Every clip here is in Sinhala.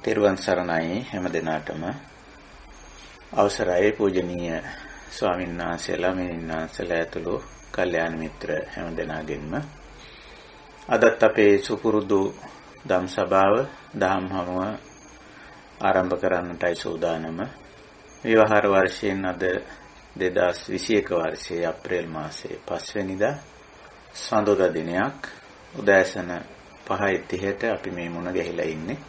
තෙරුවන් සරණයි හැම දිනාටම අවසරයි පූජනීය ස්වාමීන් වහන්සේලා මෙන්නාන්සලා ඇතුළු කල්යාණ මිත්‍ර හැම දිනාගෙන්ම අදත් අපේ සුපුරුදු ධම් සභාව දහම් හමුව ආරම්භ කරන්නටයි සූදානම. විවාහාර වර්ෂයෙන් අද 2021 වර්ෂයේ අප්‍රේල් මාසයේ 5 වෙනිදා සඳුදා දිනයක් උදෑසන 5:30ට අපි මේ මුණ ගැහිලා ඉන්නේ.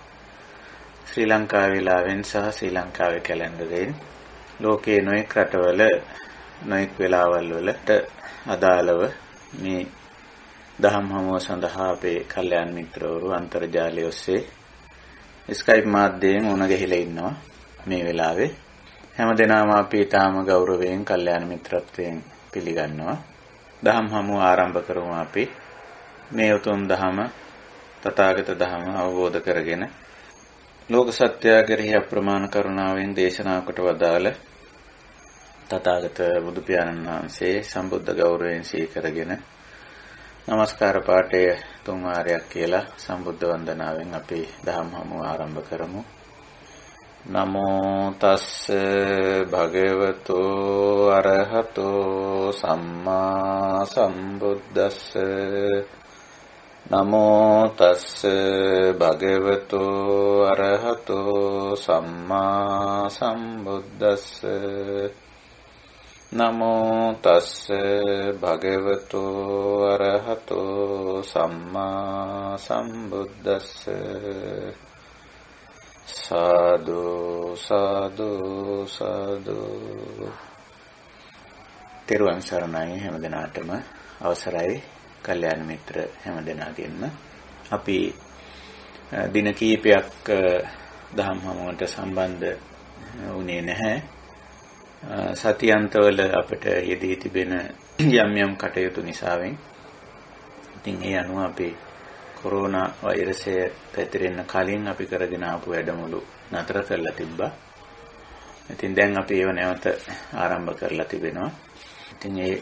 ශ්‍රී ලංකාවේ වෙලාවෙන් සහ ශ්‍රී ලංකාවේ කැලෙන්ඩරයෙන් ලෝකයේ නොයෙක් රටවල නොයෙක් වෙලාවල් වලට අදාළව මේ දහම් හමුව සඳහා අපේ කල්යාණ මිත්‍රවරු අන්තර්ජාලය ඔස්සේ ස්කයිප් මාධ්‍යයෙන් මුණ ගැහිලා ඉන්නවා. මේ වෙලාවේ හැමදෙනාම අපි තාම ගෞරවයෙන් කල්යාණ මිත්‍රත්වයෙන් පිළිගන්නවා. දහම් හමුව ආරම්භ කරමු. අපි මේ උතුම් දහම තථාගත දහම අවබෝධ කරගෙන ලෝක සත්‍යය කෙරෙහි අප්‍රමාණ කරුණාවෙන් දේශනා කොට වදාළ තථාගත බුදු පියාණන් වහන්සේ සම්බුද්ධ ගෞරවයෙන් සීකරගෙන නමස්කාර පාඨය තුන් වාරයක් කියලා සම්බුද්ධ වන්දනාවෙන් අපි දහම් හමුව ආරම්භ කරමු. නමෝ තස්ස භගවතු අරහතෝ සම්මා සම්බුද්දස්ස නමෝ තස්ස භගවතු අරහතෝ සම්මා සම්බුද්දස්ස නමෝ තස්ස භගවතු අරහතෝ සම්මා සම්බුද්දස්ස සාදු සාදු සාදු. තෙරුවන් සරණයි හැම දිනාටම අවසරයි කල්යාණ මිත්‍ර හැම දිනාගෙන්ම අපි දින කීපයක් දහම් හමුවට සම්බන්ධ වුණේ නැහැ. සතියන්තවල අපිට යෙදී තිබෙන යම් යම් කටයුතු නිසාවෙන් ඉතින් ඒ අනුව අපි කොරෝනා වෛරසය පැතිරෙන්න කලින් අපි කරගෙන ආපු වැඩමුළු නතර කරලා තිබ්බා. ඉතින් දැන් අපි ඒව නැවත ආරම්භ කරලා තිබෙනවා. ඉතින් ඒ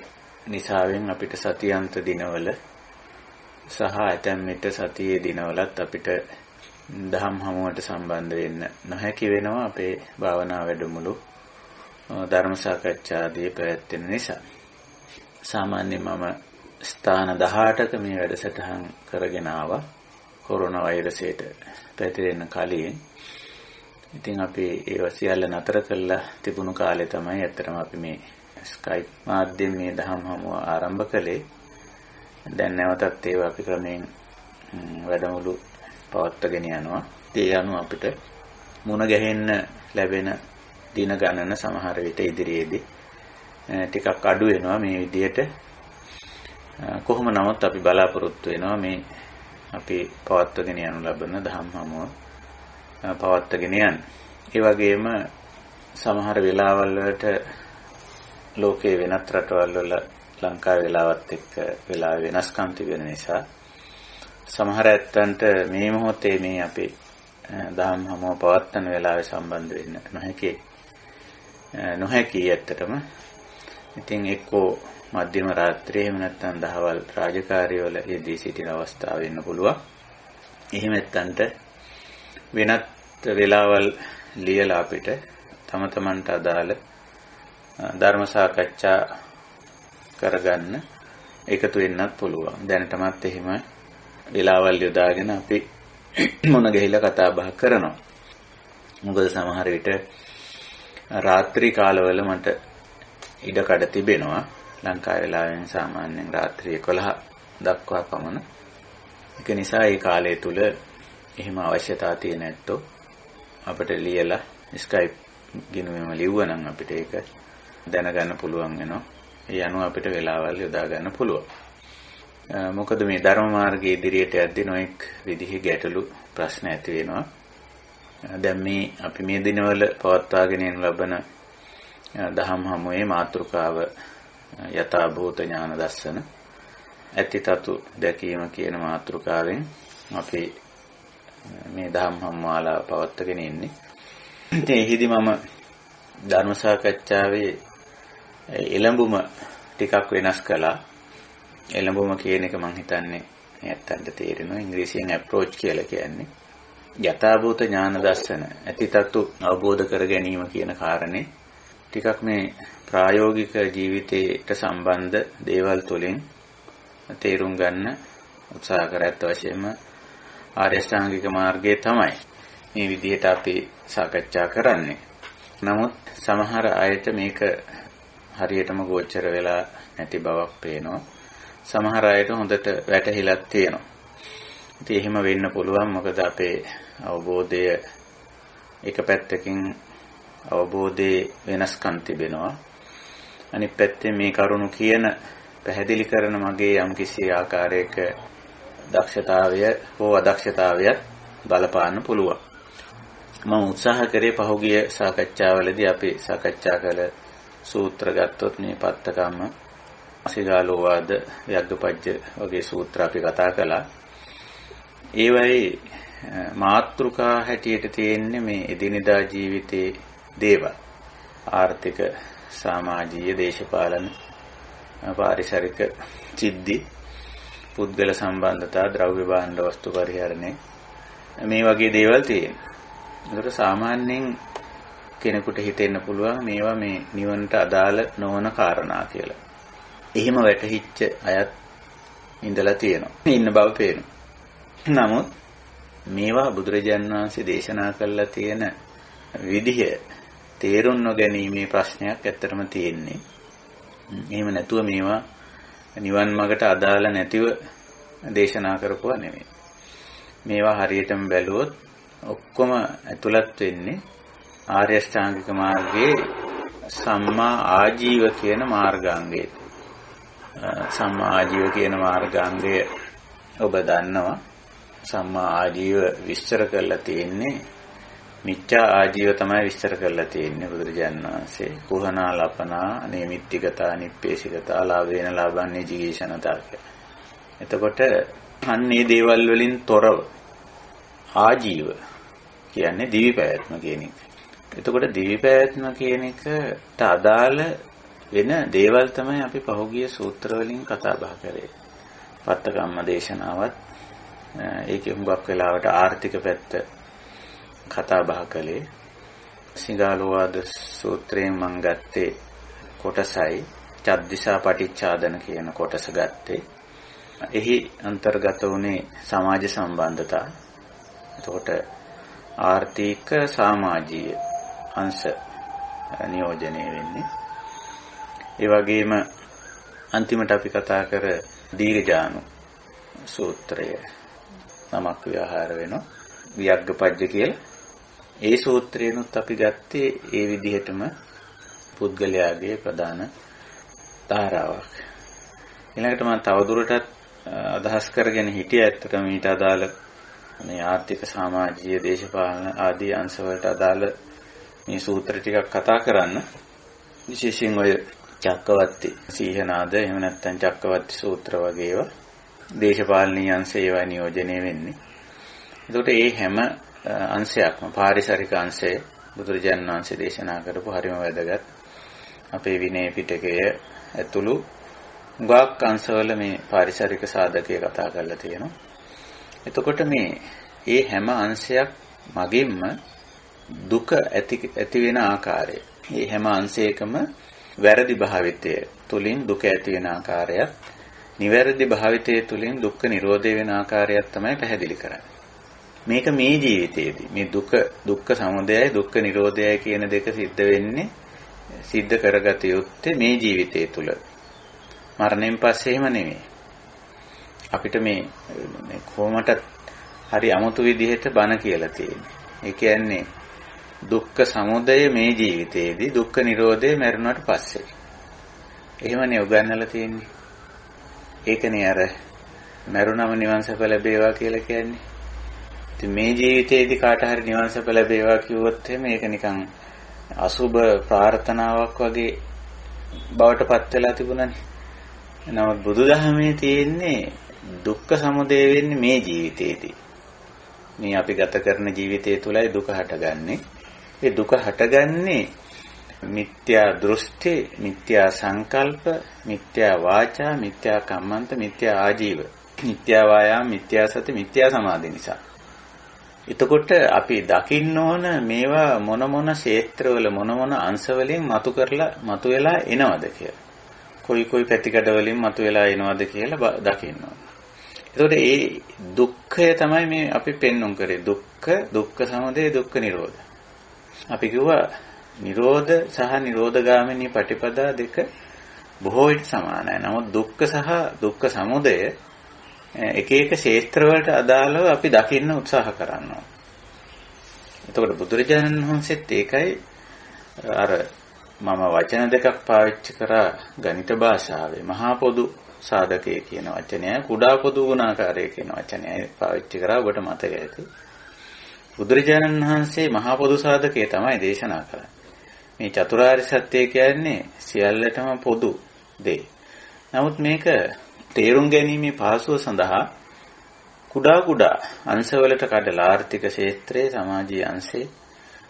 නිසාවෙන් අපිට සතියන්ත දිනවල සහ ඇතැම් විට සතියේ දිනවලත් අපිට දහම් හමුවට සම්බන්ධ වෙන්න නොහැකි වෙනවා. අපේ භාවනා වැඩමුළු ධර්ම සාකච්ඡා ආදී පැවැත්වෙන නිසා. සාමාන්‍යයෙන් මම ස්ථාන 18ක මේ වැඩසටහන් කරගෙන ආවා කොරෝනා වෛරසයට පැතිරෙන්න කලින්. ඉතින් අපි ඒව සියල්ල නතර කළා තිබුණු කාලේ තමයි ඇත්තටම අපි මේ ස්කයිප් මාධ්‍යයෙන් මේ දහම් හමුව ආරම්භ කළේ. දැන් නැවතත් ඒව අපි ක්‍රමයෙන් වැඩමුළු පවත්වාගෙන යනවා. ඒ අනුව අපිට මුණ ගැහෙන්න ලැබෙන දින ගණන සමහර විට ඉදිරියේදී ටිකක් අඩු වෙනවා. මේ විදිහට කොහොම නමුත් අපි බලාපොරොත්තු වෙනවා මේ අපි පවත්වාගෙන යනු ලබන දහම් හමුව පවත්වාගෙන යන්න. ඒ වගේම සමහර වෙලාවල් වලට ලෝකේ වෙනත් රටවල් වල ලංකාවේ වෙලාවත් එක්ක වෙලාව වෙනස්කම් තිබෙන නිසා සමහර ඇත්තන්ට මේ මොහොතේ මේ අපේ දහම් හමුව පවත්වන වෙලාවේ සම්බන්ධ වෙන්න නොහැකි ඇත්තටම. ඉතින් එක්කෝ මධ්‍යම රාත්‍රියේ එහෙම නැත්නම් දහවල් රාජකාරී වල යෙදී සිටින අවස්ථාව වෙන්න පුළුවන්. එහෙම නැත්නම්ට වෙනත් වෙලාවල් ලියලා අපිට තම තමන්ට අදාළ ධර්ම සාකච්ඡා කරගන්න එකතු වෙන්නත් පුළුවන්. දැනටමත් එහෙම වෙලාවල් යොදාගෙන අපි මොන ගිහිලා කතා බහ කරනවා. මොකද සමහර විට රාත්‍රී කාලවල මට ඉඩකඩ තිබෙනවා. ලංකාවේ වෙලාවෙන් සාමාන්‍යයෙන් රාත්‍රී 11 දක්වා පමණ. ඒක නිසා ඒ කාලය තුල එහෙම අවශ්‍යතාව තියෙන ඇත්තෝ අපිට ලියලා ස්කයිප් ගිණුමෙම ලිව්වනම් අපිට ඒක දැනගන්න පුළුවන් වෙනවා. ඒ අනුව අපිට වෙලාවල් යොදා ගන්න පුළුවන්. මොකද මේ ධර්ම මාර්ගයේ ඉදිරියට යද්දී නොඑක් විදිහේ ගැටලු ප්‍රශ්න ඇති වෙනවා. දැන් මේ අපි මේ දිනවල පවත්වාගෙන යන ලබන දහම් හමුවේ මාතෘකාව යථා භූත ඥාන දර්ශන ඇතිතතු දැකීම කියන මාතෘකාවෙන් අපි මේ දහම් හමුවාලා පවත්වාගෙන ඉන්නේ. ඉතින් එහිදී මම ධර්ම සාකච්ඡාවේ එළඹුම ටිකක් වෙනස් කළා. එළඹුම කියන එක මම හිතන්නේ නැත්තන්ට තේරෙනවා. ඉංග්‍රීසියෙන් approach කියලා කියන්නේ. යථාභූත ඥාන දර්ශන ඇතිතත්තු අවබෝධ කර ගැනීම කියන කාරණේ ටිකක් මේ ප්‍රායෝගික ජීවිතයට සම්බන්ධ දේවල් තුළින් තේරුම් ගන්න උත්සාහ කරත් වශයෙන්ම ආර්ය අෂ්ටාංගික මාර්ගයේ තමයි මේ විදිහට අපි සාකච්ඡා කරන්නේ. නමුත් සමහර අයට මේක හරියටම ගෝචර වෙලා නැති බවක් පේනවා. සමහර අයට හොඳට වැටහිලක් තියෙනවා. ඉතින් එහෙම වෙන්න පුළුවන්. මොකද අපේ අවබෝධය එක පැත්තකින් අවබෝධයේ වෙනස්කම් තිබෙනවා. අනිත් පැත්තේ මේ කරුණු කියන පැහැදිලි කරන මගේ යම්කිසි ආකාරයක දක්ෂතාවය හෝ අදක්ෂතාවය බලපාන්න පුළුවන්. මම උත්සාහ කරේ පහුගිය සාකච්ඡාවලදී අපි සාකච්ඡා කළ සූත්‍ර ගත්තොත් මේ පත්තකම්ම, අසිගාලෝවාද, යග්ගපජ්ජ වගේ සූත්‍ර අපි කතා කළා. ඒවයි මාතෘකා හැටියට තියෙන්නේ මේ එදිනෙදා ජීවිතයේ දේවල්. ආර්ථික, සමාජීය, දේශපාලන, පාරිසරික සිද්ධි, පුද්ගල සම්බන්ධතා, ද්‍රව්‍ය භාණ්ඩ වස්තු පරිහරණය, මේ වගේ දේවල් තියෙනවා. ඒකට සාමාන්‍යයෙන් කෙනෙකුට හිතෙන්න පුළුවන් මේවා මේ නිවනට අදාළ නොවන කාරණා කියලා. එහෙම වැටහිච්ච අයත් ඉඳලා තියෙනවා. ඉන්න බව පේනවා. නමුත් මේවා බුදුරජාණන් වහන්සේ දේශනා කළා තියෙන විදිහ තේරුම් නොගැනීමේ ප්‍රශ්නයක් ඇත්තටම තියෙන්නේ. එහෙම නැතුව මේවා නිවන් මාර්ගට අදාළ නැතිව දේශනා කරපුවා නෙමෙයි. මේවා හරියටම බැලුවොත් ඔක්කොම ඇතුළත් වෙන්නේ ආර්ය අෂ්ටාංගික මාර්ගයේ සම්මා ආජීව කියන මාර්ගාංගයට. සම්මා ආජීව කියන මාර්ගාංගය ඔබ දන්නවා. සම්මා ආජීව විස්තර කරලා තියෙන්නේ මිච්ඡා ආජීව තමයි විස්තර කරලා තියෙන්නේ බුදුරජාණන් වහන්සේ. කුහනා ලපනා නේමිත්තිගතා නිප්පේසිගතා ලාභේන ලාභන්නේ ජීවිෂණතා කියලා. එතකොට අන්නේ දේවල් වලින් තොරව ආජීව කියන්නේ දිවි පැවැත්ම කියන එක. එතකොට දිවි පැවැත්ම කියන එකට අදාළ වෙන දේවල් තමයි අපි පහුගිය සූත්‍ර වලින් කතා බහ කරේ. පත්තකම්ම දේශනාවත් ඒකේ හුඟක් වෙලාවට ආර්ථික පැත්ත කතා බහ කළේ. සිගාලෝවාද සූත්‍රයෙන් මම ගත්තේ කොටසයි චද්දිසා පටිච්චාදන කියන කොටස ගත්තේ. එහි අන්තර්ගත වුණේ සමාජ සම්බන්ධතා. එතකොට ආර්ථික සමාජීය අංශ නියෝජනය වෙන්නේ. ඒ වගේම අන්තිමට අපි කතා කර දීර්ඝාණු සූත්‍රය නමක් ව්‍යවහාර වෙනවා. වියග්ගපජ්ජ කියලා. ඒ සූත්‍රයනොත් අපි ගත්තේ ඒ විදිහටම පුද්ගලයාගේ ප්‍රධාන ධාරාවක්. ඊළඟට මම තවදුරටත් අදහස් කරගෙන හිටිය ඇත්තටම ඊට අදාළ මේ ආර්ථික සමාජීය දේශපාලන ආදී අංශවලට අදාළ මේ සූත්‍ර ටිකක් කතා කරන්න. විශේෂයෙන් ඔය චක්කවර්ති සීහනාද එහෙම නැත්නම් චක්කවර්ති සූත්‍ර වගේ ඒවා දේශපාලනීය අංශ ඒවා නියෝජනය වෙන්නේ. එතකොට මේ හැම අංශයක්ම පාරිසරික අංශය බුදුරජාණන් වහන්සේ දේශනා කරපු හරිම වැදගත් අපේ විනය පිටකය ඇතුළු ගාක් අංශවල මේ පාරිසරික සාධකය කතා කරලා තියෙනවා. එතකොට මේ හැම අංශයක් මගින්ම දුක ඇති වෙන ආකාරය, මේ හැම අංශයකම වැරදි භාවිතය තුලින් දුක ඇති වෙන ආකාරයත්, නිවැරදි භාවිතය තුලින් දුක්ඛ නිරෝධය වෙන ආකාරයත් තමයි පැහැදිලි කරන්නේ. මේක මේ ජීවිතයේදී මේ දුක්ඛ සමුදයයි දුක්ඛ නිරෝධයයි කියන දෙක සිද්ධ කරගත යුත්තේ මේ ජීවිතය තුල. මරණයෙන් පස්සේ එහෙම නෙමෙයි. අපිට මේ කොහොමද හරි අමුතු විදිහට බණ කියලා තියෙන්නේ. ඒ කියන්නේ දුක්ඛ සමුදය මේ ජීවිතයේදී දුක්ඛ නිරෝධය මරුණාට පස්සේ. එහෙමනේ උගන්වලා තියෙන්නේ. ඒකනේ අර මරුණම නිවන් සප ලැබේවා කියලා කියන්නේ. ඉතින් මේ ජීවිතයේදී කාට හරි නිවන් සප ලැබේවා කිව්වොත් මේක නිකන් අසුබ ප්‍රාර්ථනාවක් වගේ බවට පත් වෙලා තිබුණානේ. නමුත් බුදුදහමේ තියෙන්නේ දුක්ඛ සමුදය වෙන්නේ මේ ජීවිතයේදී. මේ අපි ගත කරන ජීවිතය තුලයි දුක හටගන්නේ. ඒ දුක හටගන්නේ මිත්‍යා දෘෂ්ටි, මිත්‍යා සංකල්ප, මිත්‍යා වාචා, මිත්‍යා කම්මන්ත, මිත්‍යා ආජීව, මිත්‍යා වායාම, මිත්‍යා සති, මිත්‍යා සමාධි නිසා. එතකොට අපි දකින්න ඕන මේවා මොන ක්ෂේත්‍රවල මොන අංශවලින් මතුවෙලා එනවද කියලා. කොයි පැතිකඩ වලින් මතුවෙලා එනවද කියලා දකින්න ඕන. එතකොට ඒ දුක්ඛය තමයි මේ අපි පෙන්වුම් කරේ. දුක්ඛ සමුදය දුක්ඛ නිරෝධ. අපි කිව්වා නිරෝධ සහ නිරෝධගාමිනී පටිපදා දෙක බොහෝ විට සමානයි. නමුත් දුක්ඛ සහ දුක්ඛ සමුදය එක ක්ෂේත්‍ර වලට අදාළව අපි දකින්න උත්සාහ කරනවා. එතකොට බුදුරජාණන් වහන්සේත් ඒකයි අර මම වචන දෙකක් පාවිච්චි කරා ගණිත භාෂාවේ මහා පොදු සාධකය කියන වචනය කුඩා පොදු ගුණාකාරය කියන වචනය පාවිච්චි කරා ඔබට මතක ඇති. බුදුරජාණන් වහන්සේ මහා පොදු සාධකය තමයි දේශනා කරන්නේ. මේ චතුරාර්ය සත්‍ය කියන්නේ සියල්ලටම පොදු දෙය. නමුත් මේක තේරුම් ගැනීමේ පහසුව සඳහා කුඩා අංශවලට කඩලා ආර්ථික ක්ෂේත්‍රයේ සමාජීය අංශේ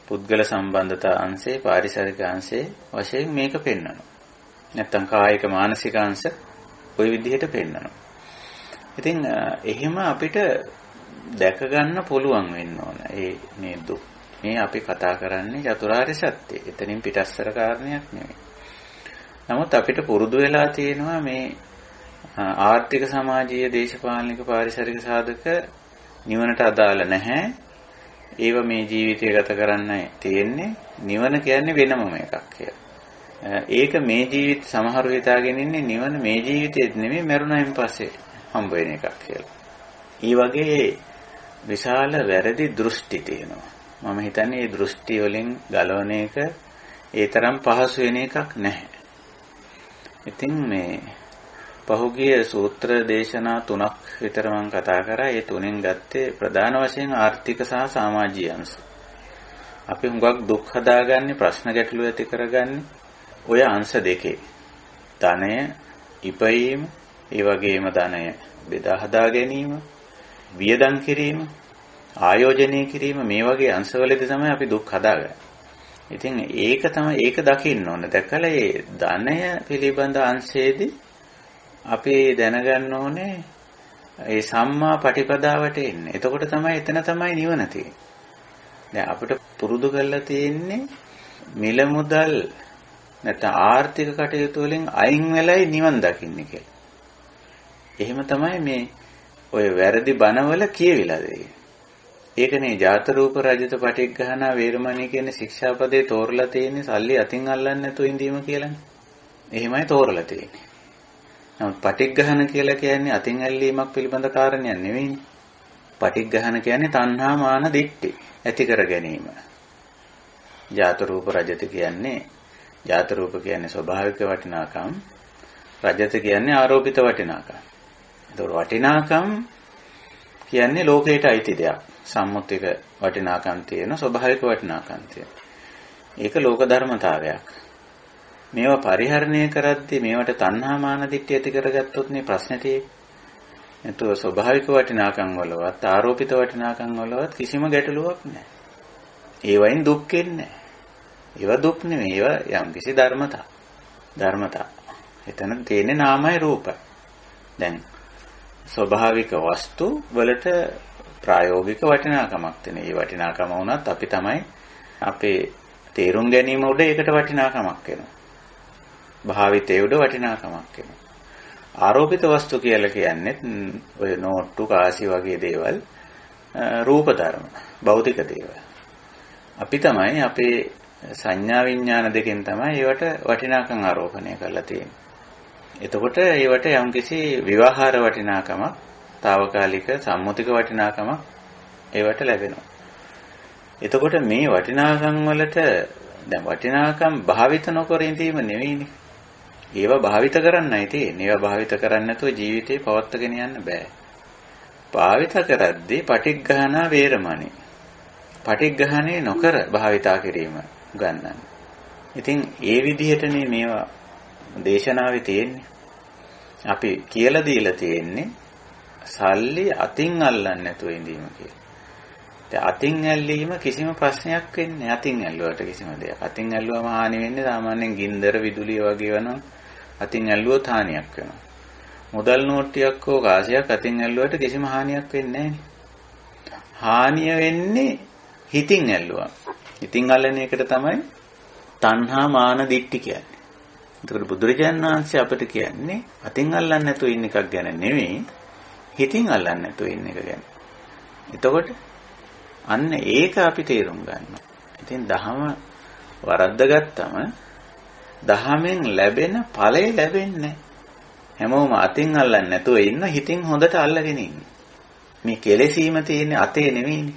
පුද්ගල සම්බන්ධතා අංශේ පාරිසරික අංශේ වශයෙන් මේක පෙන්වනවා. නැත්තම් කායික මානසික අංශ ওই විදිහට පෙන්වනවා. ඉතින් එහෙම අපිට දැක ගන්න පුළුවන් වෙන්න ඕන. මේ අපි කතා කරන්නේ චතුරාර්ය සත්‍ය. එතනින් පිටස්සර කාරණයක් නෙවෙයි. නමුත් අපිට පුරුදු වෙලා තියෙනවා මේ ආර්ථික සමාජීය දේශපාලනික පාරිසරික සාධක නිවනට අදාළ නැහැ. ඒව මේ ජීවිතය ගත කරන්නයි තියෙන්නේ. නිවන කියන්නේ වෙනම එකක් කියලා. ඒක මේ ජීවිත සමහරව හිතාගෙන ඉන්නේ නිවන මේ ජීවිතේත් නෙමෙයි මරුණයින් පස්සේ හම්බ වෙන එකක් කියලා. ඒ වගේ විශාල වැරදි දෘෂ්ටි තියෙනවා. මම හිතන්නේ මේ දෘෂ්ටි වලින් ගලවන එක ඒ තරම් පහසු වෙන එකක් නැහැ. ඉතින් මේ පහුගිය සූත්‍ර දේශනා 3ක් විතර මම කතා කරා. ඒ තුනෙන් ගත්තේ ප්‍රධාන වශයෙන් ආර්ථික සහ සමාජීය අංශ. අපි හුඟක් දුක් හදාගන්නේ ප්‍රශ්න ගැටලු ඇති කරගන්නේ ඔය අංශ දෙකේ. ධනය ඉපයීම, ඒ වගේම ධනය බෙදා හදා ගැනීම, වියදම් කිරීම, ආයෝජනය කිරීම මේ වගේ අංශවලදී තමයි අපි දුක් හදාගන්නේ. ඉතින් ඒක දකින්න ඕන. දැකලා ඒ ධනය පිළිබඳ අංශයේදී අපි දැනගන්න ඕනේ ඒ සම්මා පටිපදාවට එන්නේ. එතකොට තමයි එතන තමයි නිවන තියෙන්නේ. දැන් අපිට පුරුදු කරලා තියෙන්නේ මිල මුදල් නැත්නම් ආර්ථික කටයුතු වලින් අයින් වෙලයි නිවන් දකින්නේ කියලා. එහෙම තමයි මේ ඔය වැරදි බණවල කියවිලා දෙන්නේ. ඒකනේ ජාත රූප රජිත පටිග්ගහනා වේරමණී කියන ශික්ෂාපදේ තෝරලා තියෙන්නේ සල්ලි අතින් අල්ලන්නේ නැතුව ඉඳීම කියලානේ. එහෙමයි තෝරලා තියෙන්නේ. නමුත් පටිග්ගහන කියලා කියන්නේ අතින් ඇල්ලීමක් පිළිබඳ කාරණයක් නෙවෙයිනේ. පටිග්ගහන කියන්නේ තණ්හා මාන දිට්ඨි ඇති කර ගැනීම. ජාත රූප රජත කියන්නේ ස්වභාවික වටිනාකම්. රජත කියන්නේ ආරෝපිත වටිනාකම්. ඒතකොට වටිනාකම් කියන්නේ ලෝකයට අයිති දෙයක්. සම්මුතික වටිනාකම් තියෙන ස්වභාවික වටිනාකම් තියෙන. ඒක ලෝක ධර්මතාවයක්. මේවා පරිහරණය කරද්දී මේවට තණ්හා මාන දිට්ඨිය ඇති කරගත්තොත් නේ ප්‍රශ්නේ තියෙන්නේ. එතකොට ස්වභාවික වටිනාකම් වලවත් ආරෝපිත වටිනාකම් වලවත් කිසිම ගැටලුවක් නැහැ. ඒවයින් දුක් වෙන්නේ නැහැ. ඒවා දුක් නෙමෙයි. ඒවා යම්කිසි ධර්මතා. එතන තියෙන්නේ නාමයි රූපයි. දැන් ස්වභාවික වස්තු වලට ප්‍රායෝගික වටිනාකමක් තියෙන. ඒ වටිනාකම වුණත් අපි තමයි අපේ තේරුම් ගැනීම උඩ ඒකට වටිනාකමක් වෙනවා. භාවිතයේ උඩ වටිනාකමක් වෙනවා. ආරෝපිත වස්තු කියලා කියන්නේ ඔය නෝට්ටු කාසි වගේ දේවල් රූප ධර්ම, භෞතික දේවල්. අපි තමයි අපේ සංඥා විඥාන දෙකෙන් තමයි ඒවට වටිනාකම් ආරෝපණය කරලා තියෙන්නේ. එතකොට ඒවට යම්කිසි විවහාර වටිනාකමක්, తాවකාලික සම්මුතික වටිනාකමක් ඒවට ලැබෙනවා. එතකොට මේ වටිනාකම් වලට දැන් වටිනාකම් භාවිත නොකර ඉඳීම නෙවෙයිනේ. ඒවා භාවිත කරන්නයි තියෙන්නේ. ඒවා භාවිත කරන්නේ නැතුව ජීවිතේ පවත්වාගෙන යන්න බෑ. භාවිත කරද්දී පටිග්ගහනා වේරමණී. පටිග්ගහනේ නොකර භාවිතා කිරීම ගන්නන්න. ඉතින් ඒ විදිහටනේ මේවා දේශනාවේ තියෙන්නේ. අපි කියලා දීලා තියෙන්නේ සල්ලි අතින් අල්ලන්නේ නැතුව ඉඳීම කියලා. දැන් අතින් ඇල්ලීම කිසිම ප්‍රශ්නයක් වෙන්නේ නැහැ. අතින් ඇල්ලුවට කිසිම දෙයක්. අතින් ඇල්ලුවම හානි වෙන්නේ සාමාන්‍යයෙන් ගින්දර විදුලිය වගේ වෙනවා. අතින් ඇල්ලුවොත් හානියක් වෙනවා. මුදල් නෝට්ටියක් හෝ කාසියක් අතින් ඇල්ලුවට කිසිම හානියක් වෙන්නේ නැහැ. හානිය වෙන්නේ හිතින් ඇල්ලුවා. හිතින් අල්ලන එකට තමයි තණ්හා මාන දිට්ඨි කියන්නේ. ඒකට බුදුරජාණන් වහන්සේ අපිට කියන්නේ අතින් අල්ලන්නේ නැතුව ඉන්න එකක් ගැන නෙවෙයි හිතින් අල්ලන්නේ නැතුව ඉන්න එක ගැන. එතකොට අන්න ඒක අපි තේරුම් ගන්නවා. ඉතින් දහම වරද්දගත්තම දහමෙන් ලැබෙන ඵලය ලැබෙන්නේ හැමෝම අතින් අල්ලන්නේ නැතුව ඉන්න හිතින් හොඳට අල්ලගෙන ඉන්න. මේ කෙලෙසීම තියෙන්නේ අතේ නෙවෙයිනේ.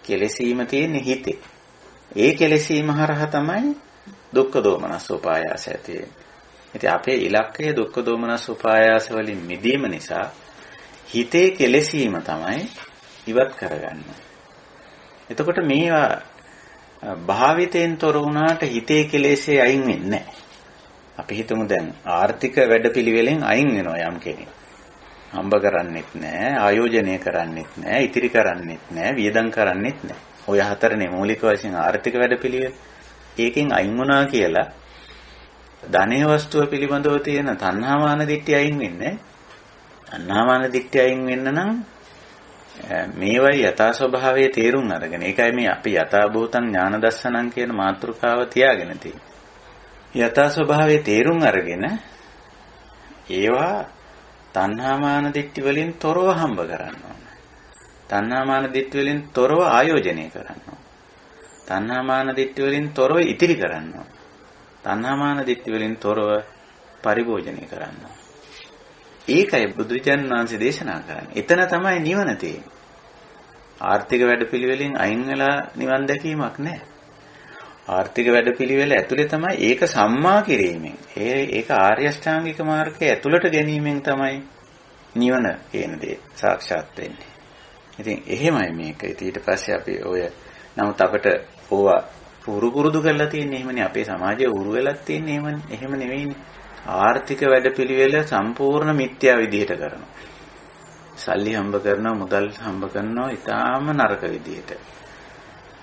කෙලෙසීම තියෙන්නේ හිතේ. ඒ කෙලෙසීම හරහා තමයි දුක්ඛ දෝමනස් උපායාස ඇති වෙන්නේ. ඉතින් අපේ ඉලක්කය දුක්ඛ දෝමනස් උපායාස වලින් මිදීම නිසා හිතේ කෙලෙසීම තමයි ඉවත් කරගන්නේ. එතකොට මේවා භාවිතෙන් තොර වුණාට හිතේ කෙලෙසේ අයින් වෙන්නේ නැහැ. අපි හිතමු දැන් ආර්ථික වැඩපිළිවෙලෙන් අයින් වෙනවා යම් කෙනෙක්. හම්බ කරන්නෙත් නැහැ, ආයෝජනය කරන්නෙත් නැහැ, ඉතිරි කරන්නෙත් නැහැ, වියදම් කරන්නෙත් නැහැ. ඔය හතරනේ මූලික වශයෙන් ආර්ථික වැඩපිළිවෙල. ඒකෙන් අයින් වුණා කියලා ධනීය වස්තුව පිළිබඳව තියෙන තණ්හාමාන දිට්ඨිය අයින් වෙන්නේ. තණ්හාමාන දිට්ඨිය අයින් වෙන්න නම් මේවයි යථා ස්වභාවයේ තේරුම් අරගෙන. ඒකයි මේ අපි යථා භූතං ඥාන දස්සනං කියන මාතෘකාව තියාගෙන තියෙන්නේ. යථා ස්වභාවයේ තේරුම් අරගෙන ඒවා තණ්හාමාන දිට්ඨි වලින් තොරව හම්බ කරන්න ඕන. තණ්හාමාන දිට්ඨි වලින් තොරව ආයෝජනය කරන්න ඕන. තණ්හාමාන දිට්ඨි වලින් තොරව ඉතිරි කරන්න ඕන. තණ්හාමාන දිට්ඨි වලින් තොරව පරිභෝජනය කරන්න ඕන. ඒකයි බුදුචාන් වහන්සේ දේශනා කරන්නේ. එතන තමයි නිවන තියෙන්නේ. ආර්ථික වැඩපිළිවෙලින් අයින් වෙලා නිවන් දැකීමක් නැහැ. ආර්ථික වැඩපිළිවෙල ඇතුලේ තමයි ඒක සම්මා කිරීමෙන්. ඒක ආර්ය අෂ්ටාංගික මාර්ගයේ ඇතුළට ගැනීමෙන් තමයි නිවන කියන දේ සාක්ෂාත් වෙන්නේ. ඉතින් එහෙමයි මේක. ඊට පස්සේ අපි ඔය නමුත් අපිට ඕවා පුරුදු කරලා තියෙන්නේ එහෙමනේ. අපේ සමාජයේ උරු වෙලක් තියෙන්නේ එහෙම නෙවෙයිනේ. ආර්ථික වැඩපිළිවෙල සම්පූර්ණ මිත්‍යා විදිහට කරනවා. සල්ලි හම්බ කරනවා, මුදල් හම්බ කරනවා ඊටාම නරක විදිහට.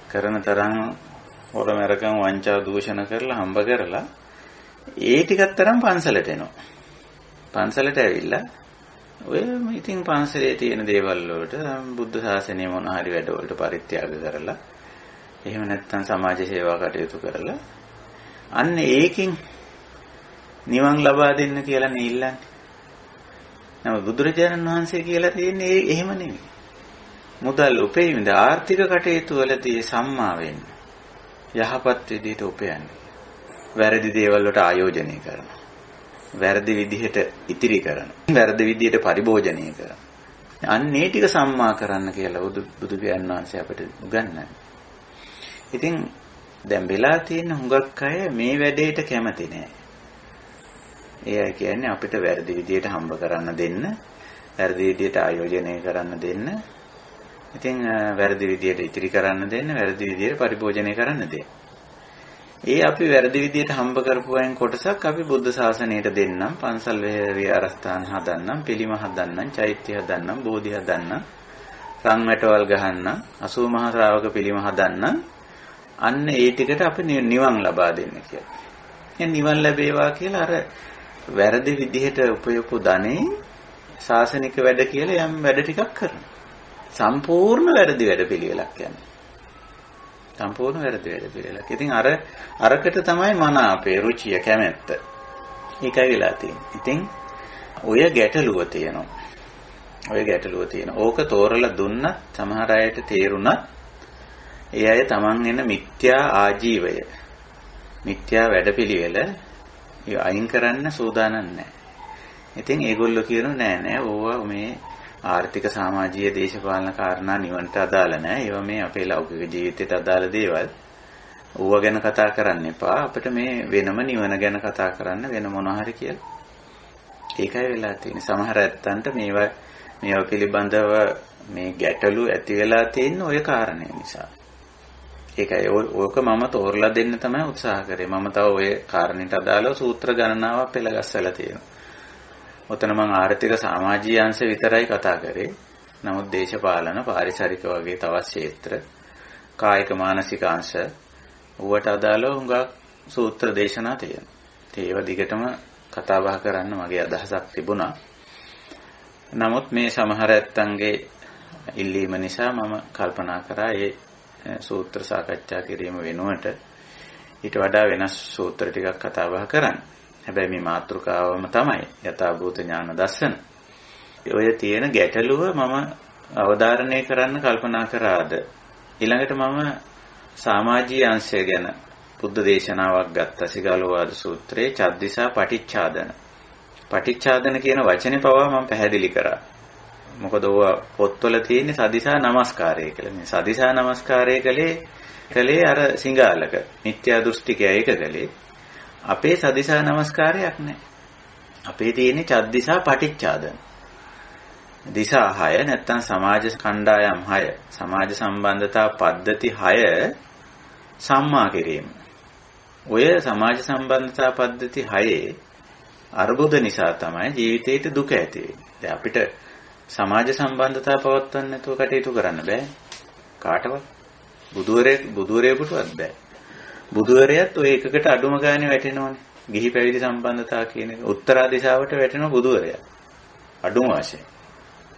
කරන තරම් හොරමරකම් වංචා දූෂණ කරලා හම්බ කරලා ඒ ටිකක් තරම් පන්සලට එනවා. පන්සලට ඇවිල්ලා ඔය ඉතින් පන්සලේ තියෙන දේවල් වලට බුද්ධ ශාසනය මොන හරි වැඩ වලට පරිත්‍යාග කරලා එහෙම නැත්නම් සමාජ සේවා කටයුතු කරලා අන්න ඒකින් නිවන් ලබා දෙන්න කියලා නේ ඉල්ලන්නේ. නමුත් බුදුරජාණන් වහන්සේ කියලා තියෙන්නේ එහෙම නෙමෙයි. මුදල් උපයමින්ද ආර්ථික කටයුතු වලදී සම්මා වෙන්න. යහපත් විදිහට උපයන්නේ. වැරදි දේවල් වලට ආයෝජනය කරනවා. වැරදි විදිහට ඉතිරි කරනවා. වැරදි විදිහට පරිභෝජනය කරනවා. අන්නේ ටික සම්මා කරන්න කියලා බුදු පියාණන් වහන්සේ අපිට උගන්වන්නේ. ඉතින් දැන් වෙලා තියෙන හුඟක් අය මේ වැඩේට කැමති නෑ. ඒ කියන්නේ අපිට වැරදි විදිහට හම්බ කරන්න දෙන්න, වැරදි විදිහට ආයෝජනය කරන්න දෙන්න. ඉතින් වැරදි විදිහට ඉතිරි කරන්න දෙන්න, වැරදි විදිහට පරිභෝජනය කරන්න දෙන්න. ඒ අපි වැරදි විදිහට හම්බ කරපු අයන් කොටසක් අපි බුද්ධ ශාසනයට දෙන්නම්, පන්සල් විහාරස්ථාන හදන්නම්, පිළිම හදන්නම්, චෛත්‍ය හදන්නම්, බෝධි හදන්නම්, රන් වැටවල් ගහන්නම්, 80 මහා ශ්‍රාවක පිළිම හදන්නම්. අන්න ඒ ටිකට අපි නිවන් ලබා දෙන්න කියලා. එහෙනම් නිවන් ලැබේවා කියලා අර වැරදි විදිහට උපයපු ධනෙ ශාසනික වැඩ කියලා යම් වැඩ ටිකක් කරනවා. සම්පූර්ණ වැරදි වැඩ පිළිවෙලක් යන්නේ. සම්පූර්ණ වැරදි වැඩ පිළිවෙලක්. ඉතින් අරකට තමයි මන අපේ රුචිය කැමැත්ත. ඒකයි වෙලා තියෙන්නේ. ඉතින් ඔය ගැටලුව තියෙනවා. ඕක තෝරලා දුන්නත් සමහර අයට තේරුණත් ඒ අය තමන් එන මිත්‍යා ආජීවය, මිත්‍යා වැඩපිළිවෙල අයින් කරන්න සූදානම් නැහැ. ඉතින් ඒගොල්ලෝ කියනවා නෑ ඕවා මේ ආර්ථික සමාජීය දේශපාලන කාරණා නිවන්ට අදාළ නැහැ. ඒවා මේ අපේ ලෞකික ජීවිතයට අදාළ දේවල්. ඕවා ගැන කතා කරන්න එපා. අපිට මේ වෙනම නිවන ගැන කතා කරන්න වෙන මොනවා හරි කියලා. ඒකයි වෙලා තියෙන්නේ. සමහර ඇත්තන්ට මේවා පිළිබඳව මේ ගැටලු ඇති වෙලා තියෙන ওই කාරණේ නිසා. ඒකයි ඕක මම තෝරලා දෙන්න තමයි උත්සාහ කරේ. මම තව ওই කාරණේට අදාළව සූත්‍ර ගණනාවක් පෙළගස්සලා තියෙනවා. ඔතන මම ආර්ථික සමාජීය අංශ විතරයි කතා කරේ. නමුත් දේශපාලන, පාරිසරික වගේ තවත් ක්ෂේත්‍ර, කායික මානසික අංශ ඌට අදාළව හුඟක් සූත්‍ර දේශනා තියෙනවා. ඒව දිගටම කතා බහ කරන්න මගේ අදහසක් තිබුණා. නමුත් මේ සමහර ඇත්තන්ගේ ඉල්ලීම නිසා මම කල්පනා කරා ඒ සූත්‍ර සාකච්ඡා කිරීම වෙනුවට ඊට වඩා වෙනස් සූත්‍ර ටිකක් කතා බහ කරන්න. හැබැයි මේ මාතෘකාවම තමයි යථාභූත ඥාන දර්ශන. ඔය තියෙන ගැටලුව මම අවධාරණය කරන්න කල්පනා කරාද. ඊළඟට මම සමාජීය අංශය ගැන බුද්ධ දේශනාවක් ගත්තා. සිගාලෝවාද සූත්‍රයේ චද්දිසා පටිච්චාදන. පටිච්චාදන කියන වචනේ පවා මම පැහැදිලි කරා. මොකද ඕවා පොත්වල තියෙන්නේ සදිසා නමස්කාරය කියලා. මේ සදිසා නමස්කාරය කලේ අර සිංගාලක මිත්‍යා දෘෂ්ටිකයා ඒක කලේ. අපේ සදිසා නමස්කාරයක් නැහැ. අපේ තියෙන්නේ චද්දිසා පටිච්චාදන. දිසා 6 නැත්තම් සමාජ කණ්ඩායම් 6 සමාජ සම්බන්ධතා පද්ධති 6 සම්මා කිරීම. ඔය සමාජ සම්බන්ධතා පද්ධති 6 අර්බුද නිසා තමයි ජීවිතේට දුක ඇති වෙන්නේ. දැන් අපිට සමාජ සම්බන්ධතා පවත්වන්න නැතුව කටයුතු කරන්න බෑ. කාටවත් බුදුවරයෙකුටවත් බෑ. බුදුවරයත් ඔය එකකට අඩුම ගානේ වැටෙනවනේ. ගිහි පැවිදි සම්බන්ධතා කියන එක උත්තරා දිශාවට වැටෙන බුදුවරයා. අඩුම වශයෙන්.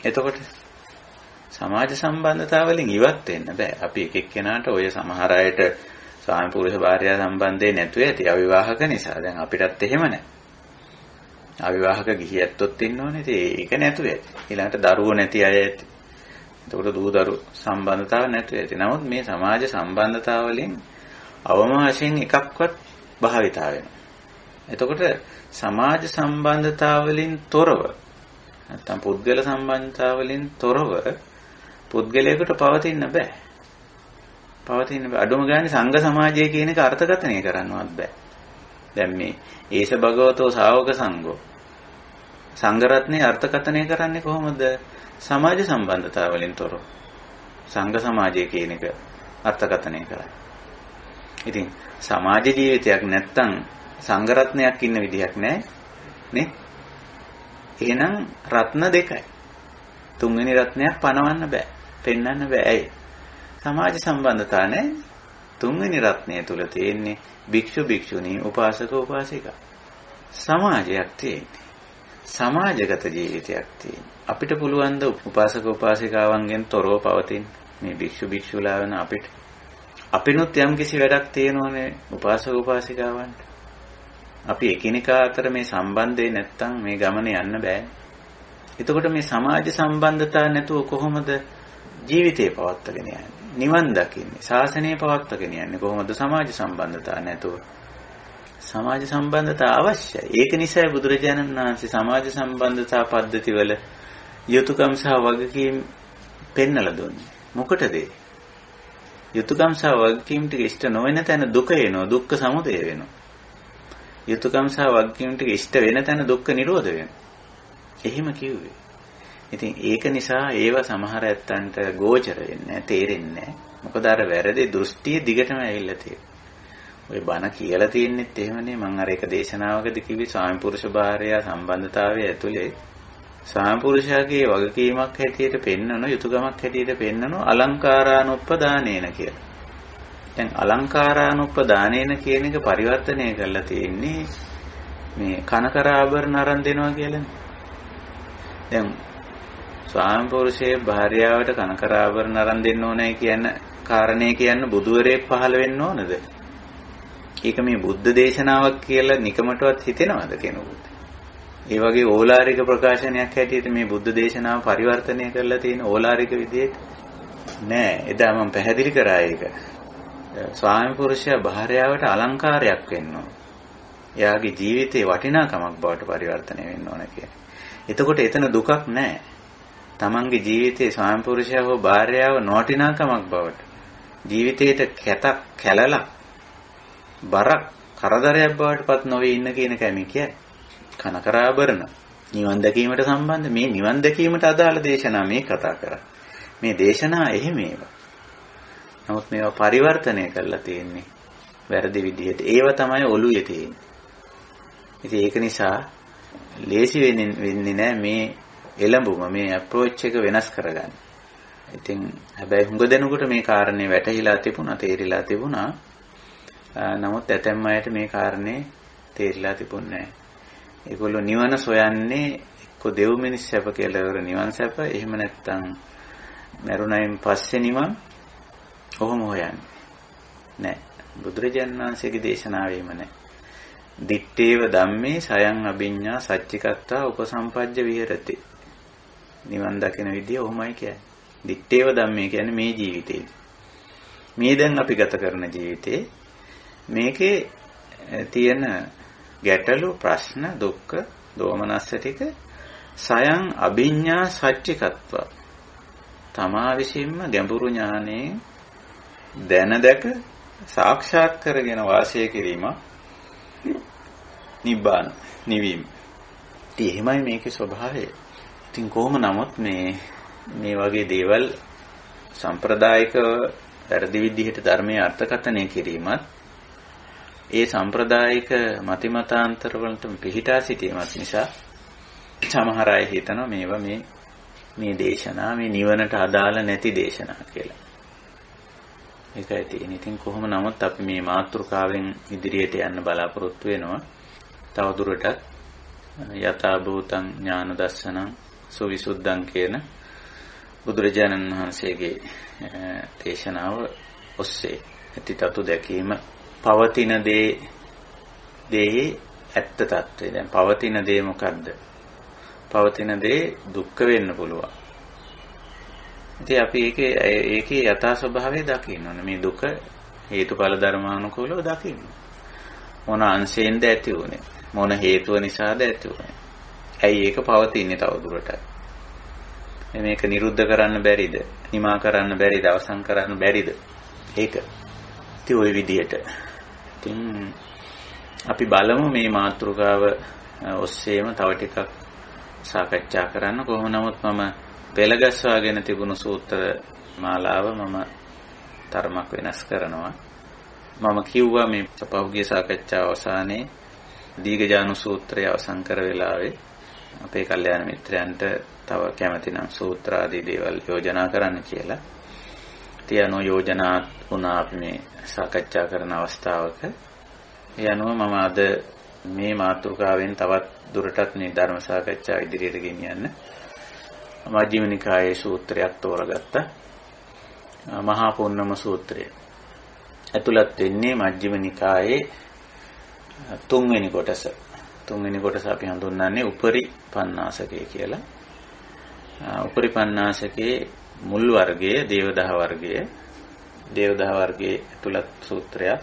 එතකොට සමාජ සම්බන්ධතා වලින් ඉවත් වෙන්න බෑ. අපි එක එක්කෙනාට ඔය සමහර අයට ස්වාමි පුරුෂ භාර්යා සම්බන්ධේ නැතුව ඇති අවිවාහක නිසා. දැන් අපිටත් එහෙම නැහැ. අවිවාහක ගිහියැත්තොත් ඉන්නෝනේ. ඉතින් ඒක නැතුව ඇති. ඊළඟට දරුවෝ නැති අය ඇති. එතකොට දූ දරු සම්බන්ධතාව නැතුව ඇති. නමුත් මේ සමාජ සම්බන්ධතා වලින් අවම වශයෙන් එකක්වත් භාවිතා වෙනවා. එතකොට සමාජ සම්බන්ධතා වලින් තොරව නැත්තම් පුද්ගල සම්බන්ධතා වලින් තොරව පුද්ගලයෙකුට පවතින්න බෑ. අඩුම ගානේ සංඝ සමාජය කියන එක අර්ථකථනය කරන්නවත් බෑ. දැන් මේ ඒස භගවතෝ ශාවක සංඝෝ සංඝ රත්නේ අර්ථකථනය කරන්නේ කොහොමද? සමාජ සම්බන්ධතා වලින් තොරව සංඝ සමාජය කියන එක අර්ථකථනය කරන්නේ. ඉතින් සමාජ ජීවිතයක් නැත්තම් සංඝ රත්නයක් ඉන්න විදිහක් නැහැ නේ. එහෙනම් රත්න දෙකයි. තුන්වෙනි රත්නයක් පනවන්න බෑ. පෙන්වන්න බෑ. ඇයි? සමාජ සම්බන්ධතා නැහැ. තුන්වෙනි රත්නය තුල තියෙන්නේ භික්ෂු භික්ෂුණී උපාසක උපාසිකා. සමාජයක් තියෙන්නේ. සමාජගත ජීවිතයක් තියෙන්නේ. අපිට පුළුවන් ද උපාසක උපාසිකාවන්ගෙන් තොරව පවතින්න මේ භික්ෂු භික්ෂුලා වෙන අපිට. අපිනුත් යම් කිසි වැඩක් තියෙනෝනේ උපාසක උපාසිකාවන්ට. අපි එකිනෙකා අතර මේ සම්බන්ධය නැත්තම් මේ ගමන යන්න බෑ. එතකොට මේ සමාජ සම්බන්ධතා නැතුව කොහොමද ජීවිතේ පවත්වාගෙන යන්නේ? නිවන් දකින්නේ, ශාසනය පවත්වාගෙන යන්නේ කොහොමද සමාජ සම්බන්ධතා නැතුව? සමාජ සම්බන්ධතා අවශ්‍යයි. ඒක නිසා බුදුරජාණන් වහන්සේ සමාජ සම්බන්ධතා පද්ධතිවල යුතුයකම් සහ වගකීම් පෙන්වලා දුන්නේ. මොකටද? යුතුයකම් සහ වගකීම් ටික ඉෂ්ට නොවන තැන දුක එනවා, දුක්ඛ සමුදය වෙනවා. යුතුයකම් සහ වගකීම් ටික ඉෂ්ට වෙන තැන දුක්ඛ නිරෝධ වෙනවා. එහෙම කිව්වේ. ඉතින් ඒක නිසා ඒව සමහර ඇත්තන්ට ගෝචර වෙන්නේ නැහැ, තේරෙන්නේ නැහැ. මොකද අර වැරදි දෘෂ්ටිය දිගටම ඇවිල්ලා තියෙනවා. ඔය බණ කියලා තියෙන්නෙත් එහෙමනේ. මම අර එක දේශනාවකදී කිව්වේ ස්වාමි පුරුෂ භාර්යා සම්බන්ධතාවය ඇතුලේ ස්වාමි පුරුෂයාගේ වගකීමක් හැටියට පෙන්වන යුතුයකමක් හැටියට පෙන්වන අලංකාරානුප්පදානේන කියලා. දැන් අලංකාරානුප්පදානේන කියන එක පරිවර්තනය කරලා තියෙන්නේ මේ කනකර ආභරණ අරන් දෙනවා කියලානේ. දැන් ස්වාමි පුරුෂයේ භාර්යාවට කනකර ආභරණ අරන් දෙන්න ඕනේ කියන කාරණේ කියන්න බුදුවරයෙක් පහළ වෙන්න ඕනද? ඒක මේ බුද්ධ දේශනාවක් කියලා නිකමටවත් හිතෙනවද කෙනෙකුට? ඒ වගේ ඕලාරික ප්‍රකාශනයක් හැටියට මේ බුද්ධ දේශනාව පරිවර්තනය කරලා තියෙන ඕලාරික විදියට නෑ. එදා මම පැහැදිලි කරා ඒක. ස්වාමි පුරුෂයා භාර්යාවට අලංකාරයක් වෙන්න ඕන. එයාගේ ජීවිතේ වටිනාකමක් බවට පරිවර්තනය වෙන්න ඕන කියන්නේ. එතකොට එතන දුකක් නෑ. තමන්ගේ ජීවිතේ ස්වාමි පුරුෂයා හෝ භාර්යාව නොවටිනාකමක් බවට ජීවිතේට කැතක් කැළලක් බරක් කරදරයක් බවට පත් නොවේ ඉන්න කියන එකයි මේ කියන්නේ. කනකරාභරණ නිවන් දැකීමට සම්බන්ධ මේ නිවන් දැකීමට අදාළ දේශනා මේ කතා කරා. මේ දේශනා එහෙම ඒවා. නමුත් මේවා පරිවර්තනය කරලා තියෙන්නේ වැරදි විදිහට. ඒව තමයි ඔළුවේ තියෙන්නේ. ඉතින් ඒක නිසා ලේසි වෙන්නේ නැහැ මේ එළඹුම මේ අප්‍රෝච් එක වෙනස් කරගන්න. ඉතින් හැබැයි හුඟ දෙනෙකුට මේ කාරණේ වැටහිලා තිබුණා, තේරිලා තිබුණා. නමුත් ඇතැම් අයට මේ කාරණේ තේරිලා තිබුණේ නැහැ. ඒගොල්ලෝ නිවන සොයන්නේ එක්ක දෙව් මිනිස් සැප කියලා නිවන් සැප, එහෙම නැත්නම් මරුණයින් පස්සේ නිවන් කොහොම හොයන්නේ? නෑ. බුදුරජාණන් වහන්සේගේ දේශනාවෙම නෑ. දිත්තේව ධම්මේ සයං අභිඤ්ඤා සච්චිකත්තා උපසම්පජ්ජ විහෙරති. නිවන් දකින විදිය ඔහොමයි කියන්නේ. දිත්තේව ධම්මේ කියන්නේ මේ ජීවිතේදී. මේ දැන් අපි ගත කරන ජීවිතේ මේකේ තියෙන ගැටලු ප්‍රශ්න දුක්ඛ දෝමනස්ස ටික සයං අභිඤ්ඤා සච්චිකත්වා තමා විසින්ම ගැඹුරු ඥානයෙන් දැන දැක සාක්ෂාත් කරගෙන වාසය කිරීම නිබ්බාන නිවීම. ඉතින් එහෙමයි මේකේ ස්වභාවය. ඉතින් කොහොම නමුත් මේ වගේ දේවල් සම්ප්‍රදායික වැරදි විදිහට ධර්මයේ අර්ථකථනය කිරීමත් ඒ සම්ප්‍රදායික මතිමතාන්තර වලට පිහිටා සිටීමත් නිසා සමහර අය හිතනවා මේවා මේ දේශනා මේ නිවනට අදාළ නැති දේශනා කියලා. ඒකයි තියෙන්නේ. ඉතින් කොහොම නමුත් අපි මේ මාතෘකාවෙන් ඉදිරියට යන්න බලාපොරොත්තු වෙනවා. තව දුරටත් යථා භූතං ඥාන දස්සනං සුවිසුද්ධං කියන බුදුරජාණන් වහන්සේගේ දේශනාව ඔස්සේ ඇතිතතු දැකීම පවතින දේ ඇත්ත తත්වය. දැන් පවතින දේ මොකද්ද? පවතින දේ දුක්ඛ වෙන්න පුළුවන්. ඉතින් අපි ඒකේ යථා ස්වභාවය දකින්න ඕනේ. මේ දුක හේතුඵල ධර්මානුකූලව දකින්න. මොන අංශයෙන්ද ඇති වුනේ? මොන හේතුව නිසාද ඇති වුනේ? ඇයි ඒක පවතින්නේ තවදුරටත්? මේක නිරුද්ධ කරන්න බැරිද? නිමා කරන්න බැරිද? අවසන් කරන්න බැරිද? ඒක. ඉතින් ওই විදියට. ඉතින් අපි බලමු මේ මාතෘකාව ඔස්සේම තව ටිකක් සාකච්ඡා කරන්න. කොහොම නමුත් මම පෙළගස්වාගෙන තිබුණු සූත්‍ර මාලාව මම තරමක් වෙනස් කරනවා. මම කිව්වා මේ පහුගිය සාකච්ඡාව අවසානයේ දීඝජානු සූත්‍රය අවසන් කර වෙලාවේ අපේ කල්යාණ මිත්‍රයන්ට තව කැමති නම් සූත්‍ර ආදී දේවල් යෝජනා කරන්න කියලා. තියනෝ යෝජනා වුණා අපි මේ සාකච්ඡා කරන අවස්ථාවක. ඒ අනුව මම අද මේ මාතෘකාවෙන් තවත් දුරටත් මේ ධර්ම සාකච්ඡාව ඉදිරියට ගෙනියන්න මජ්ක්‍ධිම නිකායේ සූත්‍රයක් තෝරගත්තා. මහා පුන්නම සූත්‍රය. ඇතුළත් වෙන්නේ මජ්ක්‍ධිම නිකායේ තුන්වෙනි කොටස. තුන්වෙනි කොටස අපි හඳුන්වන්නේ උපරි පඤ්ඤාසකය කියලා. උපරි පඤ්ඤාසකයේ මුල් වර්ගයේ දේවදහ වර්ගයේ ඇතුළත් සූත්‍රයක්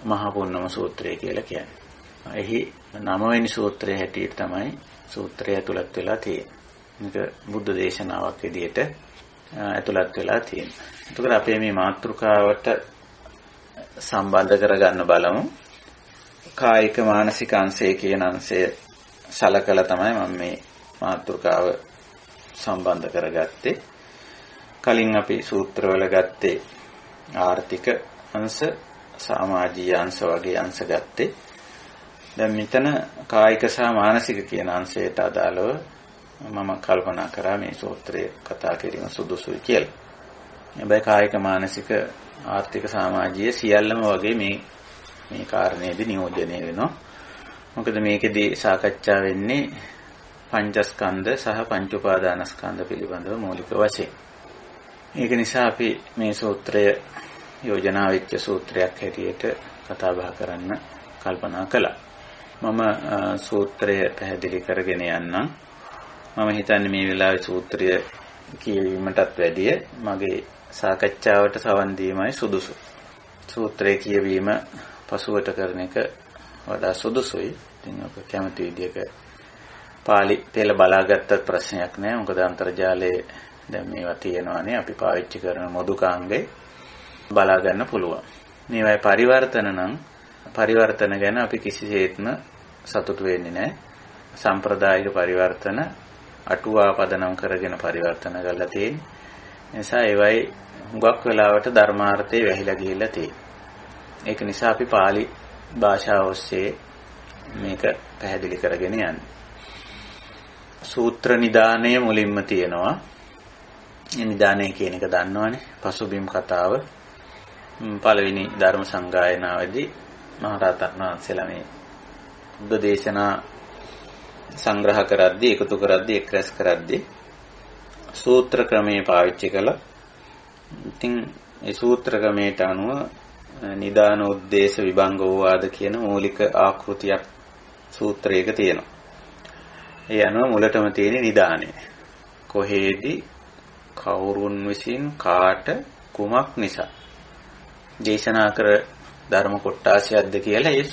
මහා පුන්නම සූත්‍රය කියලා කියන්නේ. එහි 9 වෙනි සූත්‍රයේ හැටියට තමයි සූත්‍රය ඇතුළත් වෙලා තියෙන්නේ. මේක බුද්ධ දේශනාවක් විදිහට ඇතුළත් වෙලා තියෙනවා. එතකොට අපේ මේ මාතෘකාවට සම්බන්ධ කරගන්න බලමු. කායික මානසික අංශය කියන අංශය සලකලා තමයි මම මේ මාතෘකාව සම්බන්ධ කරගත්තේ. කලින් අපි සූත්‍රවල ගත්තේ ආර්ථික අංශ, සමාජීය අංශ වගේ අංශ ගත්තේ. දැන් මෙතන කායික සහ මානසික කියන අංශයට අදාළව මම කල්පනා කරා මේ සූත්‍රය කතා කිරීම සුදුසුයි කියලා. හැබැයි කායික මානසික ආර්ථික සමාජීය සියල්ලම වගේ මේ කාරණේදී නියෝජනය වෙනවා. මොකද මේකෙදී සාකච්ඡා වෙන්නේ පංචස්කන්ධ සහ පංච උපාදානස්කන්ධ පිළිබඳව මූලික වශයෙන්. ඒක නිසා අපි මේ සූත්‍රය යෝජනා වෙච්ච සූත්‍රයක් හැටියට කතා බහ කරන්න කල්පනා කළා. මම සූත්‍රය පැහැදිලි කරගෙන යන්නම්. මම හිතන්නේ මේ වෙලාවේ සූත්‍රය කියවීමටත් වැඩිය මගේ සාකච්ඡාවට සවන් දීමයි සුදුසු. සූත්‍රය කියවීම පසුවට කරන එක වඩා සුදුසුයි. ඉතින් ඔබ කැමති විදිහක පාලි පෙළ බලාගත්තත් ප්‍රශ්නයක් නැහැ. මොකද අන්තර්ජාලයේ දැන් මේවා තියෙනවානේ. අපි පාවිච්චි කරන මොදුකාංගේ බලා ගන්න පුළුවන්. මේවයි පරිවර්තන ගැන අපි කිසිසේත්ම සතුටු වෙන්නේ නැහැ. සම්ප්‍රදායික පරිවර්තන අටුවා පදනම් කරගෙන පරිවර්තන කරලා තියෙන්නේ. නිසා ඒවයි හුඟක් වෙලාවට ධර්මාර්ථය වැහිලා ගිහිල්ලා තියෙන්නේ. ඒක නිසා අපි පාලි භාෂාව ඔස්සේ මේක පැහැදිලි කරගෙන යන්නේ. සූත්‍ර නිදානය මුලින්ම තියෙනවා. මේ නිදානය කියන එක දන්නවනේ. පසුබිම් කතාව. පළවෙනි ධර්ම සංගායනාවේදී මහරහතන් වහන්සේලා මේ බුද්ධ දේශනා සංග්‍රහ කරද්දී එකතු කරද්දී එක් රැස් කරද්දී සූත්‍ර ක්‍රමයේ පාවිච්චි කළා. ඉතින් ඒ සූත්‍ර ක්‍රමයට අනුව නිදාන උද්දේශ විභංග ඕවාද කියන මූලික ආකෘතියක් සූත්‍රයක තියෙනවා. ඒ අනුව මුලටම තියෙන නිදානය. කොහේදී කවුරුන් විසින් කාට කුමක් නිසා දේශනා කර ධර්ම කොටාසියක්ද කියලා ඒ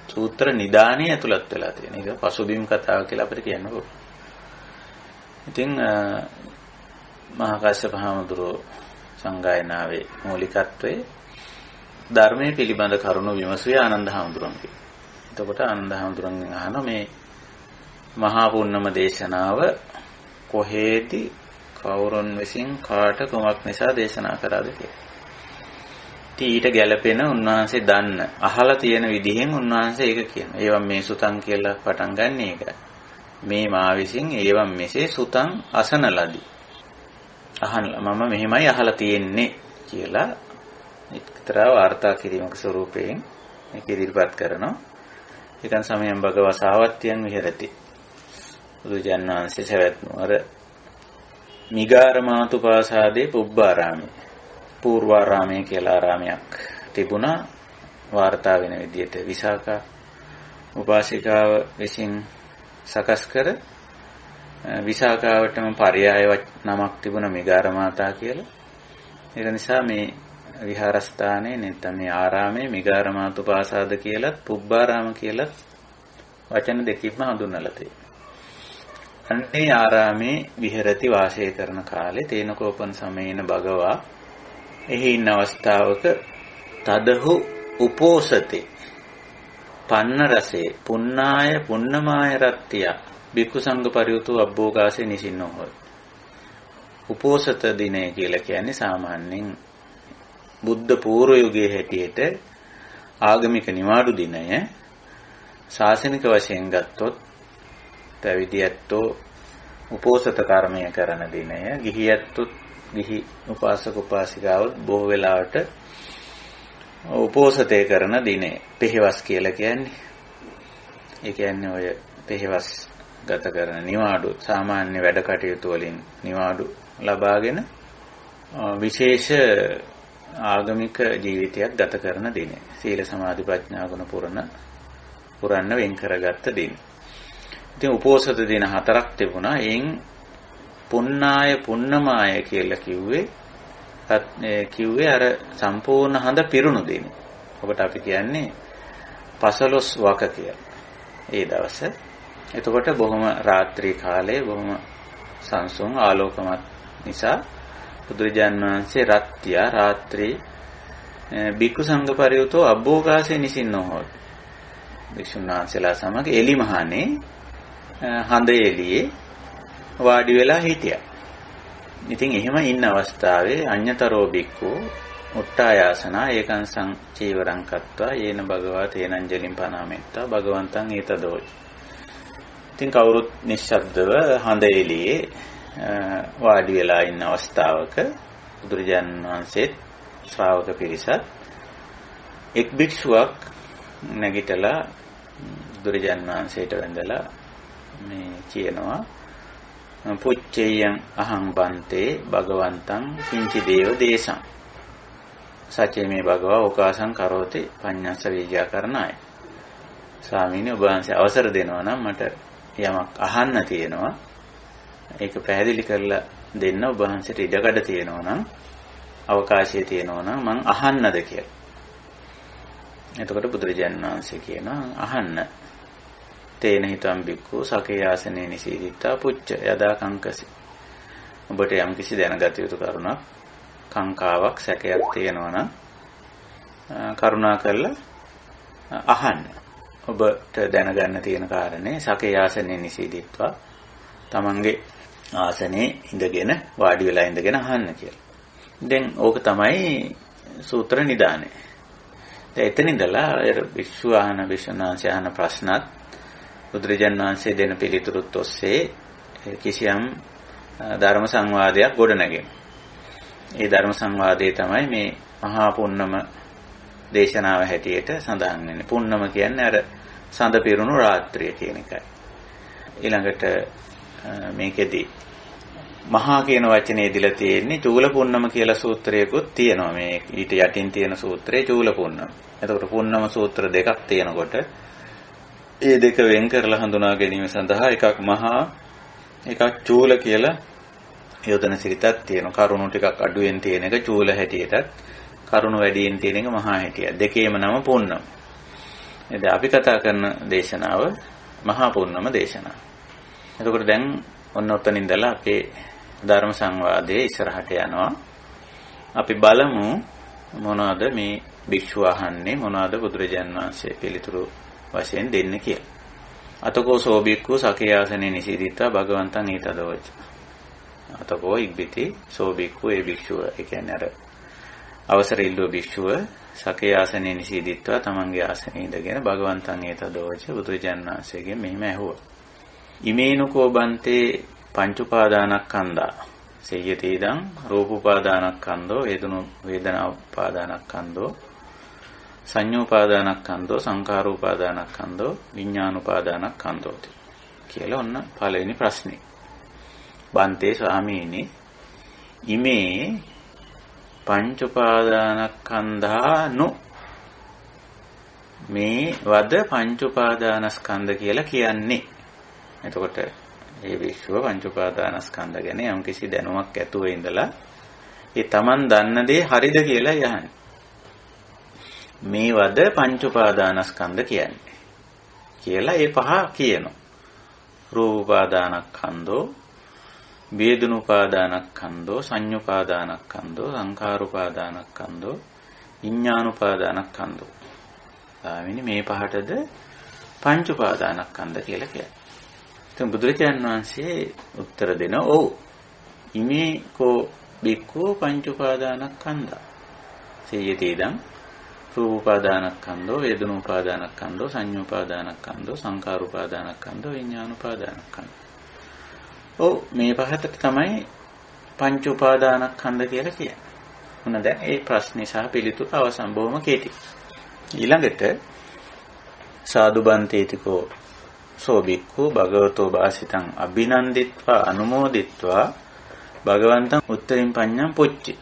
සූත්‍ර නිදානය ඇතුළත් වෙලා තියෙන. ඒක පසුබිම් කතාව කියලා අපිට කියන්න පුළුවන්. ඉතින් මහා කාශ්‍යප හාමුදුරුවෝ සංගායනාවේ මූලිකත්වයේ ධර්මයේ පිළිබඳ කරුණු විමසුවේ ආනන්ද හාමුදුරුවන්ගේ. එතකොට ආනන්ද හාමුදුරුවන්ගෙන් අහන මේ මහා පුන්නම දේශනාව කොහේදී කවුරුන් විසින් කාට කුමක් නිසා දේශනා කරාද කියලා. ඊට ගැළපෙන උන්වහන්සේ දන්න අහලා තියෙන විදිහෙන් උන්වහන්සේ ඒක කියනවා. ඒවම් මේ සුතං කියලා පටන් ගන්න එකයි. මේ මා විසින් ඒවම් මෙසේ සුතං අසන ලදී. මම මෙහෙමයි අහලා තියෙන්නේ කියලා එක්තරා වාර්තා කිරීමක ස්වරූපයෙන් මේක ඉදිරිපත් කරනවා. ඒකන් සමයන් භගවා සාවත්‍යයන් විහෙරති. බුදුජාණන් වහන්සේ සවැත් නුවර මිගාරමාතුපාසාදේ පුබ්බාරාමේ පූර්වාරාමයේ කියලා ආරාමයක් තිබුණා. වාර්තා වෙන විදිහට විසාකා උපාසිකාව විසින් සකස් කර විසාකාවටම පర్యాయ නමක් තිබුණා මිගාරමාතා කියලා. ඒක නිසා මේ විහාරස්ථානයේ නැත්නම් මේ ආරාමයේ මිගාරමාතුපාසාද කියලත් පුබ්බාරාම කියලත් වචන දෙකකින්ම හඳුන්වලා තියෙනවා. අන්නේ ආරාමේ විහෙරති වාසය කරන කාලේ තේනකෝපන සමයේන භගවා එහි ඉන්න අවස්ථාවක තදහු උපෝසතේ පන්න රසේ පුන්නාය පුන්නමාය රත්තිය බික්කු සංඝ පරියුතු අබ්බෝගාසේ නිසින්නෝ හොත්. උපෝසත දිනය කියලා කියන්නේ සාමාන්‍යයෙන් බුද්ධ පූර්ව යුගයේ හැටියට ආගමික නිවාඩු දිනය. ශාසනික වශයෙන් ගත්තොත් පැවිදියැත්තෝ උපෝසත කර්මය කරන දිනය. ගිහියැත්තොත් ගිහි උපාසක උපාසිකාවොත් බොහෝ වෙලාවට උපෝසතේ කරන දිනේ පෙහෙවස් කියලා කියන්නේ. ඒ කියන්නේ ඔය පෙහෙවස් ගත කරන නිවාඩු සාමාන්‍ය වැඩ කටයුතු වලින් නිවාඩු ලබාගෙන විශේෂ ආගමික ජීවිතයක් ගත කරන දිනේ. සීල සමාධි ප්‍රඥා ගුණ පුරන්න වෙන් කරගත්ත දින. ඉතින් උපෝසත දින 4ක් තිබුණා. එයින් පුන්නාය පුන්නමාය කියලා කිව්වේ අර සම්පූර්ණ හඳ පිරුණු දින. ඔකට අපි කියන්නේ 15 වක කියලා. ඒ දවස. එතකොට බොහොම රාත්‍රී කාලයේ බොහොම සංසුන් ආලෝකමත් නිසා බුදුරජාණන් වහන්සේ රාත්‍රී බික්කු සංඝ පරියුතෝ අබ්බෝගාසේ නිසින්නෝ හොත්. භික්ෂුන් වහන්සේලා සමග එලිමහනේ හඳ එළියේ වාඩි වෙලා හිටියා. ඉතින් එහෙම ඉන්න අවස්ථාවේ අඤ්ඤතරෝ බික්කු උට්ටායාසනා ඒකං සංචීවරං කତ୍වා යේන භගවා තේනංජලින් පනාමෙත්තා භගවන්තං ඒතදෝච. ඉතින් කවුරුත් නිශ්ශබ්දව හඳ එළියේ වාඩි වෙලා ඉන්න අවස්ථාවක බුදුරජාණන් වහන්සේත් ශ්‍රාවක පිරිසත් එක් භික්ෂුවක් නැගිටලා බුදුරජාණන් වහන්සේට වැඳලා මේ කියනවා පුච්චේයං අහං බන්තේ භගවන්තං කිංචි දේව දේශං සචේ මේ භගවා ඕකාසං කරෝති පඤ්ඤස්ස වීජාකරණාය. ස්වාමීනි ඔබ වහන්සේ අවසර දෙනවා නම් මට යමක් අහන්න තියෙනවා. ඒක පැහැදිලි කරලා දෙන්න ඔබ වහන්සේට ඉඩකඩ තියෙනවා නම් අවකාශය තියෙනවා නම් මං අහන්නද කියලා. එතකොට බුදුරජාණන් වහන්සේ කියනවා අහන්න. තේන හිතම් බික්කු සකේ ආසනේ නිසීදිතා පුච්ච යදා කංකසි. ඔබට යම් කිසි දැනගත යුතු කරුණක් කංකාවක් සැකයක් තියෙනවා නම් කරුණා කරලා අහන්න. ඔබට දැනගන්න තියෙන කාරණේ සකේ ආසනේ නිසීදිත්වා තමන්ගේ ආසනේ ඉඳගෙන වාඩි වෙලා ඉඳගෙන අහන්න කියලා. දැන් ඕක තමයි සූත්‍ර නිදානය. දැන් එතන ඉඳලා විශ්වනාංශ අහන ප්‍රශ්නත් බුදුරජාණන් වහන්සේ දෙන පිළිතුරුත් ඔස්සේ කිසියම් ධර්ම සංවාදයක් ගොඩනැගෙනවා. ඒ ධර්ම සංවාදයේ තමයි මේ මහා පුන්නම දේශනාව හැටියට සඳහන් වෙන්නේ. පුන්නම කියන්නේ අර සඳ පිරුණු රාත්‍රිය කියන එකයි. ඊළඟට මේකෙදි මහා කියන වචනේ දීලා තියෙන්නේ චූලපුන්නම කියලා සූත්‍රයකුත් තියෙනවා. මේ ඊට යටින් තියෙන සූත්‍රේ චූලපුන්නම. එතකොට පුන්නම සූත්‍ර දෙකක් තියෙනකොට ඒ දෙක වෙන් කරලා හඳුනා ගැනීම සඳහා එකක් මහා එකක් චූල කියලා යොදන සිරිතක් තියෙනවා. කරුණු ටිකක් අඩුවෙන් තියෙන එක චූල හැටියටත් කරුණු වැඩියෙන් තියෙන එක මහා හැටියට. දෙකේම නම පුන්නම. එද අපි කතා කරන දේශනාව මහා පුන්නම දේශනාව. එතකොට දැන් ඔන්න ඔතන ඉඳලා අපේ ධර්ම සංවාදයේ ඉස්සරහට යනවා. අපි බලමු මොනවද මේ භික්ෂුව අහන්නේ, මොනවද බුදුරජාන් වහන්සේ පිළිතුරු වශයෙන් දෙන්නේ කියලා. අතකෝ සෝභික්ඛු සකයාසනේ නිසීදිත්වා භගවන්තං ඊතදවච. අතකෝ ඉක්බිති සෝභික්ඛු ඒ භික්ෂුව, ඒ කියන්නේ අර අවසර ඉල්ලුව භික්ෂුව සකයාසනේ නිසීදිත්වා තමන්ගේ ආසනේ ඉඳගෙන භගවන්තං ඊතදවච බුදුරජාන් වහන්සේගෙන් මෙහිම ඇහුවා. ඉමේනුකෝ බන්තේ පංච උපාදානස්කන්ධා සේයති ඉදං රූප උපාදානස්කන්ධෝ වේදනා උපාදානස්කන්ධෝ සංඤ්ඤා උපාදානස්කන්ධෝ සංඛාර උපාදානස්කන්ධෝ විඥාන උපාදානස්කන්ධෝ කියලා ඔන්න පළවෙනි ප්‍රශ්නේ. බන්තේ ස්වාමීනි ඉමේ පංච උපාදානස්කන්ධානු මේ වද පංච උපාදානස්කන්ධ කියලා කියන්නේ. එතකොට ඒ විශ්ව පංච උපාදානස්කන්ධ ගැන යම්කිසි දැනුමක් ඇතුව ඉඳලා ඒ Taman දන්න දේ හරිද කියලා යහන්නේ. මේ වද පංච උපාදානස්කන්ධ කියන්නේ කියලා ඒ පහ කියනවා. රූප උපාදානස්කන්ධෝ, වේදනා උපාදානස්කන්ධෝ, සංඤ්ඤා උපාදානස්කන්ධෝ, සංඛාර උපාදානස්කන්ධෝ, විඥාන උපාදානස්කන්ධෝ. ආමිනේ මේ පහටද පංච උපාදානස්කන්ධ කියලා කියන්නේ. දැන් බුදුරජාණන් වහන්සේ උත්තර දෙන ඔව් ඉමේ කෝ බික්ඛු පංච උපාදානස්කන්ධා සේයති ඉදං රූප උපාදානස්කන්ධෝ වේදනා උපාදානස්කන්ධෝ සංඤ්ඤා උපාදානස්කන්ධෝ සංඛාර උපාදානස්කන්ධෝ විඥාන උපාදානස්කන්ධෝ. ඔව් මේ පහට තමයි පංච උපාදානස්කන්ධ කියලා කියන්නේ. මොන දැන් ඒ ප්‍රශ්නේ සහ පිළිතුරු අවසන් බොහොම කෙටි. ඊළඟට සාදුබන්තේතිකෝ සෝබික්ඛු භගවතෝ වාසිතං අභිනන්දිත්වා අනුමෝදිත්වා භගවන්තං උත්තරින් පඤ්ඤං පුච්චි.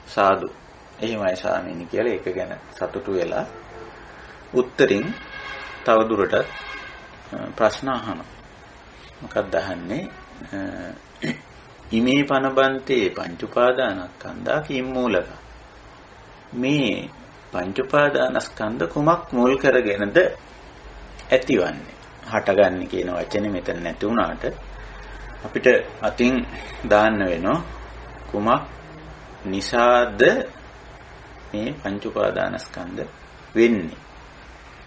සාදු එහෙමයි ස්වාමීනි කියලා ඒක ගැන සතුටු වෙලා උත්තරින් තව දුරටත් ප්‍රශ්න අහනවා. මොකක්ද අහන්නේ? ඉමේ පනබන්තේ පංච උපාදානස්කන්ධා කිම්මූලක. මේ පංච උපාදානස්කන්ධ කුමක් මුල් කරගෙනද ඇතිවන්නේ? හටගන්නේ කියන වචනේ මෙතන නැති වුණාට අපිට අතින් දාන්න වෙනවා කුමක් නිසාද මේ පංච උපාදානස්කන්ධ වෙන්නේ?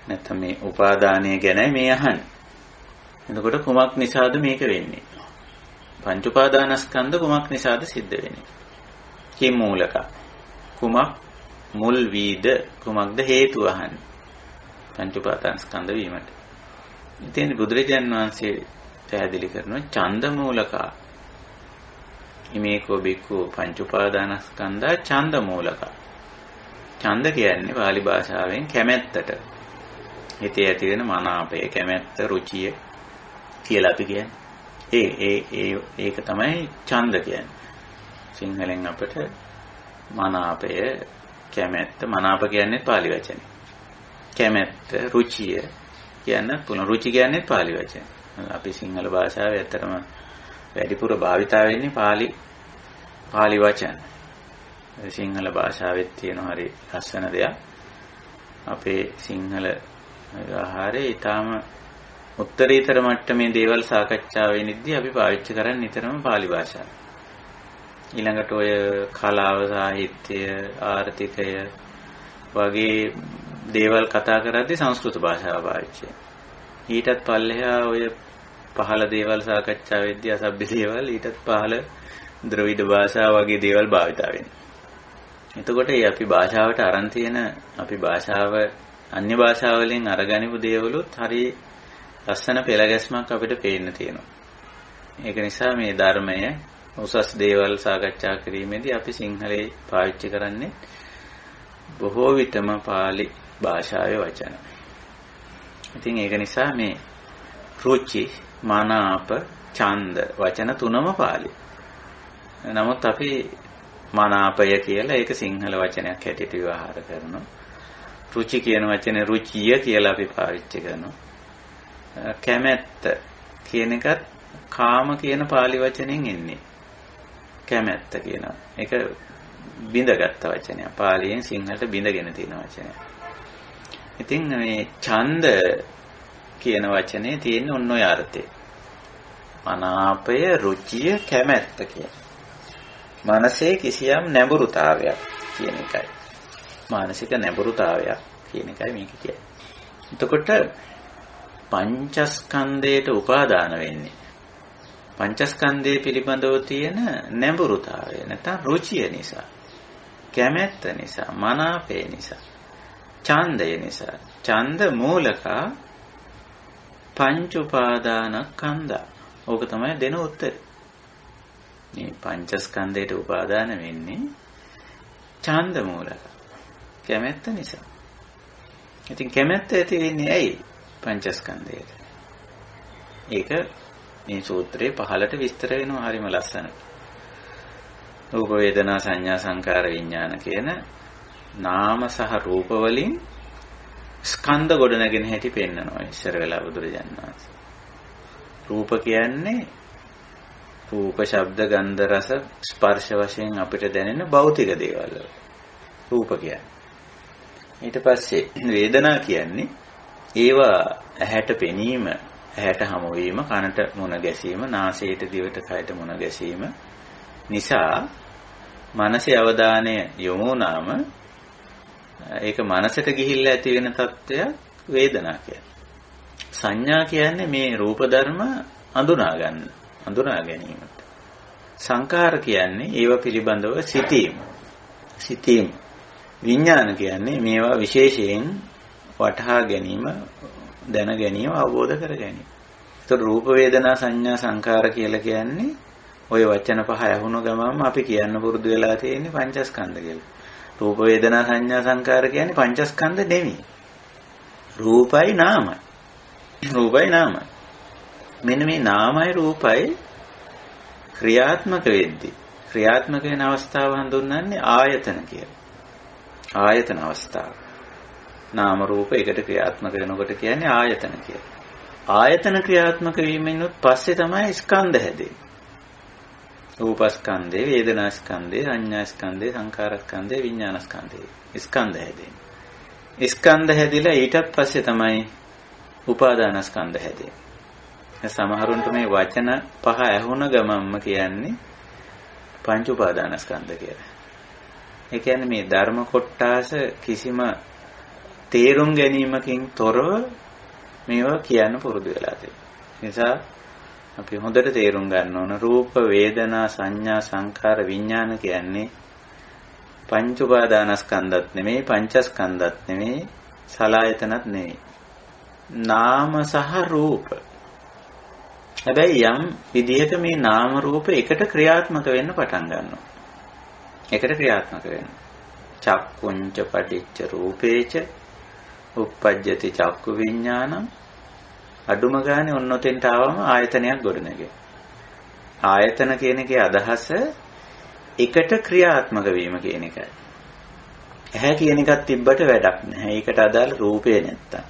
නැත්නම් මේ උපාදානය ගැනයි මේ අහන්නේ. එතකොට කුමක් නිසාද මේක වෙන්නේ? පංච උපාදානස්කන්ධ කුමක් නිසාද සිද්ධ වෙන්නේ? කිම් මූලක කුමක් මුල් වීද කුමක්ද හේතුව අහන්නේ පංච උපාදානස්කන්ධ වීමට. ඉතින් බුදුරජාණන් වහන්සේ පැහැදිලි කරනවා ඡන්ද මූලක ඉමේකෝ බික්ඛු පංච උපාදානස්කන්ධා ඡන්ද මූලක. ඡන්ද කියන්නේ පාලි භාෂාවෙන් කැමැත්තට හිතේ ඇති වෙන මනාපය, කැමැත්ත, රුචිය කියලා අපි කියන්නේ. ඒක තමයි ඡන්ද කියන්නේ. සිංහලෙන් අපිට මනාපය, කැමැත්ත, මනාප කියන්නේ පාලි වචනේ. කැමැත්ත, රුචිය කියන්න පුළුවන්. රුචි කියන්නේ පාලි වචනේ. අපි සිංහල භාෂාවේ ඇත්තටම වැඩිපුර භාවිතා වෙන්නේ පාලි වචන. සිංහල භාෂාවෙත් තියෙන හරි ලස්සන දෙයක්. අපේ සිංහල ආහාරයේ ඊටාම උත්තරීතර මට්ටමේ දේවල් සාකච්ඡා වෙනිද්දී අපි පාවිච්චි කරන්නේ නිතරම පාලි භාෂාව. ඊළඟට ඔය කලාව, සාහිත්‍ය, ආර්ථිකය වගේ දේවල් කතා කරද්දී සංස්කෘත භාෂාව පාවිච්චි කරනවා. ඊටත් පල්ලෙහා ඔය පහළ දේවල් සාකච්ඡා වෙද්දී අසභ්‍ය දේවල්, ඊටත් පහළ ද්‍රවිඩ භාෂා වගේ දේවල් භාවිතා වෙනවා. එතකොට අපි භාෂාවට අරන් තියෙන අපි භාෂාව අන්‍ය භාෂා වලින් අරගනිපු දේවලුත් හරි ලස්සන පෙළගැස්මක් අපිට පේන්න තියෙනවා. ඒක නිසා මේ ධර්මය උසස් දේවල් සාකච්ඡා කිරීමේදී අපි සිංහලේ පාවිච්චි කරන්නේ බොහෝ විටම පාලි භාෂාවේ වචන. ඉතින් ඒක නිසා මේ රුචි, මනාප, ඡන්ද වචන තුනම පාලි. නමුත් අපි මනාපය කියලා ඒක සිංහල වචනයක් හැටියට විවහාර කරනවා. රුචි කියන වචනේ රුචිය කියලා අපි පාවිච්චි කරනවා. කැමැත්ත කියන එකත් කාම කියන pāli වචනෙන් එන්නේ. කැමැත්ත කියනවා. ඒක බිඳගත් වචනයක්. පාලියෙන් සිංහලට බිඳගෙන තියෙන වචනයක්. ඉතින් මේ ඡන්ද කියන වචනේ තියෙන ඔන්න ඔය අර්ථය. මනාපය, රුචිය, කැමැත්ත කියන. මනසේ කිසියම් නැඹුරුතාවයක් කියන එකයි. මානසික නැඹුරුතාවයක් කියන එකයි මේක කියන්නේ. එතකොට පංචස්කන්ධයට උපාදාන වෙන්නේ. පංචස්කන්ධය පිළිබඳව තියෙන නැඹුරුතාවය නැත්නම් රුචිය නිසා, කැමැත්ත නිසා, මනාපය නිසා, ඡන්දය නිසා. ඡන්ද මූලක පංච උපාදානස්කන්ධා. ඕක තමයි දෙන උත්තරේ. මේ පංචස්කන්ධයට උපාදාන වෙන්නේ ඡන්ද මූලක. කැමැත්ත නිසා. ඉතින් කැමැත්ත ඇති වෙන්නේ ඇයි? පංචස්කන්ධයට. ඒක මේ සූත්‍රයේ පහළට විස්තර වෙනවා හරිම ලස්සනට. රූප වේදනා සංඥා සංකාර විඥාන කියන නාම සහ රූප වලින් ස්කන්ධ ගොඩනගෙන හැටි පෙන්නනවා ඉස්සර වෙලා බුදුරජාණන් වහන්සේ. රූප කියන්නේ රූප ශබ්ද ගන්ධ රස ස්පර්ශ වශයෙන් අපිට දැනෙන භෞතික දේවල්. රූප කියන්නේ. ඊට පස්සේ වේදනා කියන්නේ ඒවා ඇහැට පෙනීම, ඇහැට හමු වීම, කනට මුණ ගැසීම, නාසයට දිවට කයට මුණ ගැසීම නිසා මනසේ අවධානය යොමු වුණාම ඒක මනසට ගිහිල්ලා ඇති වෙන తত্ত্বය වේදනා කියන්නේ. සංඥා කියන්නේ මේ රූප ධර්ම අඳුනා ගැනීමට. සංකාර කියන්නේ ඒව පිළිබඳව සිතීම. විඥාන කියන්නේ මේවා විශේෂයෙන් වටහා ගැනීම, දැන ගැනීම, අවබෝධ කර ගැනීම. ඒතර රූප වේදනා සංඥා සංකාර කියලා කියන්නේ ওই වචන පහ ඇහුණු ගමන්ම අපි කියන්න පුරුදු වෙලා තියෙන්නේ පංචස්කන්ධ කියලා. රූප වේදනා සංඥා සංකාර කියන්නේ පංචස්කන්ධ නෙමෙයි. රූපයි නාමයි. මෙන්න මේ නාමයි රූපයි ක්‍රියාත්මක වෙද්දී ක්‍රියාත්මක වෙන අවස්ථාව හඳුන්වන්නේ ආයතන කියලා. ආයතන අවස්ථාව. නාම රූප එකට ක්‍රියාත්මක වෙනකොට කියන්නේ ආයතන කියලා. ආයතන ක්‍රියාත්මක වීමෙනුත් පස්සේ තමයි ස්කන්ධ හැදෙන්නේ. රූපස්කන්ධය, වේදනාස්කන්ධය, සංඥාස්කන්ධය, සංකාරස්කන්ධය, විඥානස්කන්ධය. ස්කන්ධ හැදෙන්නේ. ස්කන්ධ හැදිලා ඊටත් පස්සේ තමයි උපාදානස්කන්ධ හැදෙන්නේ. සමහරුන්ට මේ වචන පහ ඇහුණ ගමන්ම කියන්නේ පංච උපාදානස්කන්ධ කියලා. ඒ කියන්නේ මේ ධර්ම කොටාස කිසිම තේරුම් ගැනීමකින් තොරව මේවා කියන්න පුරුදු වෙලා තියෙනවා. නිසා අපි හොඳට තේරුම් ගන්න ඕන රූප වේදනා සංඥා සංකාර විඥාන කියන්නේ පංච උපාදානස්කන්ධත් නෙමෙයි, පංචස්කන්ධත් නෙමෙයි, සලආයතනත් නෙමෙයි. නාම සහ රූප. හැබැයි යම් විදිහක මේ නාම රූප එකට ක්‍රියාත්මක වෙන්න පටන් ගන්නවා. එකට ක්‍රියාත්මක වෙනවා. චක්කුංච පටිච්ච රූපේච උප්පජ්ජති චක්කු විඥානං. අඩුම ගානේ ඔන්නොතෙන්ට ආවම ආයතනයක් ගොඩනගෙයි. ආයතන කියන එකේ අදහස එකට ක්‍රියාත්මක වීම කියන එකයි. ඇහැ කියන එකක් තිබ්බට වැඩක් නැහැ. ඒකට අදාළ රූපේ නැත්තම්.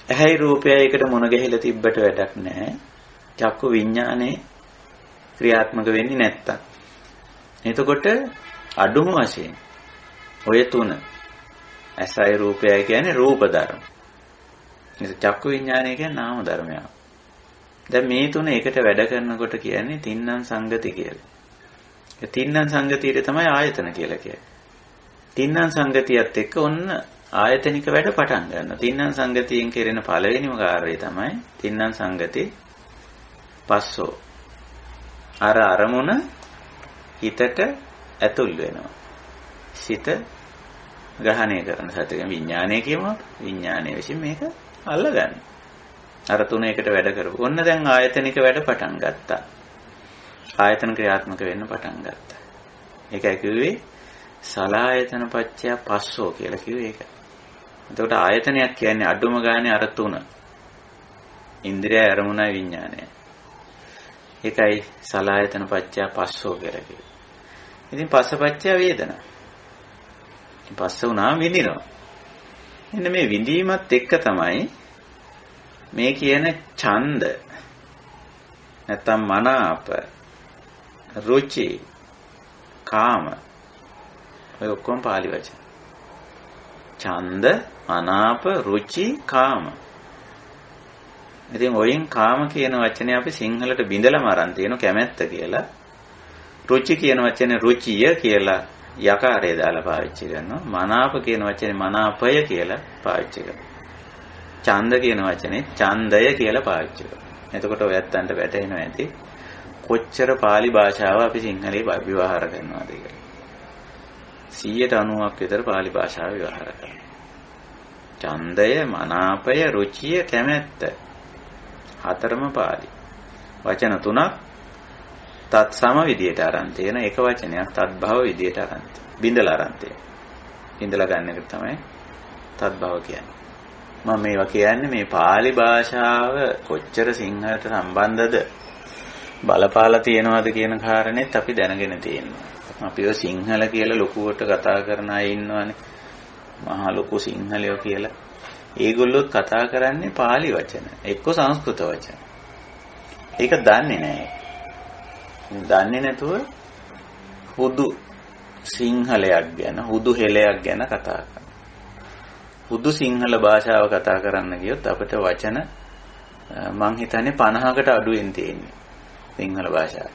ඇහැයි රූපයයි එකට මුණ ගැහිලා තිබ්බට වැඩක් නැහැ. චක්කු විඥානේ ක්‍රියාත්මක වෙන්නේ නැත්තම්. එතකොට අඩුම වශයෙන් ඔය තුන ඇසයි රූපයයි කියන්නේ රූප ධර්ම. චක්කු විඥානය කියන්නේ නාම ධර්මයක්. දැන් මේ තුන එකට වැඩ කරනකොට කියන්නේ තින්නම් සංගති කියලා. ඒ තින්නම් සංගතියට තමයි ආයතන කියලා කියන්නේ. තින්නම් සංගතියත් එක්ක ඔන්න ආයතනික වැඩ පටන් ගන්නවා. තින්නම් සංගතියෙන් කෙරෙන පළවෙනිම කාර්යය තමයි තින්නම් සංගති පස්සෝ. අරමුණ හිතට ඇතුල් වෙනවා. සිත ග්‍රහණය කරන සතිය විඥානය කියමු. විඥානයේ විසින් මේක අල්ලගන්න. අර තුන එකට වැඩ කරපු. ඔන්න දැන් ආයතනික වැඩ පටන් ගත්තා. ආයතන ක්‍රියාත්මක වෙන්න පටන් ගත්තා. ඒකයි කිව්වේ සලආයතන පච්චය පස්සෝ කියලා කිව්වේ ඒක. එතකොට ආයතනයක් කියන්නේ අඩුම ගානේ අර තුන. ඉන්ද්‍රියය, අරමුණයි, විඥානයයි. ඒකයි සලආයතන පච්චය පස්සෝ කියලා කිව්වේ. ඉතින් පස්සපච්චය වේදනා. පස්ස වුණාම විඳිනවා. එන්න මේ විඳීමත් එක්ක තමයි මේ කියන ඡන්ද නැත්තම් මනාප රුචි කාම ඔය ඔක්කොම පාලි වචන. ඡන්ද මනාප රුචි කාම. ඉතින් ඔයින් කාම කියන වචනේ අපි සිංහලට බිඳලම අරන් තියෙන කැමැත්ත කියලා. රුචි කියන වචනේ රුචිය කියලා යකාරය දාලා පාවිච්චි කරනවා. මනාප කියන වචනේ මනාපය කියලා පාවිච්චි කරනවා. ඡන්ද කියන වචනේ ඡන්දය කියලා පාවිච්චි කරනවා. එතකොට ඔයත්තන්ට වැටහෙනවා ඇති කොච්චර pāli භාෂාව අපි සිංහලේ ව්‍යවහාර කරනවාද කියලා. 90% විතර pāli භාෂාව ව්‍යවහාර කරනවා. ඡන්දය, මනාපය, රුචිය, කැමැත්ත. හතරම pāli. වචන තුනක් තත් සම විදියට අරන් තියෙන එක වචනයක් තත් භව විදියට අරන් තියෙන. බින්දලා අරන් තියෙන. බින්දලා ගන්න එක තමයි තත් භව කියන්නේ. මම මේවා කියන්නේ මේ pāli භාෂාව කොච්චර සිංහලට සම්බන්ධද බලපාලා තියෙනවද කියන කාරණෙත් අපි දැනගෙන තියෙනවා. අපි ඔය සිංහල කියලා ලොකුවට කතා කරන අය ඉන්නවනේ. මහා ලොකු සිංහලයෝ කියලා. ඒගොල්ලොත් කතා කරන්නේ pāli වචන. එක්ක සංස්කෘත වචන. ඒක දන්නේ නැහැ. දන්නේ නැතුව හුදු සිංහලයක් ගැන, හුදු හෙලයක් ගැන කතා කරනවා. හුදු සිංහල භාෂාව කතා කරන්න ගියොත් අපිට වචන මං හිතන්නේ 50කට අඩුවෙන් තියෙන්නේ සිංහල භාෂාව.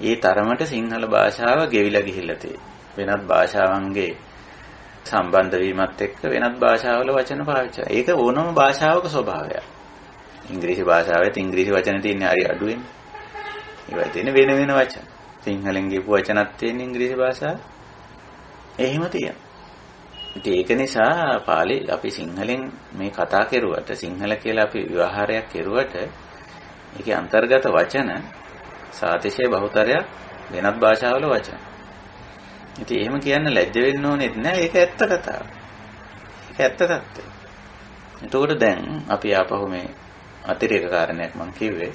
ඒ තරමට සිංහල භාෂාව ගෙවිලා ගිහිල්ලා තියෙන්නේ. වෙනත් භාෂාවන්ගේ සම්බන්ධ වීමත් එක්ක වෙනත් භාෂාවල වචන පාවිච්චි කරනවා. ඒක ඕනම භාෂාවක ස්වභාවයක්. ඉංග්‍රීසි භාෂාවෙත් ඉංග්‍රීසි වචන තියෙන්නේ හරි අඩුවෙන්. ඒවා තියෙන වෙන වෙන වචන. සිංහලෙන් කියපු වචනක් තියෙන ඉංග්‍රීසි භාෂාවේ. එහෙම තියෙනවා. ඉතින් ඒක නිසා පාලි අපි සිංහලෙන් මේ කතා කරුවට සිංහල කියලා අපි ව්‍යවහාරයක් කරුවට ඒකේ අන්තර්ගත වචන සාතිශය බහුතරයක් වෙනත් භාෂාවල වචන. ඉතින් එහෙම කියන්න ලැජ්ජ වෙන්න ඕනෙත් නෑ. ඒක ඇත්ත කතාව. ඒක ඇත්ත තත්ත්වය. එතකොට දැන් අපි ආපහු මේ අතිරේක කාරණයක් මම කිව්වේ.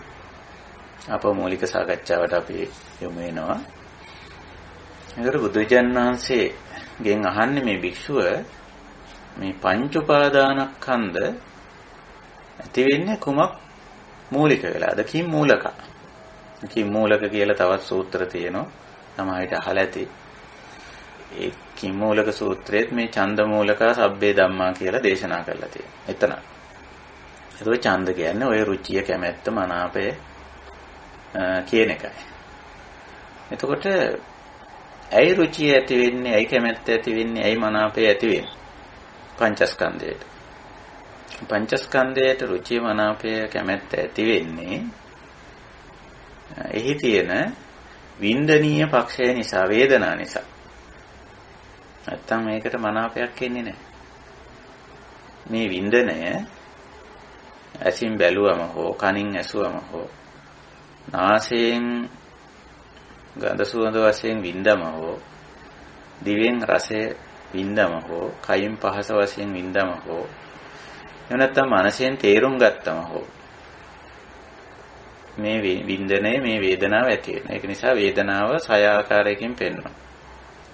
ආපහු මූලික සාකච්ඡාවට අපි යමු වෙනවා. ඒකට බුදුජාණන් වහන්සේගෙන් අහන්නේ මේ භික්ෂුව මේ පංච උපාදානස්කන්ධ ඇති වෙන්නේ කුමක් මූලික වෙලාද? කිම් මූලක. කිම් මූලක කියලා තවත් සූත්‍ර තියෙනවා. සමහරවිට අහලා ඇති. ඒ කිම් මූලක සූත්‍රයේත් මේ ඡන්ද මූලක සබ්බේ ධම්මා කියලා දේශනා කරලා තියෙනවා. එතන. ඒක ඡන්ද කියන්නේ ඔය රුචිය, කැමැත්ත, මනාපය කියන එකයි. එතකොට ඇයි රුචිය ඇති වෙන්නේ? ඇයි කැමැත්ත ඇති වෙන්නේ? ඇයි මනාපය ඇති වෙන්නේ? පංචස්කන්ධයට. පංචස්කන්ධයට රුචිය, මනාපය, කැමැත්ත ඇති වෙන්නේ එහි තියෙන වින්දනීය පක්ෂය නිසා, වේදනා නිසා. නැත්තම් මේකට මනාපයක් එන්නේ නැහැ. මේ වින්දනය ඇසින් බැලුවම හෝ කනින් ඇසුවම හෝ නාසයෙන් ගඳ සුවඳ වශයෙන් වින්දම හෝ දිවෙන් රසය වින්දම හෝ කයින් පහස වශයෙන් වින්දම හෝ එහෙම නැත්නම් මනසෙන් තේරුම් ගත්තම හෝ මේ වින්දනය මේ වේදනාව ඇති වෙනවා. ඒක නිසා වේදනාව සය ආකාරයකින් පෙන්වනවා.